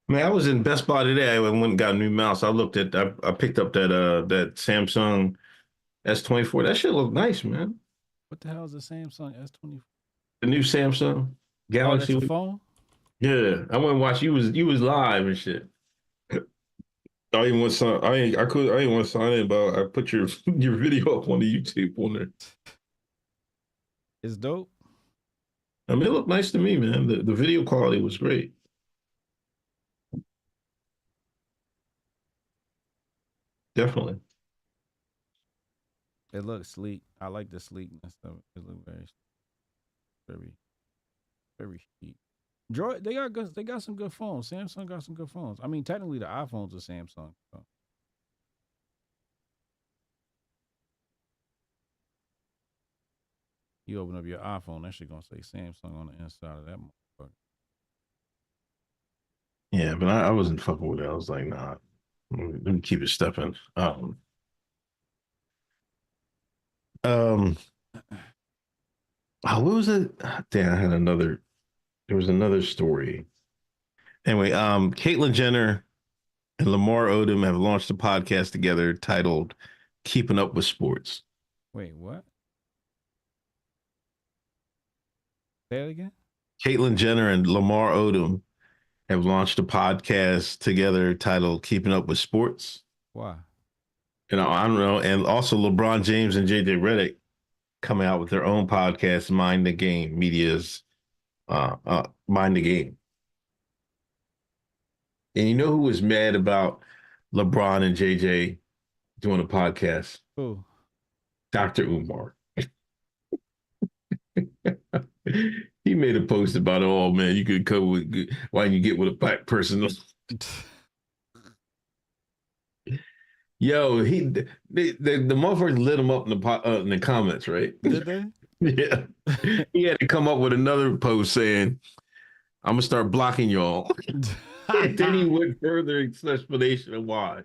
Man, I was in Best Buy today. I went and got a new mouse. I picked up that Samsung S24. That shit looked nice, man. What the hell is a Samsung S24? The new Samsung Galaxy. That's a phone? Yeah, I went and watch you was live and shit. I didn't want to sign in, but I put your video up on the YouTube on there. It's dope. I mean, it looked nice to me, man. The video quality was great. Definitely. It looks sleek. I like the sleekness of it. It looks very, very chic. Droid, they got some good phones. Samsung got some good phones. I mean, technically the iPhones are Samsung. So. You open up your iPhone, that shit gonna say Samsung on the inside of that motherfucker. Yeah, but I wasn't fucking with it. I was like, nah, let me keep it stepping. What was it? Damn, there was another story. Anyway, Caitlyn Jenner and Lamar Odom have launched a podcast together titled Keeping Up with Sports. Wait, what? Say it again? Caitlyn Jenner and Lamar Odom have launched a podcast together titled Keeping Up with Sports. Why? I don't know. And also LeBron James and JJ Redick coming out with their own podcast, Mind the Game, Media's Mind the Game. And you know who was mad about LeBron and JJ doing a podcast? Who? Dr. Umar. He made a post about, oh man, you could cover with why you get with a black person. Yo, the motherfuckers lit him up in the comments, right? Did they? Yeah. He had to come up with another post saying, I'm gonna start blocking y'all. And then he went further explanation of why.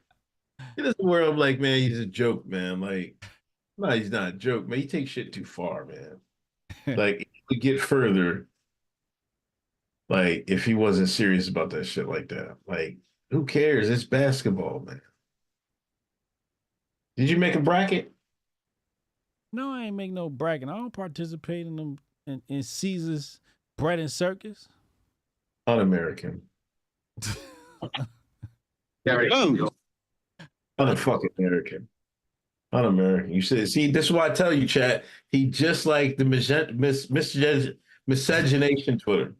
In this world, like, man, he's a joke, man. Like, no, he's not a joke, man. He takes shit too far, man. Like, if we get further, like, if he wasn't serious about that shit like that, like, who cares? It's basketball, man. Did you make a bracket? No, I ain't make no bracket. I don't participate in them in Caesar's bread and circus. Un-American. There you go. Un-fucking American. Un-American. You see, this is why I tell you, chat. He just like the miscegenation Twitter.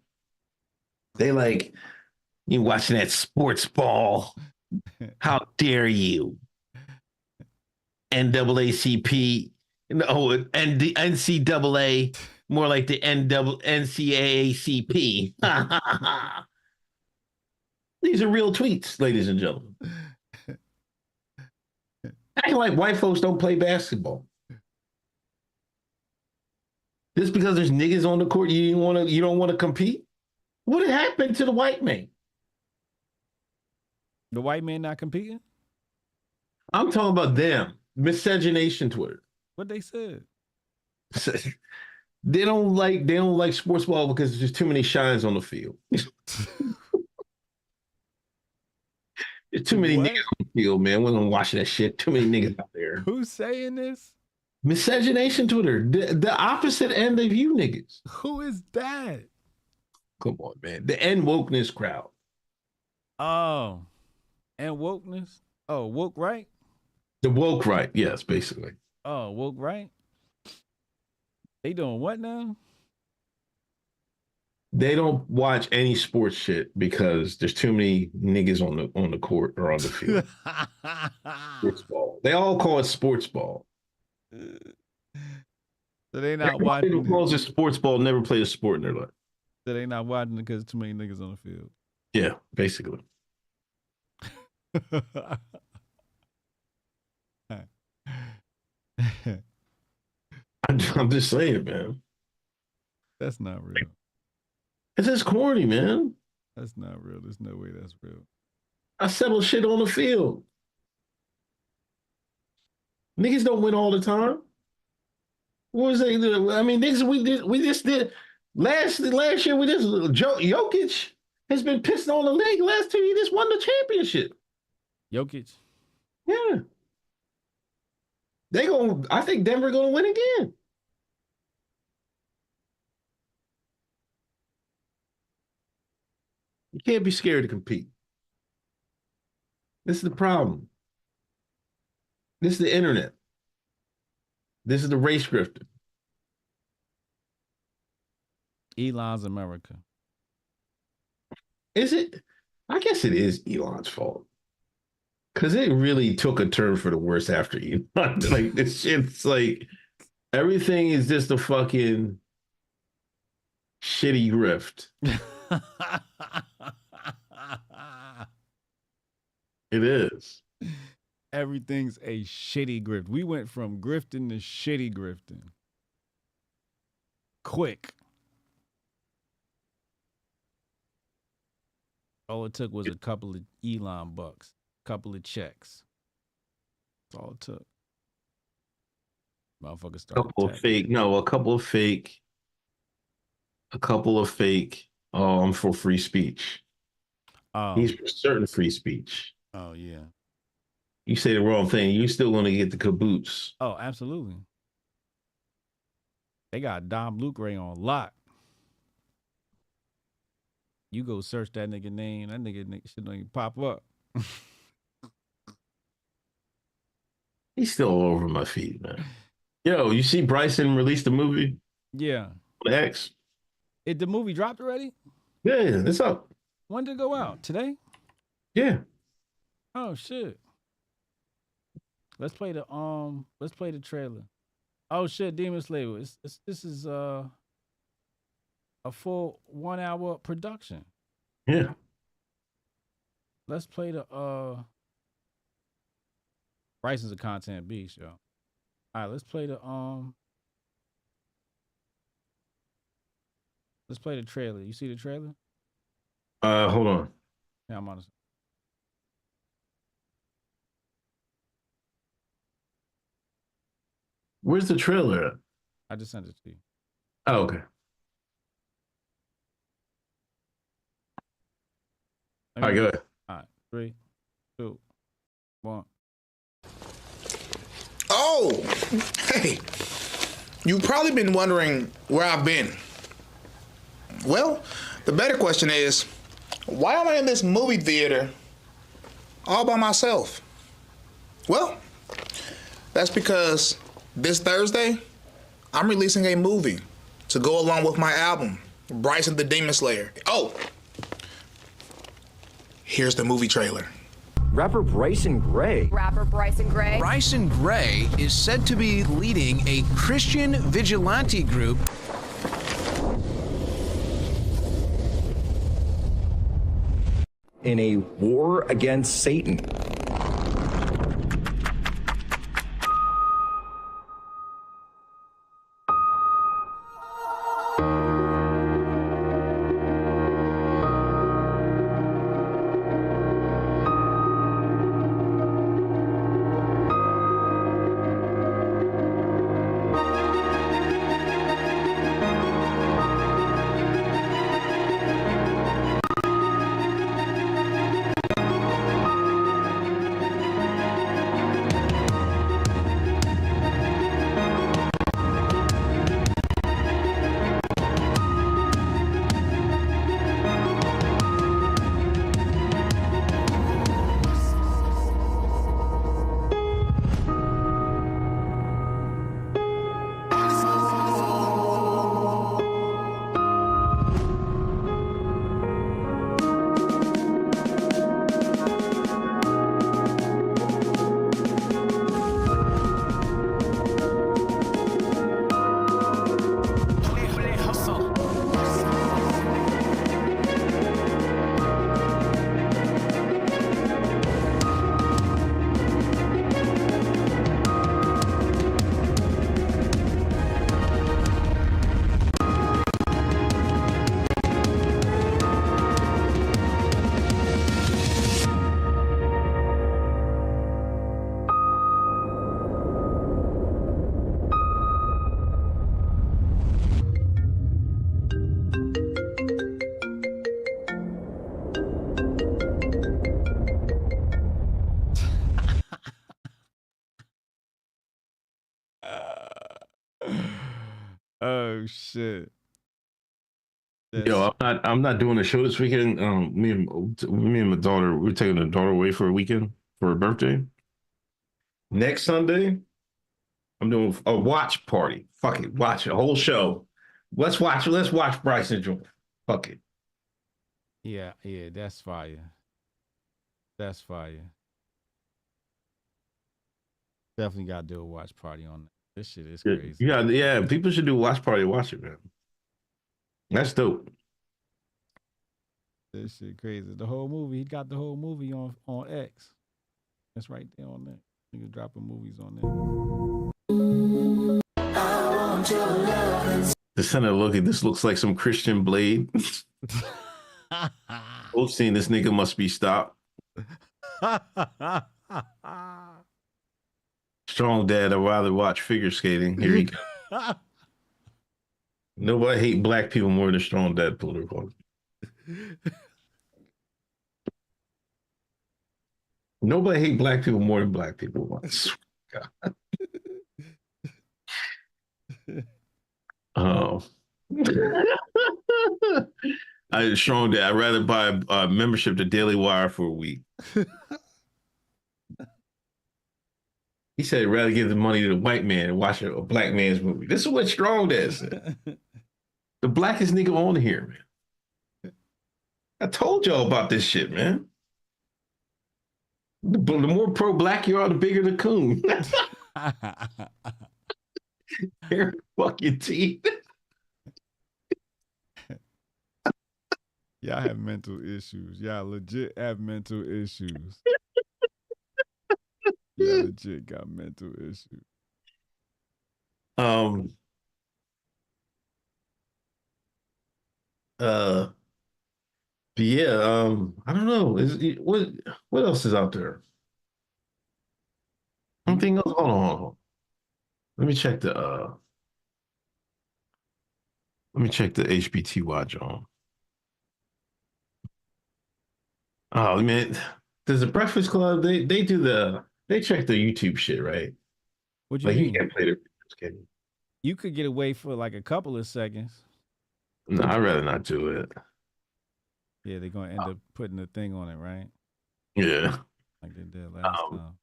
They like, you watching that sports ball. How dare you? NAACP, no, and the NCAA, more like the NCAACP. These are real tweets, ladies and gentlemen. Acting like white folks don't play basketball. Just because there's niggas on the court, you don't want to compete? What happened to the white man? The white man not competing? I'm talking about them. Miscegenation Twitter. What they said? They don't like sports ball because there's too many shines on the field. There's too many niggas on the field, man. We're gonna watch that shit. Too many niggas out there. Who's saying this? Miscegenation Twitter. The opposite end of you niggas. Who is that? Come on, man. The end wokeness crowd. Oh. And wokeness? Oh, woke right? The woke right, yes, basically. Oh, woke right? They doing what now? They don't watch any sports shit because there's too many niggas on the court or on the field. Sports ball. They all call it sports ball. So they not watching. Who calls it sports ball never played a sport in their life. So they not watching it because too many niggas on the field. Yeah, basically. I'm just saying, man. That's not real. It's just corny, man. That's not real. There's no way that's real. I settle shit on the field. Niggas don't win all the time. What was they? I mean, niggas, we just did last year. We just Jokic has been pissing on the league. Last 2 years, just won the championship. Jokic. Yeah. I think Denver gonna win again. You can't be scared to compete. This is the problem. This is the internet. This is the race grifter. Elon's America. Is it? I guess it is Elon's fault. Because it really took a turn for the worse after Elon. Like, this shit's like, everything is just a fucking shitty grift. It is. Everything's a shitty grift. We went from grifting to shitty grifting. Quick. All it took was a couple of Elon bucks. Couple of checks. That's all it took. Motherfuckers started. A couple of fake. Oh, I'm for free speech. Oh. He's for certain free speech. Oh yeah. You say the wrong thing, you still want to get the caboose. Oh, absolutely. They got Dom Luke Ray on lock. You go search that nigga name, that nigga shit don't even pop up. He's still all over my feed, man. Yo, you see Bryson released a movie? Yeah. X. The movie dropped already? Yeah, it's up. When did it go out? Today? Yeah. Oh shit. Let's play the trailer. Oh shit, Demon Slayer. This is a full 1 hour production. Yeah. Let's play the Bryson's a content beast, yo. All right, let's play the trailer. You see the trailer? Hold on. Yeah, I'm honest. Where's the trailer at? I just sent it to you. Oh, okay. All right, go ahead. All right, 3, 2, 1. Oh, hey. You've probably been wondering where I've been. Well, the better question is, why am I in this movie theater all by myself? Well, that's because this Thursday, I'm releasing a movie to go along with my album, Bryson the Demon Slayer. Oh, here's the movie trailer. Rapper Bryson Gray. Rapper Bryson Gray. Bryson Gray is said to be leading a Christian vigilante group In a war against Satan. Oh shit. Yo, I'm not doing a show this weekend. Me and my daughter, we're taking the daughter away for a weekend for her birthday. Next Sunday, I'm doing a watch party. Fuck it, watch a whole show. Let's watch Bryson join. Fuck it. Yeah, that's fire. That's fire. Definitely gotta do a watch party on that. This shit is crazy. Yeah, people should do a watch party. Watch it, man. That's dope. This shit crazy. The whole movie, he got the whole movie on X. That's right there on there. Nigga dropping movies on there. The center looking, this looks like some Christian Blade. Both seen this nigga must be stopped. Strong dad, I'd rather watch figure skating. Here you go. Nobody hate black people more than strong dad political. Nobody hate black people more than black people. God. Oh. Strong dad, I'd rather buy a membership to Daily Wire for a week. He said he'd rather give the money to the white man and watch a black man's movie. This is what Strong Dad said. The blackest nigga on here, man. I told y'all about this shit, man. The more pro-black you are, the bigger the coon. Hair, fuck your teeth. Y'all have mental issues. Y'all legit have mental issues. Y'all legit got mental issues. But yeah, I don't know. What else is out there? Anything else? Hold on. Let me check the HBTY John. Oh man, there's a Breakfast Club. They check the YouTube shit, right? What you Like you mean? can't play the can you? You could get away for like a couple of seconds. No, I'd rather not do it. Yeah, they're gonna end up putting the thing on it, right? Yeah. Like they did last time.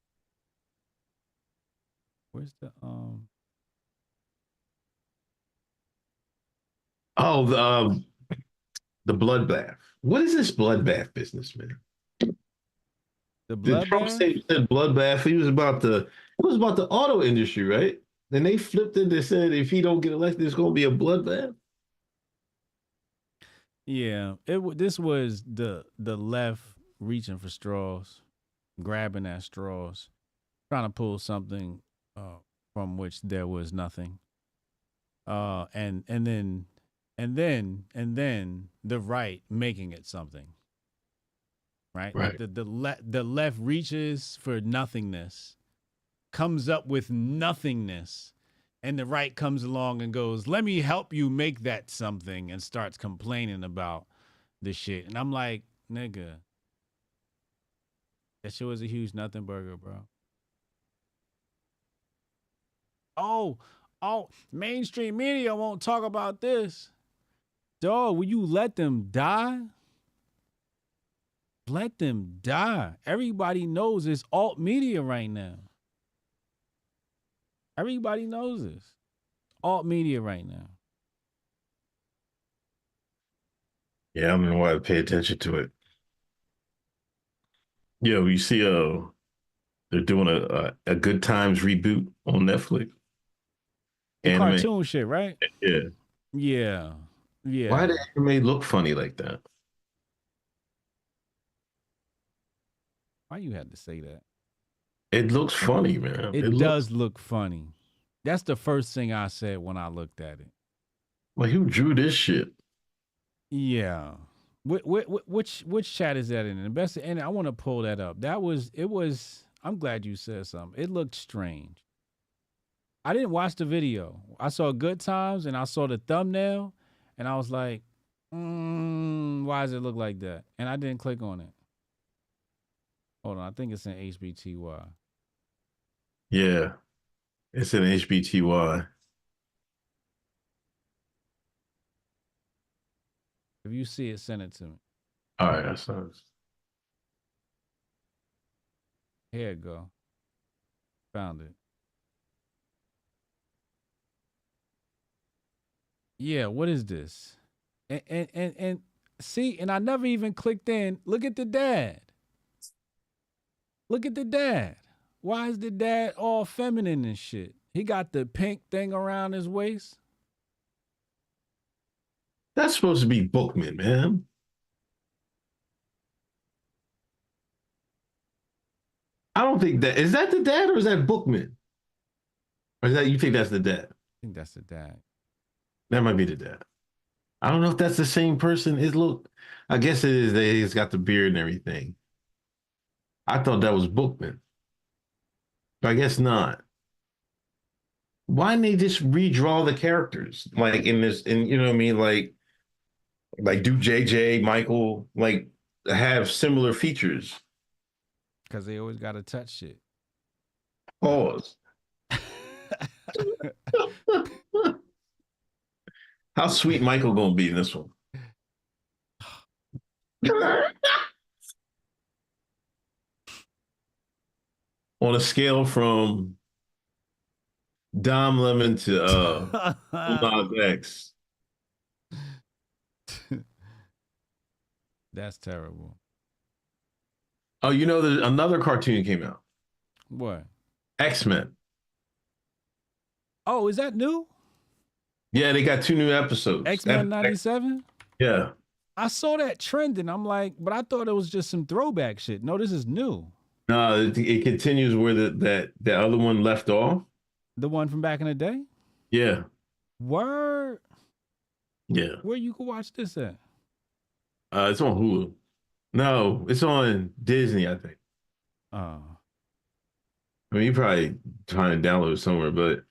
Where's the Oh, the bloodbath. What is this bloodbath business, man? The Did Trump say said bloodbath? It was about the auto industry, right? Then they flipped it. They said if he don't get elected, it's going to be a bloodbath. Yeah, this was the left reaching for straws, grabbing at straws, trying to pull something from which there was nothing. And then the right making it something. Right? Right. Like the left reaches for nothingness, comes up with nothingness, and the right comes along and goes, "Let me help you make that something," and starts complaining about the shit. And I'm like, nigga, that shit was a huge nothing burger, bro. Oh, mainstream media won't talk about this. Dog, will you let them die? Let them die. Everybody knows it's alt media right now. Everybody knows this. Alt media right now. Yeah, I don't know why I pay attention to it. Yo, you see, they're doing a Good Times reboot on Netflix. The cartoon shit, right? Yeah. Yeah. Yeah. Why did anime look funny like that? Why you had to say that? It looks funny, man. It does look funny. That's the first thing I said when I looked at it. Like, who drew this shit? Yeah. Which chat is that in? The best, and I want to pull that up. I'm glad you said something. It looked strange. I didn't watch the video. I saw Good Times and I saw the thumbnail and I was like, why does it look like that? And I didn't click on it. Hold on, I think it's in HBTY. Yeah, it's in HBTY. If you see it, send it to me. All right, that sounds. Here it go. Found it. Yeah, what is this? And see, and I never even clicked in. Look at the dad. Look at the dad. Why is the dad all feminine and shit? He got the pink thing around his waist. That's supposed to be Bookman, man. I don't think that is that the dad or is that Bookman? Or is that you think that's the dad? I think that's the dad. That might be the dad. I don't know if that's the same person. I guess it is. He's got the beard and everything. I thought that was Bookman. But I guess not. Why didn't they just redraw the characters? Like you know what I mean? Like do JJ, Michael, like have similar features. Because they always got to touch shit. Pause. How sweet Michael gonna be in this one? On a scale from Dom Lemon to Bob X. That's terrible. Oh, you know, another cartoon came out. What? X-Men. Oh, is that new? Yeah, they got 2 new episodes. X-Men 97? Yeah. I saw that trending. I'm like, but I thought it was just some throwback shit. No, this is new. No, it continues where that other one left off. The one from back in the day? Yeah. Word. Yeah. Where you can watch this at? It's on Hulu. No, it's on Disney, I think. Oh. I mean, you probably trying to download it somewhere, but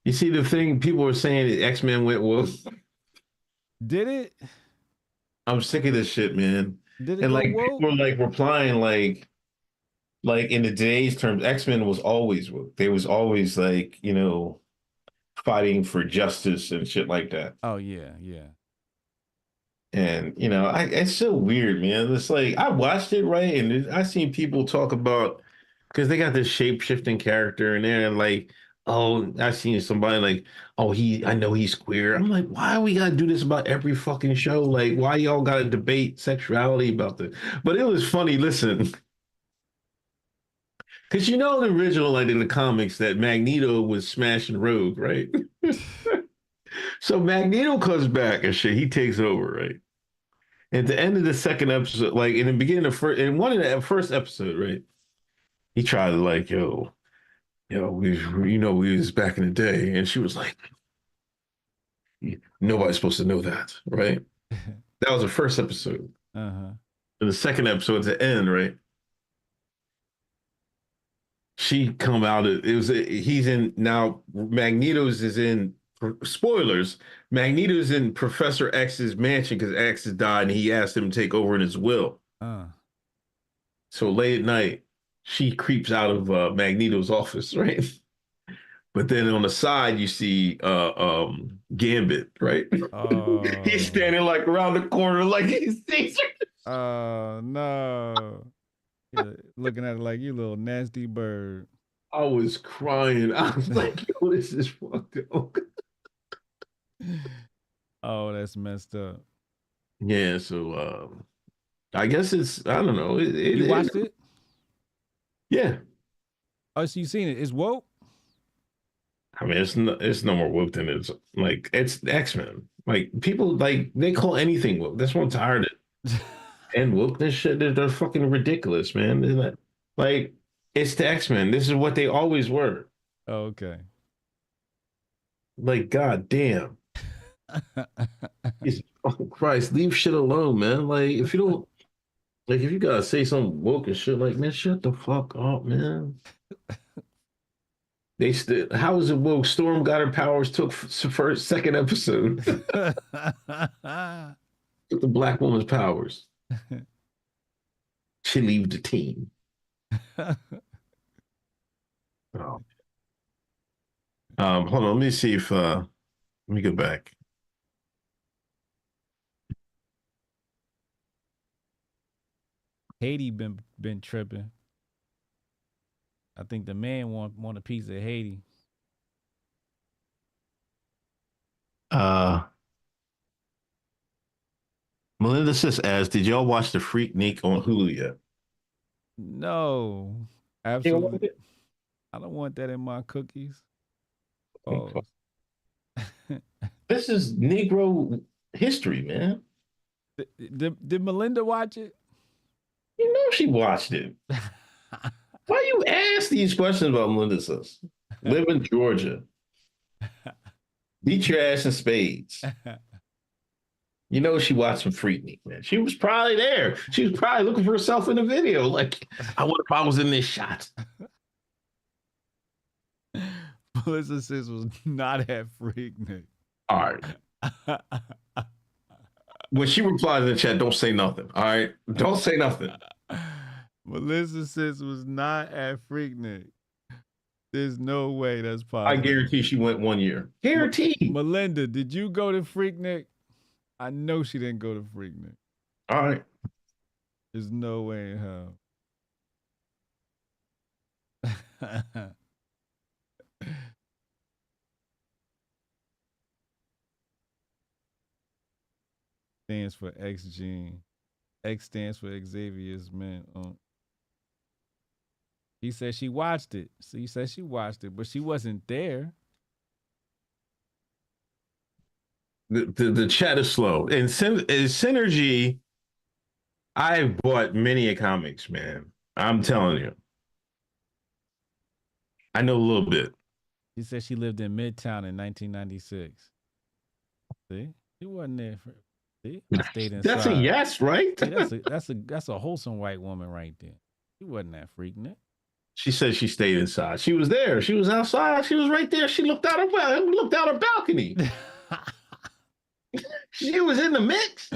you see the thing people were saying that X-Men went woke. Did it? I'm sick of this shit, man. Did it and go like woke? people were like replying like in the today's terms, X-Men was always woke. They was always like, fighting for justice and shit like that. Oh yeah, yeah. And it's so weird, man. It's like I watched it, right, and I seen people talk about because they got this shape shifting character, and they're like, oh, I seen somebody like, oh, I know he's queer. I'm like, why we gotta do this about every fucking show? Like, why y'all gotta debate sexuality about this? But it was funny. Listen, because the original, like in the comics, that Magneto was smashing Rogue, right? So Magneto comes back and shit. He takes over, right? At the end of the second episode, like in the beginning of one of the first episode, right? He tried to like, we was back in the day, and she was like, nobody's supposed to know that, right? That was the first episode. Uh-huh. And the second episode at the end, right? She come out. He's in now. Magneto's is in. Spoilers. Magneto's in Professor X's mansion because X has died, and he asked him to take over in his will. So late at night, she creeps out of Magneto's office, right? But then on the side, you see Gambit, right? He's standing like around the corner, like he's Oh no. Yeah, looking at it like you little nasty bird. I was crying. I was like, yo, this is fucked up. Oh, that's messed up. Yeah, so I guess I don't know. You watched it? Yeah. Oh, so you seen it? It's woke? I mean, it's no more woke than it's like it's X-Men. Like people like they call anything woke. That's what I'm tired of. And wokeness shit, they're fucking ridiculous, man. They're like it's the X-Men. This is what they always were. Oh, okay. Like, god damn. Oh Christ, leave shit alone, man. Like if you gotta say something woke and shit, like man, shut the fuck up, man. How is it woke? Storm got her powers, took second episode. Took the black woman's powers. She leave the team. Oh. Hold on, let me see if let me go back. Haiti been tripping. I think the man want a piece of Haiti. Melinda says, did y'all watch the Freaknik on Hulu yet? No, absolutely. I don't want that in my cookies. Oh. This is Negro history, man. Did Melinda watch it? You know she watched it. Why you ask these questions about Melinda sis? Live in Georgia. Beat your ass in spades. You know she watched some Freaknik, man. She was probably there. She was probably looking for herself in the video. Like, I wonder if I was in this shot. Melissa sis was not at Freaknik. All right. When she replied in the chat, don't say nothing. All right? Don't say nothing. Melissa sis was not at Freaknik. There's no way that's possible. I guarantee she went 1 year. Guarantee. Melinda, did you go to Freaknik? I know she didn't go to Freaknik. All right. There's no way in hell. Stands for X gene. X stands for Xavier's man. He said she watched it. So he said she watched it, but she wasn't there. The chat is slow. And Synergy, I've bought many a comics, man. I'm telling you. I know a little bit. She said she lived in Midtown in 1996. See? She wasn't there for see? I stayed inside. That's a yes, right? See, that's a wholesome white woman right there. She wasn't that freaking it. She said she stayed inside. She was there. She was outside. She was right there. She looked out her balcony. She was in the mix.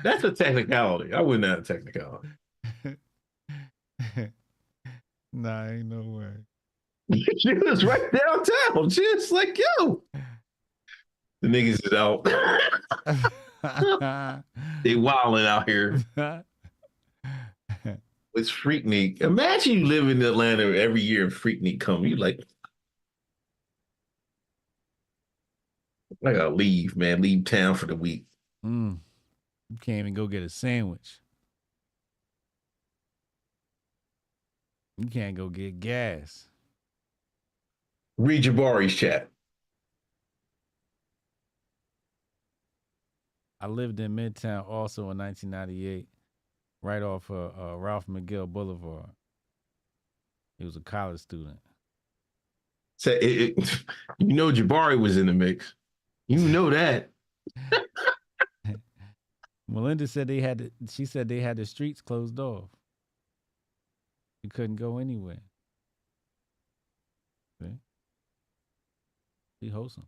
That's a technicality. I wouldn't have a technicality. Nah, ain't no way. She was right downtown. She was like, yo. The niggas is out. They wilding out here. It's Freaknik. Imagine you live in Atlanta every year and Freaknik come. You like, I gotta leave, man. Leave town for the week. You can't even go get a sandwich. You can't go get gas. Read Jabari's chat. I lived in Midtown also in 1998, right off Ralph McGill Boulevard. He was a college student. So you know Jabari was in the mix. You know that. Melinda said she said they had the streets closed off. You couldn't go anywhere. See? She wholesome.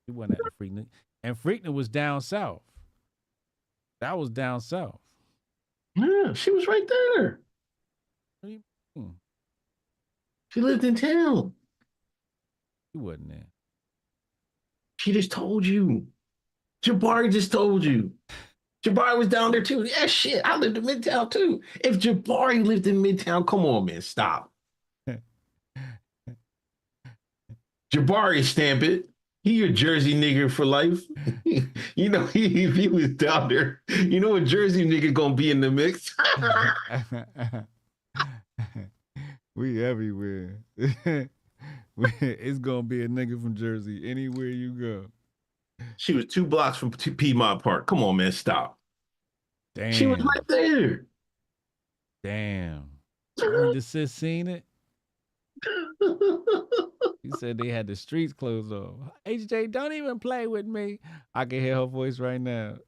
She wasn't at the Freaknik. And Freaknik was down south. That was down south. Yeah, she was right there. What do you mean? She lived in town. She wasn't there. She just told you. Jabari just told you. Jabari was down there too. Yeah, shit. I lived in Midtown too. If Jabari lived in Midtown, come on, man. Stop. Jabari stamp it. He a Jersey nigga for life. You know, if he was down there, you know a Jersey nigga gonna be in the mix. We everywhere. It's gonna be a nigga from Jersey anywhere you go. She was 2 blocks from Piedmont Park. Come on, man, stop. Damn. She was right there. Damn. The sis seen it? He said they had the streets closed off. HJ, don't even play with me. I can hear her voice right now.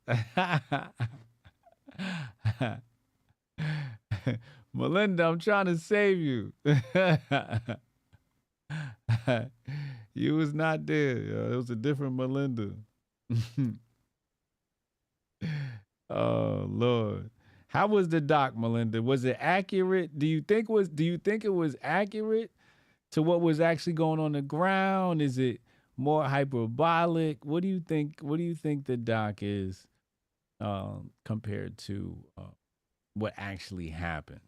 Melinda, I'm trying to save you. You was not there. Yo. It was a different Melinda. Oh Lord. How was the doc, Melinda? Was it accurate? Do you think it was accurate to what was actually going on the ground? Is it more hyperbolic? What do you think the doc is compared to what actually happened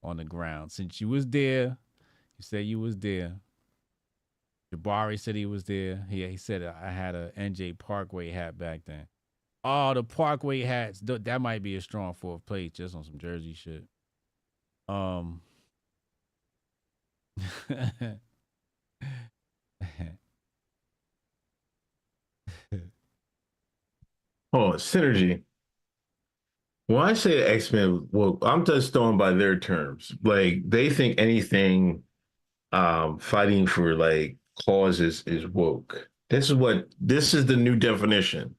on the ground? Since you was there, you said you was there. Jabari said he was there. He said I had a NJ Parkway hat back then. Oh, the Parkway hats. That might be a strong fourth place just on some Jersey shit. Oh, synergy. When I say the X-Men, well, I'm just throwing by their terms. Like, they think anything fighting for like causes is woke. This is the new definition.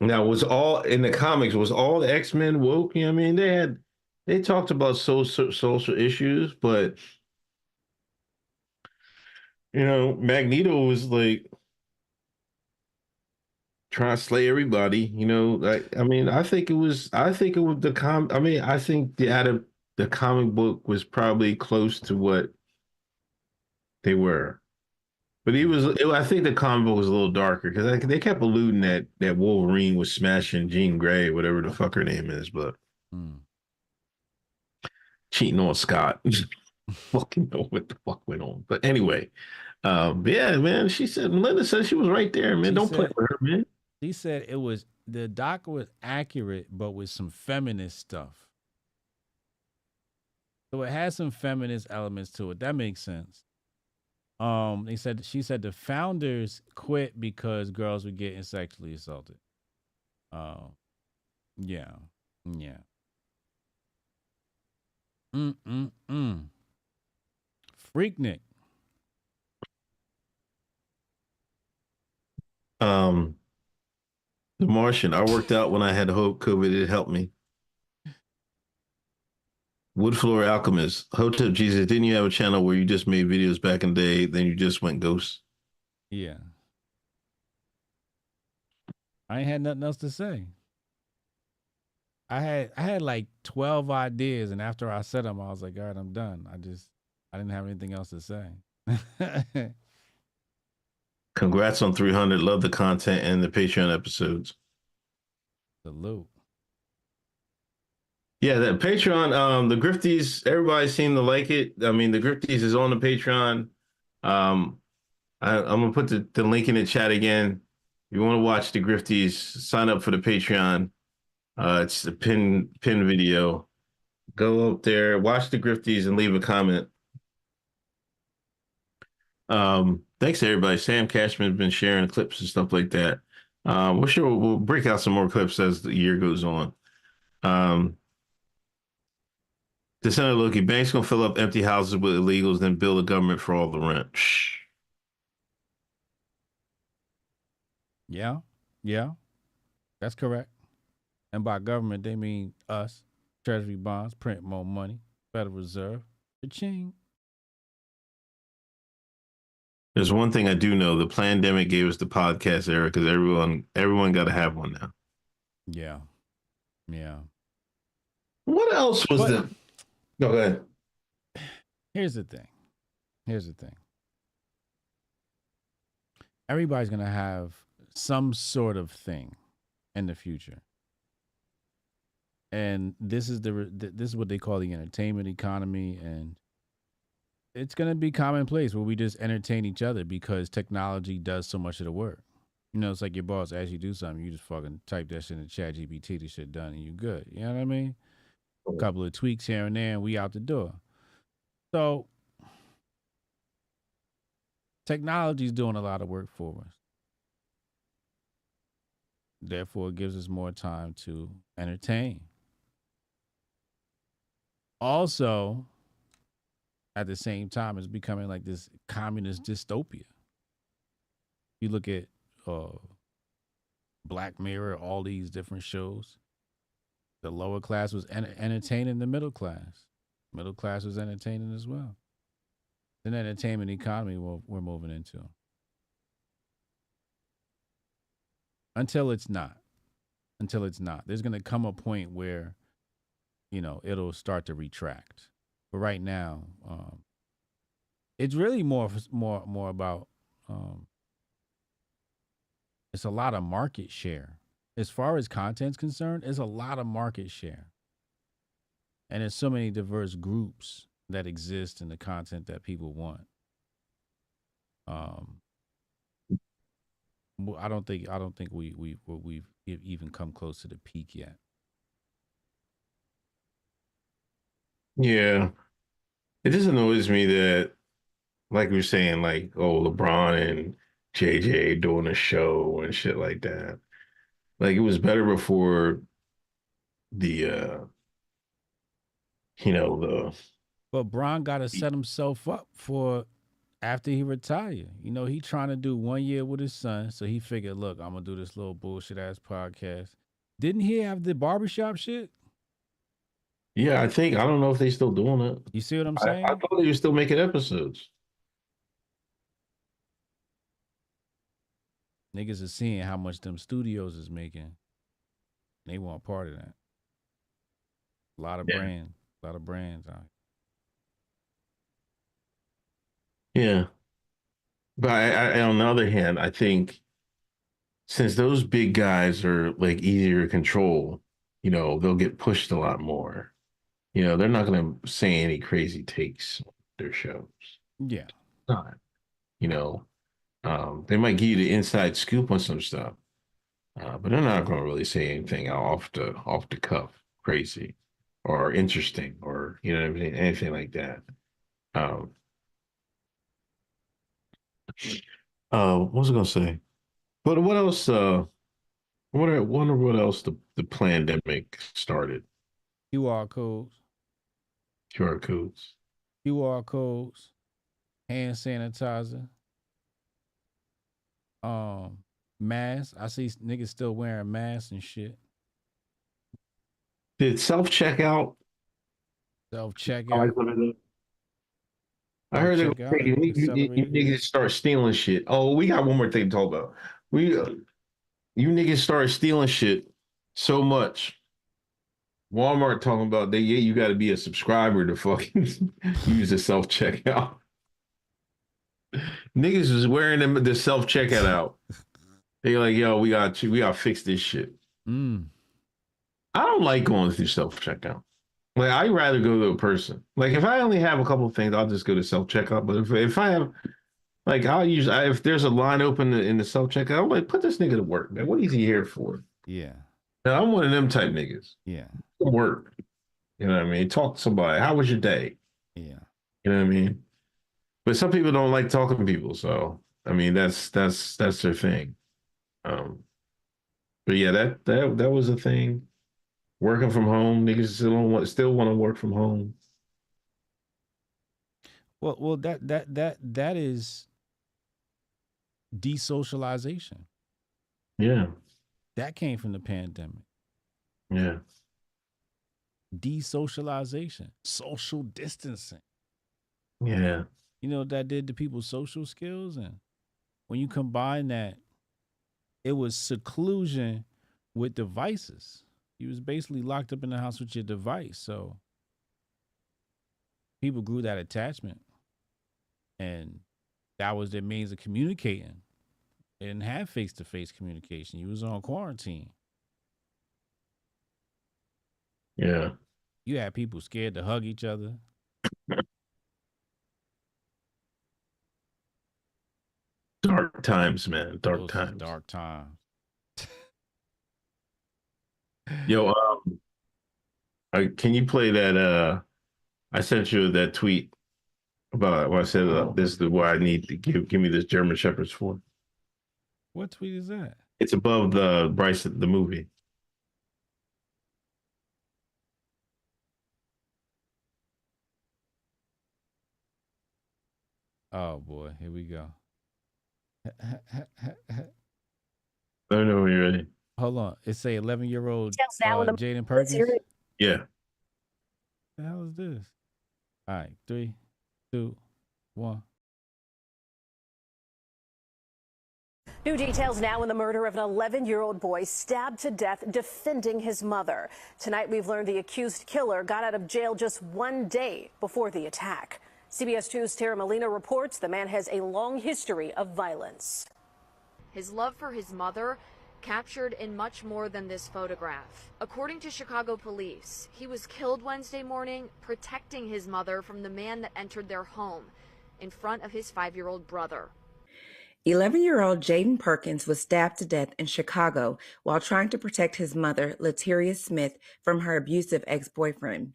Now, was all in the comics, was all the X-Men woke? You know what I mean? They talked about social issues, but you know, Magneto was like trying to slay everybody. You know, I think the comic book was probably close to what they were. But I think the comic book was a little darker because they kept alluding that Wolverine was smashing Jean Grey, whatever the fuck her name is, but cheating on Scott. Fucking know what the fuck went on. But anyway, yeah, man, Melinda said she was right there, man. Don't play with her, man. She said the doc was accurate, but with some feminist stuff. So it has some feminist elements to it. That makes sense. She said the founders quit because girls were getting sexually assaulted. Yeah. Yeah. Freaknik. The Martian. I worked out when I had COVID. It helped me. Wood Floor Alchemist. Hotep Jesus. Didn't you have a channel where you just made videos back in the day? Then you just went ghost. Yeah. I ain't had nothing else to say. I had like 12 ideas, and after I said them, I was like, all right, I'm done. I didn't have anything else to say. Congrats on 300. Love the content and the Patreon episodes. Salute. Yeah, that Patreon, the Grifties, everybody seemed to like it. I mean, the Grifties is on the Patreon. I'm gonna put the link in the chat again. If you want to watch the Grifties, sign up for the Patreon. It's the pin video. Go up there, watch the Grifties, and leave a comment. Thanks to everybody. Sam Cashman's been sharing clips and stuff like that. We'll break out some more clips as the year goes on. The Senator Loki, banks gonna fill up empty houses with illegals, then bill the government for all the rent. Shh. Yeah, that's correct. And by government, they mean us. Treasury bonds, print more money. Federal Reserve, cha-ching. There's one thing I do know: the pandemic gave us the podcast era because everyone got to have one now. Yeah. What else was the? Go ahead. Here's the thing. Everybody's gonna have some sort of thing in the future, and this is what they call the entertainment economy, and it's gonna be commonplace where we just entertain each other because technology does so much of the work. You know, it's like your boss asks you to do something, you just fucking type that shit in chat GPT, the shit done, and you good. You know what I mean? A couple of tweaks here and there, and we out the door. So technology is doing a lot of work for us. Therefore, it gives us more time to entertain. Also, at the same time, it's becoming like this communist dystopia. You look at Black Mirror, all these different shows. The lower class was entertaining the middle class. Middle class was entertaining as well. It's an entertainment economy we're moving into. Until it's not. There's going to come a point where, it'll start to retract. But right now, it's really more about, it's a lot of market share. As far as content's concerned, it's a lot of market share. And there's so many diverse groups that exist in the content that people want. I don't think we've even come close to the peak yet. Yeah. It just annoys me that, like we were saying, like, LeBron and JJ doing a show and shit like that. Like, it was better before the But Bron got to set himself up for after he retired. He trying to do 1 year with his son, so he figured, look, I'm gonna do this little bullshit ass podcast. Didn't he have the barbershop shit? Yeah, I don't know if they still doing it. You see what I'm saying? I thought they were still making episodes. Niggas are seeing how much them studios is making. They want part of that. A lot of brands out. Yeah. But I on the other hand, I think since those big guys are like easier to control, they'll get pushed a lot more. They're not going to say any crazy takes on their shows. Yeah. Not. They might give you the inside scoop on some stuff, but they're not going to really say anything off the cuff crazy. or interesting or you know what I mean, anything like that. What was I gonna say? But what else? Wonder what else the pandemic started. QR codes. QR codes. QR codes. Hand sanitizer. Masks. I see niggas still wearing masks and shit. Did self-checkout? Self-checkout. I heard you niggas start stealing shit. Oh, we got one more thing to talk about. You niggas started stealing shit so much. Walmart talking about you got to be a subscriber to fucking use the self-checkout. Niggas was wearing the self-checkout out. They like, yo, we gotta fix this shit. I don't like going through self-checkout. Like, I'd rather go to a person. Like, if I only have a couple of things, I'll just go to self-checkout. But if I have, like, if there's a line open in the self-checkout, I'm like, put this nigga to work, man. What is he here for? Yeah. Now, I'm one of them type niggas. Yeah. Work. You know what I mean? Talk to somebody. How was your day? Yeah. You know what I mean? But some people don't like talking to people. So, I mean, that's their thing. But yeah, that was a thing. Working from home, niggas still want to work from home. Well, that is desocialization. Yeah. That came from the pandemic. Yeah. Desocialization, social distancing. Yeah. You know what that did to people's social skills? And when you combine that, it was seclusion with devices. You was basically locked up in the house with your device. So people grew that attachment. And that was their means of communicating. They didn't have face-to-face communication. You was on quarantine. Yeah. You had people scared to hug each other. Dark times, man. Dark times. Dark times. Yo, can you play that? I sent you that tweet about what I said. This is what I need to give me this German Shepherds for. What tweet is that? It's above the Bryson, the movie. Oh boy, here we go. I don't know when you're ready. Hold on. It's a 11-year-old Jaden Perkins. Yeah. What the hell is this? All right, 3, 2, 1. New details now in the murder of an 11-year-old boy stabbed to death defending his mother. Tonight we've learned the accused killer got out of jail just 1 day before the attack. CBS 2's Tara Molina reports the man has a long history of violence. His love for his mother captured in much more than this photograph. According to Chicago police, he was killed Wednesday morning protecting his mother from the man that entered their home in front of his 5-year-old brother. 11-year-old Jaden Perkins was stabbed to death in Chicago while trying to protect his mother, Latiria Smith, from her abusive ex-boyfriend.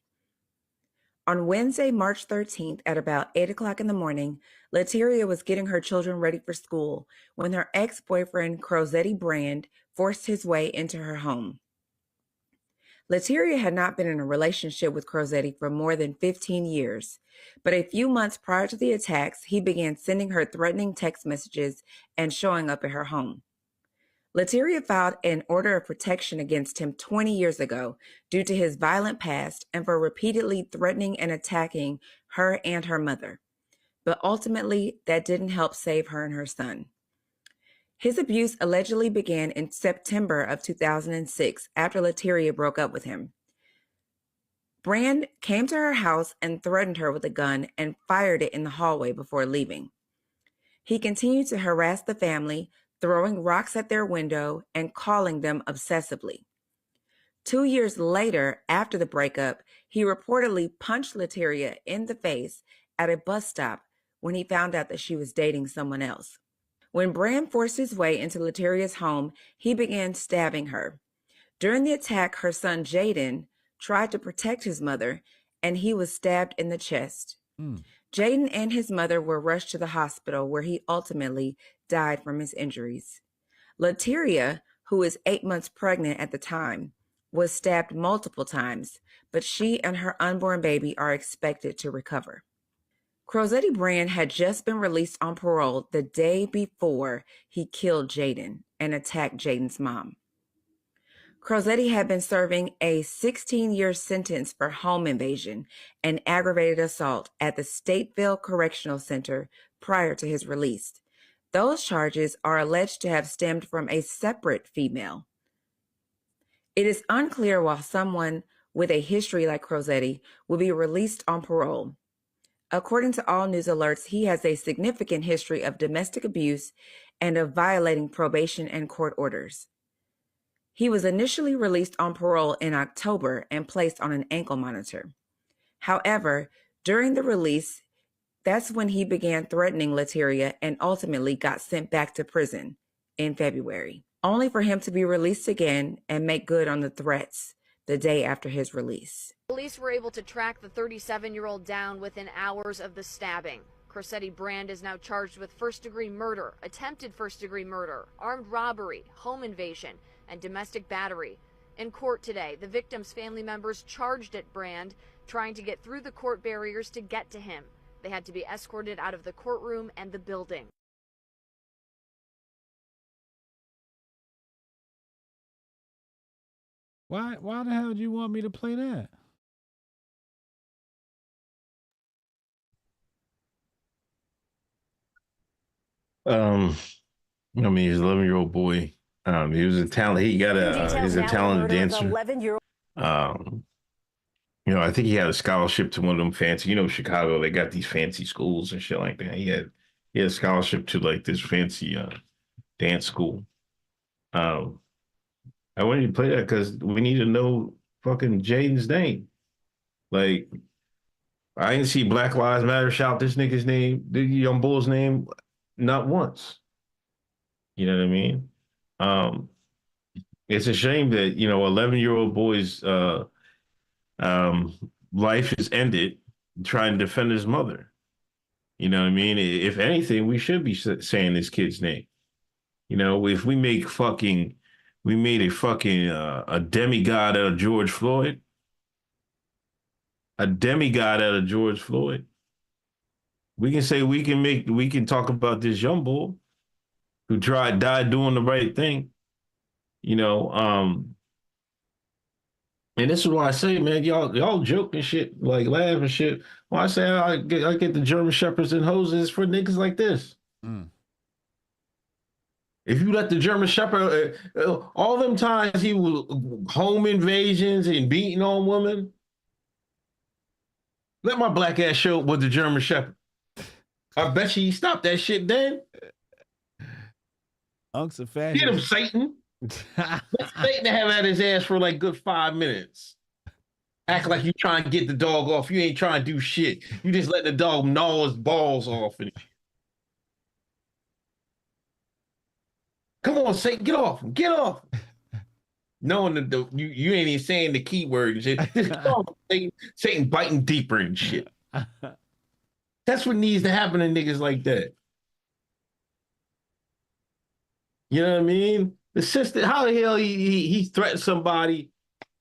On Wednesday, March 13th, at about 8 o'clock in the morning, Latiria was getting her children ready for school when her ex-boyfriend, Crosetti Brand, forced his way into her home. Latiria had not been in a relationship with Crosetti for more than 15 years, but a few months prior to the attacks, he began sending her threatening text messages and showing up at her home. Latiria filed an order of protection against him 20 years ago due to his violent past and for repeatedly threatening and attacking her and her mother. But ultimately, that didn't help save her and her son. His abuse allegedly began in September of 2006 after Latiria broke up with him. Brand came to her house and threatened her with a gun and fired it in the hallway before leaving. He continued to harass the family, throwing rocks at their window and calling them obsessively. 2 years later, after the breakup, he reportedly punched Latiria in the face at a bus stop when he found out that she was dating someone else. When Brand forced his way into Latiria's home, he began stabbing her. During the attack, her son Jaden tried to protect his mother, and he was stabbed in the chest. Jaden and his mother were rushed to the hospital where he ultimately died from his injuries. Lateria, who is 8 months pregnant at the time, was stabbed multiple times, but she and her unborn baby are expected to recover. Crosetti Brand had just been released on parole the day before he killed Jaden and attacked Jaden's mom. Crosetti had been serving a 16-year sentence for home invasion and aggravated assault at the Stateville Correctional Center prior to his release. Those charges are alleged to have stemmed from a separate female. It is unclear why someone with a history like Crosetti would be released on parole. According to all news alerts, he has a significant history of domestic abuse and of violating probation and court orders. He was initially released on parole in October and placed on an ankle monitor. However, during the release, that's when he began threatening Lateria and ultimately got sent back to prison in February, only for him to be released again and make good on the threats the day after his release. Police were able to track the 37-year-old down within hours of the stabbing. Crosetti Brand is now charged with first-degree murder, attempted first-degree murder, armed robbery, home invasion, and domestic battery. In court today, the victim's family members charged at Brand, trying to get through the court barriers to get to him. They had to be escorted out of the courtroom and the building. Why the hell do you want me to play that? I mean, he's an 11-year-old boy. He was a talent. He's a talented dancer. I think he had a scholarship to one of them fancy, Chicago, they got these fancy schools and shit like that. He had a scholarship to like this fancy dance school. I wanted to play that because we need to know fucking Jaden's name. Like, I didn't see Black Lives Matter shout this nigga's name, the young bull's name, not once. You know what I mean? It's a shame that 11-year-old boy's life is ended trying to defend his mother. You know what I mean? If anything, we should be saying this kid's name. If we made a fucking a demigod out of George Floyd. A demigod out of George Floyd. We can say we can talk about this young boy who died doing the right thing. And this is why I say, man, y'all joke and shit, like laugh and shit. Why I say I get the German Shepherds and hoses for niggas like this. If you let the German Shepherd, all them times he was home invasions and beating on women, let my black ass show up with the German Shepherd. I bet you he stopped that shit then. Unc's a fascist. Get him, Satan. Let Satan have at his ass for like good 5 minutes. Act like you trying to get the dog off. You ain't trying to do shit. You just let the dog gnaw his balls off. And come on, Satan, get off him. Get off him. Knowing that you ain't even saying the key word and shit. Just get off him, Satan biting deeper and shit. That's what needs to happen to niggas like that. You know what I mean? The sister, how the hell he threatened somebody,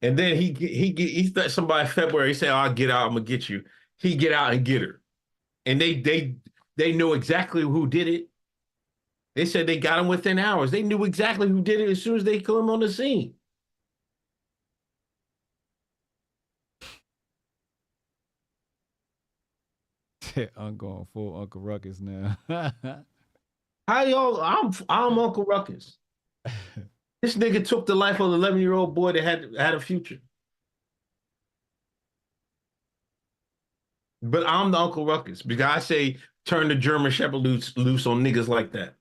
and then he threatened somebody in February. He said, "I'll get out. I'm gonna get you." He get out and get her, and they know exactly who did it. They said they got him within hours. They knew exactly who did it as soon as they come on the scene. I'm going full Uncle Ruckus now. How y'all? I'm Uncle Ruckus. This nigga took the life of an 11-year-old boy that had a future. But I'm the Uncle Ruckus because I say turn the German Shepherd loose on niggas like that.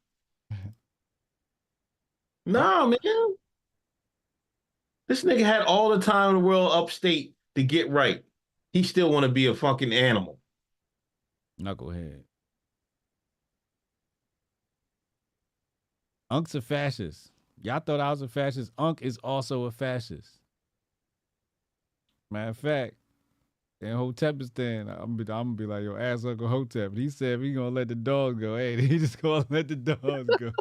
No, man. This nigga had all the time in the world upstate to get right. He still want to be a fucking animal. Knucklehead. Unc's a fascist. Y'all thought I was a fascist. Unc is also a fascist. Matter of fact, in Hotepistan, I'm gonna be like, yo, ask Uncle Hotep. He said we gonna let the dogs go. Hey, he just gonna let the dogs go.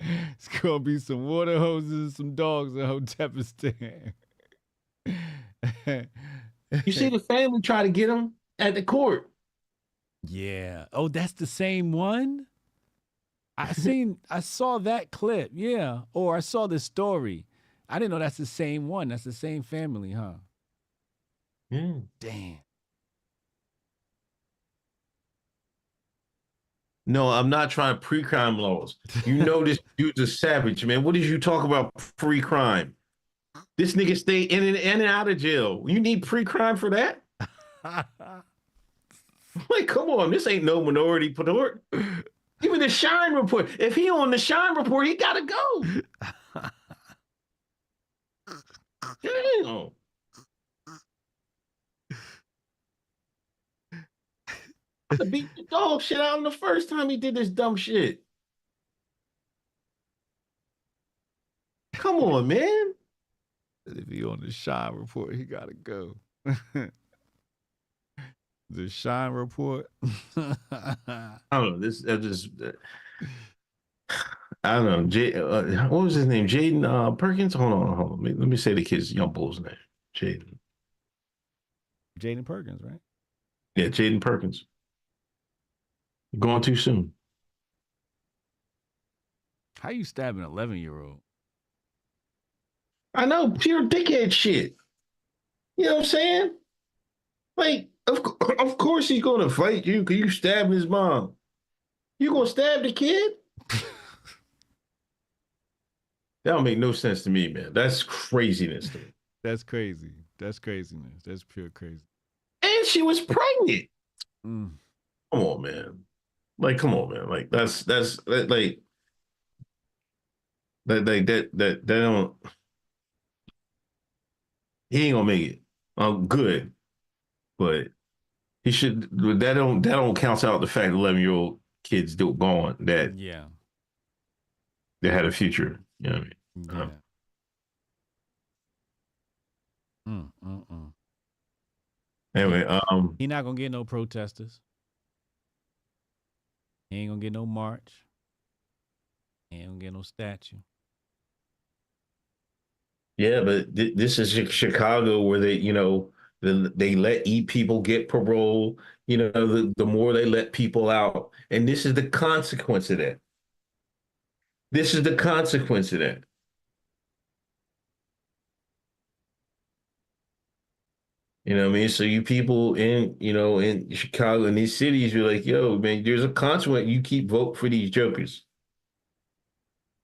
It's gonna be some water hoses and some dogs in Hotepistan. You see the family try to get him at the court. Yeah. Oh, that's the same one? I saw that clip, yeah. Or I saw the story. I didn't know that's the same one. That's the same family, huh? Yeah. Damn. No, I'm not trying pre-crime laws. You know this dude's a savage, man. What did you talk about pre-crime? This nigga stay in and out of jail. You need pre-crime for that? Like, come on, this ain't no Minority Report. Even the Shine Report. If he on the Shine Report, he gotta go. Damn. I beat the dog shit out of him the first time he did this dumb shit. Come on, man. If he on the Shine Report, he gotta go. The Shine Report. I don't know. I don't know. What was his name? Jaden Perkins? Hold on. Let me say the kid's young bull's name. Jaden Perkins, right? Yeah, Jaden Perkins. Going too soon. How you stab an 11-year-old? I know, pure dickhead shit. You know what I'm saying? Like, of course he's gonna fight you because you stabbed his mom. You gonna stab the kid? That don't make no sense to me, man. That's craziness to me. That's crazy. That's craziness. That's pure crazy. And she was pregnant. Mm. Come on, man. Like, come on, man. Like, that don't. He ain't gonna make it. Good, but he should. That don't count out the fact 11-year-old kids still gone. That yeah, they had a future. You know what I mean? Yeah. Anyway, he not gonna get no protesters. He ain't gonna get no march. He ain't gonna get no statue. Yeah, but this is Chicago where they, they let people get parole. The more they let people out, and this is the consequence of that. This is the consequence of that. You know what I mean? So you people in Chicago, in these cities, you're like, yo, man, there's a consequence. You keep voting for these jokers.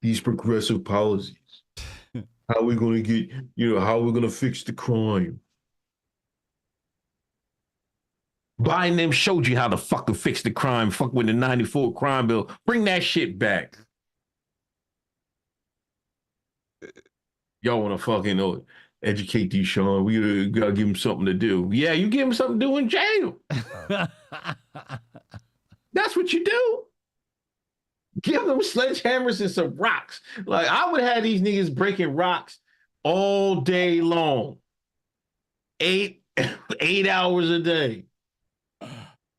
These progressive policies. How are we going to get, how are we going to fix the crime? Biden them showed you how to fucking fix the crime. Fuck with the 94 crime bill. Bring that shit back. Y'all want to fucking educate these, Sean. We got to give them something to do. Yeah, you give them something to do in jail. That's what you do. Give them sledgehammers and some rocks. Like, I would have these niggas breaking rocks all day long. 8 hours a day.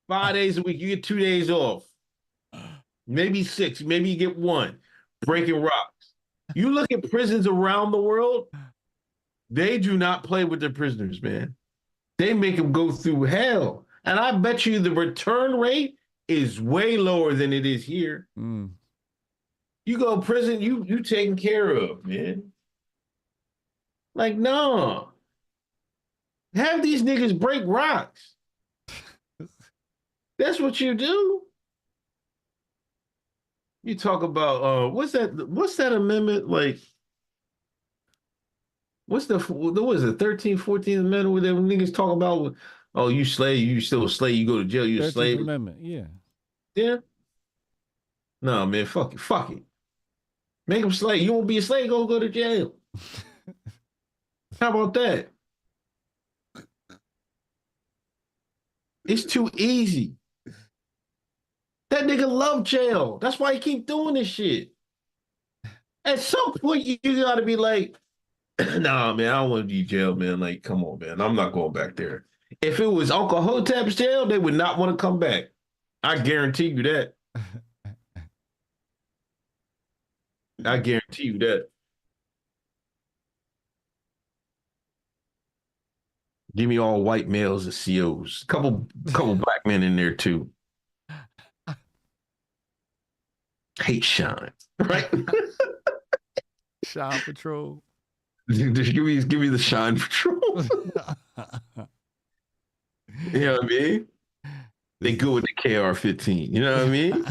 5 days a week. You get 2 days off. Maybe 6. Maybe you get 1. Breaking rocks. You look at prisons around the world, they do not play with their prisoners, man. They make them go through hell. And I bet you the return rate is way lower than it is here. Mm. You go to prison, you taken care of, man. Like, no. Have these niggas break rocks. That's what you do. You talk about what's that amendment like? What was it, 13th, 14th amendment where them niggas talk about, oh, you slave, you still a slave, you go to jail, you a slave. Amendment, yeah. Yeah. No, man, fuck it. Make them slave. You won't be a slave, go to jail. How about that? It's too easy. That nigga love jail. That's why he keep doing this shit. At some point, you gotta be like, Nah, man, I don't want to be jail, man. Like, come on, man. I'm not going back there. If it was Uncle Hotep's jail, they would not want to come back. I guarantee you that. I guarantee you that. Give me all white males as COs. Couple black men in there too. Hate Shine, right? Shine Patrol. Just give me the Shine Patrol. You know what I mean? They go with the KR-15. You know what I mean?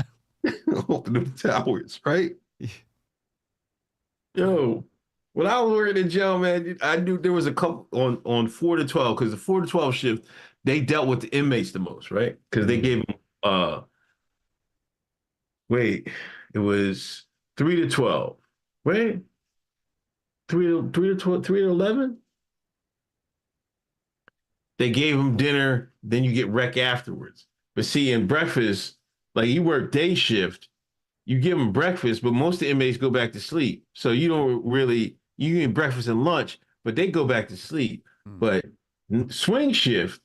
Open the towers, right? Yo, when I was working in jail, man, I knew there was a couple on 4 to 12 because the 4 to 12 shift they dealt with the inmates the most, right? Because they gave them it was 3 to 12, right? 3 to 12, 3 to 11. They gave them dinner, then you get rec afterwards. But see, in breakfast, like you work day shift, you give them breakfast, but most of the inmates go back to sleep. So you don't really, you eat breakfast and lunch, but they go back to sleep. But swing shift,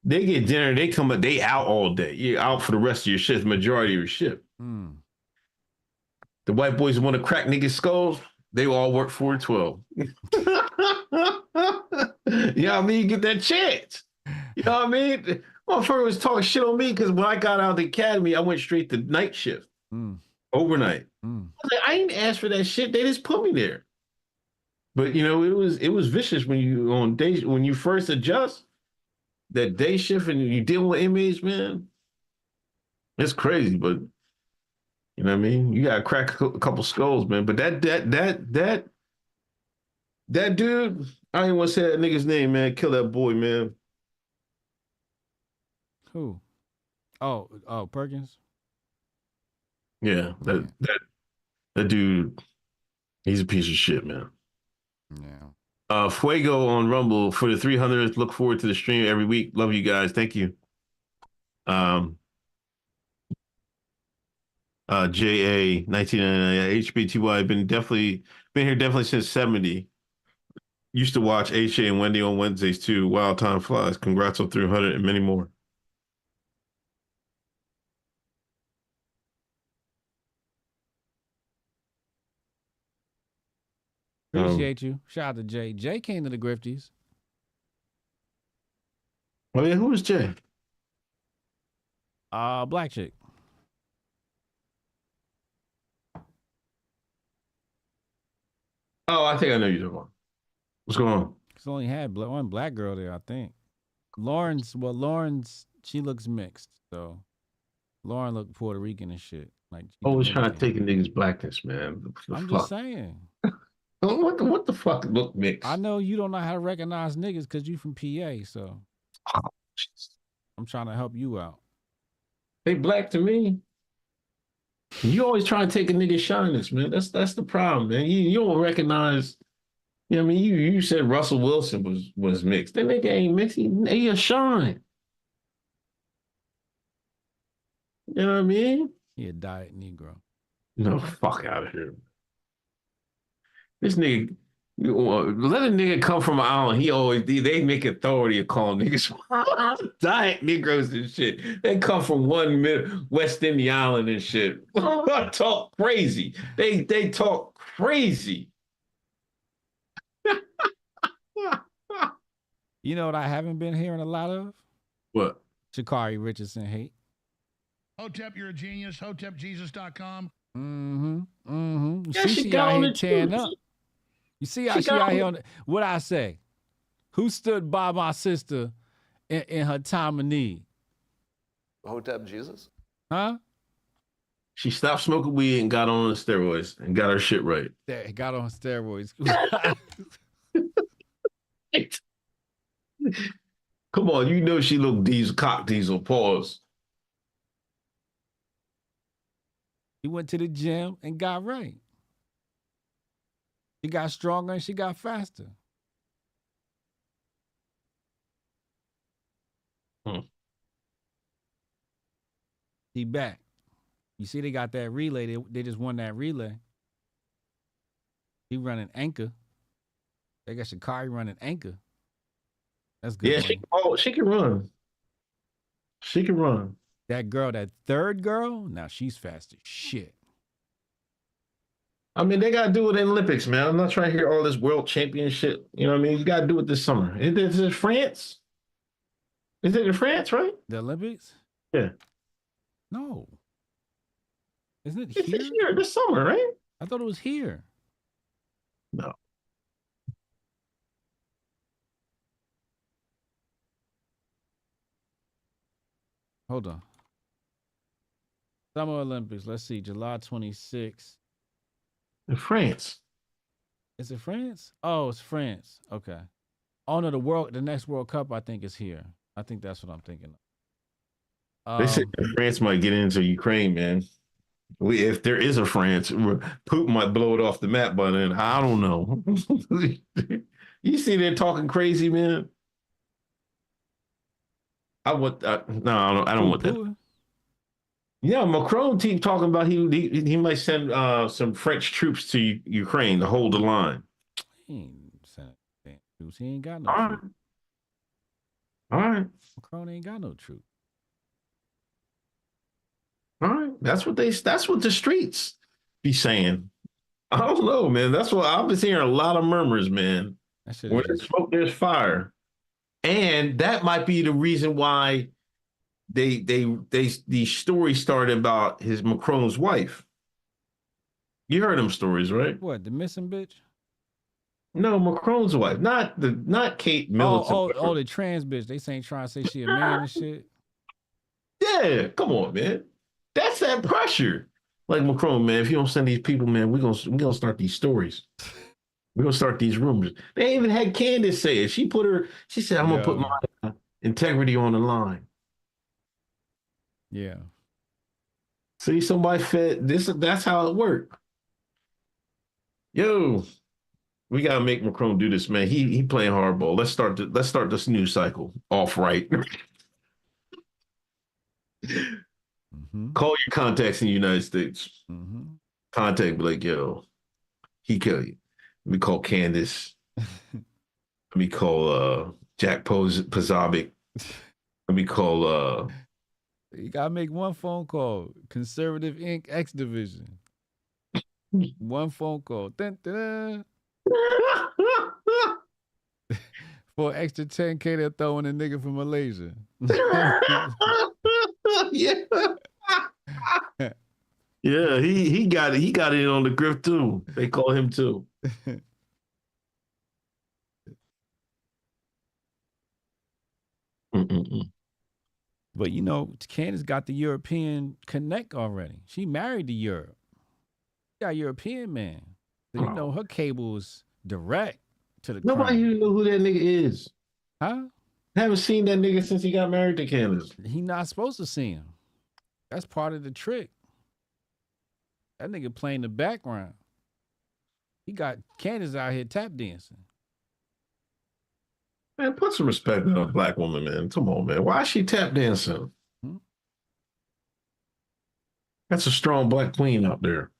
they get dinner, they come up, they out all day. You're out for the rest of your shift, majority of your shift. The white boys want to crack niggas' skulls, they all work 4 to 12. You know what I mean? You get that chance. You know what I mean? Motherfucker was talking shit on me because when I got out of the academy, I went straight to night shift. Overnight. I was like, I didn't ask for that shit. They just put me there. But you know, it was vicious when you on day when you first adjust that day shift and you deal with inmates, man. It's crazy, but you know what I mean? You gotta crack a couple skulls, man. But that dude, I ain't want to say that nigga's name, man. Kill that boy, man. Who? Oh, Perkins. Yeah, that dude, he's a piece of shit, man. Yeah. Fuego on Rumble for the 300th. Look forward to the stream every week. Love you guys. Thank you. JA 1999 HBTY been here definitely since 70. Used to watch HA and Wendy on Wednesdays too. Wild time flies. Congrats on 300 and many more. Appreciate you. Shout out to Jay. Jay came to the Grifties. Oh yeah, who was Jay? Black chick. Oh, I think I know you're talking about. What's going on? Cause only had one black girl there, I think. Lauren's, she looks mixed. So Lauren looked Puerto Rican and shit. Like Always trying to take a nigga's blackness, man. I'm just saying. What the fuck look mixed? I know you don't know how to recognize niggas because you from PA, so I'm trying to help you out. They black to me. You always try to take a nigga's shyness, man. That's the problem, man. You don't recognize. You know what I mean? You said Russell Wilson was mixed. That nigga ain't mixed. He a shine. You know what I mean? He a diet Negro. No, fuck out of here. This nigga, let a nigga come from an island. They make authority of calling niggas diet Negroes and shit. They come from one West Indian island and shit. Talk crazy. They talk crazy. You know what I haven't been hearing a lot of? What? Sha'Carri Richardson hate. Hotep, you're a genius. HotepJesus.com. You Yeah, see, she she out got here on tearing it, up. You see how she out here on what I say? Who stood by my sister in her time of need? Hotep Jesus? Huh? She stopped smoking weed and got on the steroids and got her shit right. That got on steroids. Come on, you know she looked cock diesel. Pause. She went to the gym and got right. She got stronger and she got faster. She back. You see, they got that relay. They just won that relay. He running anchor. They got Sha'Carri running anchor. That's good. Yeah, she can run. She can run. That girl, that third girl, now she's fast as shit. I mean, they gotta do it in Olympics, man. I'm not trying to hear all this world championship. You know what I mean? You gotta do it this summer. Is it France? Is it in France, right? The Olympics? Yeah. No. Isn't it It's here? here this summer, right? I thought it was here. No. Hold on. Summer Olympics. Let's see. July 26th. In France. Is it France? Oh, it's France. Okay. Oh no, the next World Cup I think is here. I think that's what I'm thinking of. They said France might get into Ukraine, man. If there is a France, Putin might blow it off the map by then. I don't know. You see, they're talking crazy, man. I don't want that. Yeah, Macron keep talking about he might send some French troops to Ukraine to hold the line. He ain't sending troops. He ain't got no troops. All right. Macron ain't got no troops. All right. That's what the streets be saying. I don't know, man. That's what I've been hearing a lot of murmurs, man. When there's smoke, there's fire. And that might be the reason why these stories started about his Macron's wife. You heard them stories, right? What, the missing bitch? No, Macron's wife, not Kate Middleton. Oh, the trans bitch. They saying trying to say she a man and shit. Yeah, come on, man. That's that pressure. Like Macron, man, if you don't send these people, man, we're gonna start these stories. We're gonna start these rumors. They even had Candace say it. She said, I'm gonna put my integrity on the line. Yeah. See, somebody fed this. That's how it worked. Yo, we gotta make Macron do this, man. He playing hardball. Let's start this news cycle off right. Call your contacts in the United States. Contact, be like, yo, he kill you. Let me call Candace. Let me call Jack Pozobic. Let me call You gotta make one phone call. Conservative Inc. X Division. One phone call. Dun, dun, dun. For an extra 10K, they're throwing a nigga from Malaysia. Yeah. Yeah, he got it. He got it on the grift too. They call him too. But you know, Candace got the European connect already. She married to Europe. She got a European man. So you know her cable is direct to the Nobody even know who that nigga is. Huh? Haven't seen that nigga since he got married to Candace. He not supposed to see him. That's part of the trick. That nigga playing the background. He got Candace out here tap dancing. Man, put some respect on a black woman, man. Come on, man. Why is she tap dancing? That's a strong black queen out there.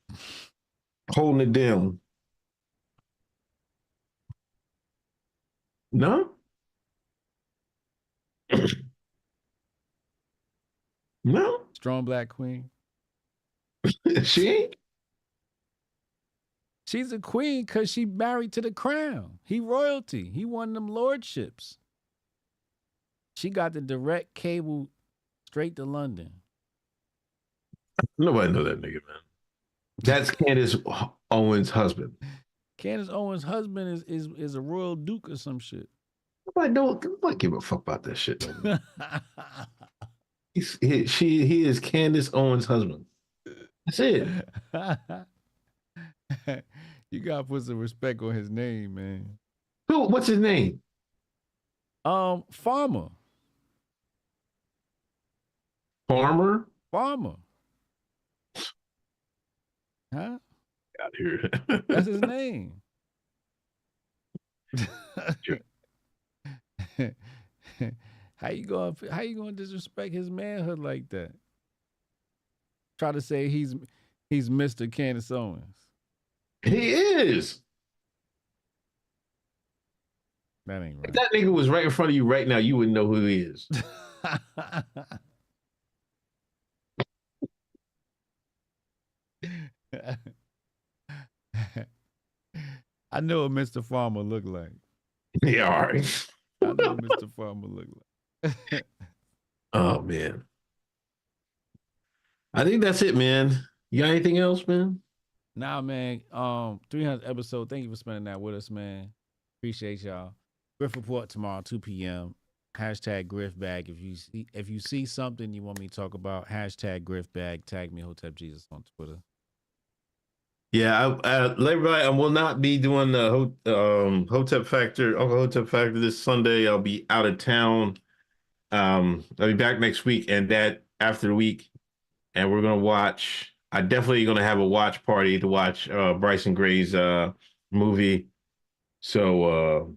Holding it down. No? No? Strong black queen. She ain't? She's a queen because she married to the crown. He royalty. He won them lordships. She got the direct cable straight to London. Nobody know that nigga, man. That's Candace Owens' husband. Candace Owens' husband is a royal duke or some shit. Nobody give a fuck about that shit. He is Candace Owens' husband. That's it. You gotta put some respect on his name, man. What's his name? Farmer. Farmer? Farmer. Huh? Out here. That's his name. How you gonna disrespect his manhood like that? Try to say he's Mr. Candace Owens. He is. That ain't right. If that nigga was right in front of you right now, you wouldn't know who he is. I know what Mr. Farmer look like. Yeah, all right. I know what Mr. Farmer look like. Oh man. I think that's it, man. You got anything else, man? Nah, man. 300th episode. Thank you for spending that with us, man. Appreciate y'all. Grift report tomorrow, 2 p.m. Hashtag Grift Bag. If you see something you want me to talk about, hashtag Grift Bag. Tag me Hotep Jesus on Twitter. Yeah, everybody, I will not be doing the Hotep Factor, Uncle Hotep Factor this Sunday. I'll be out of town. I'll be back next week and that after the week. And we're going to watch, I definitely going to have a watch party to watch Bryson Gray's movie. So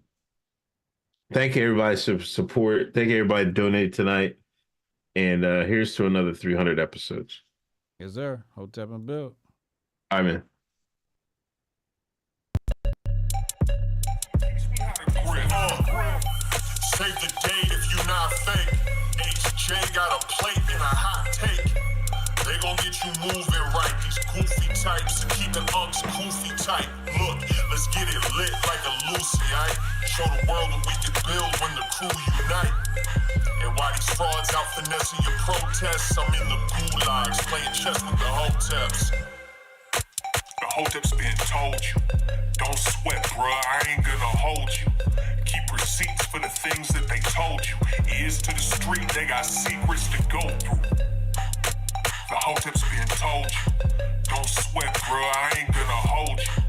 thank you everybody for support. Thank you everybody who donated tonight. And here's to another 300 episodes. Yes, sir. Hotep and Bill. All right, man. Save the date if you not fake. HJ got a plate and a hot take. They gon' get you moving right. These goofy types and keeping unks goofy tight. Look, let's get it lit like a Lucy, aight? Show the world what we can build when the crew unite. And while these frauds out finessing your protests, I'm in the gulags playing chess with the Hoteps. The Hoteps been told you. Don't sweat, bruh, I ain't gonna hold you. Keep receipts for the things that they told you. Ears to the street, they got secrets to go through. The Hoteps been told you. Don't sweat, bruh, I ain't gonna hold you.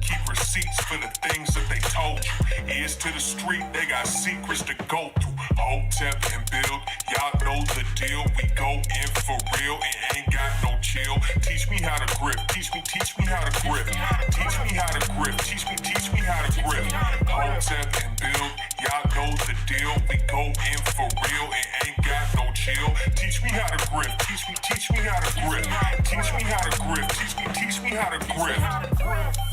Keep receipts for the things that they told you. Ears to the street, they got secrets to go through. Hotep and build, y'all know the deal. We go in for real and ain't got no chill. Teach me how to grip, teach me how to grip. Teach me how to grip, teach me how to grip. Hotep and build, y'all know the deal. We go in for real and ain't got no chill. Teach me how to grip, teach me how to grip. Teach me how to grip, teach me how to grip.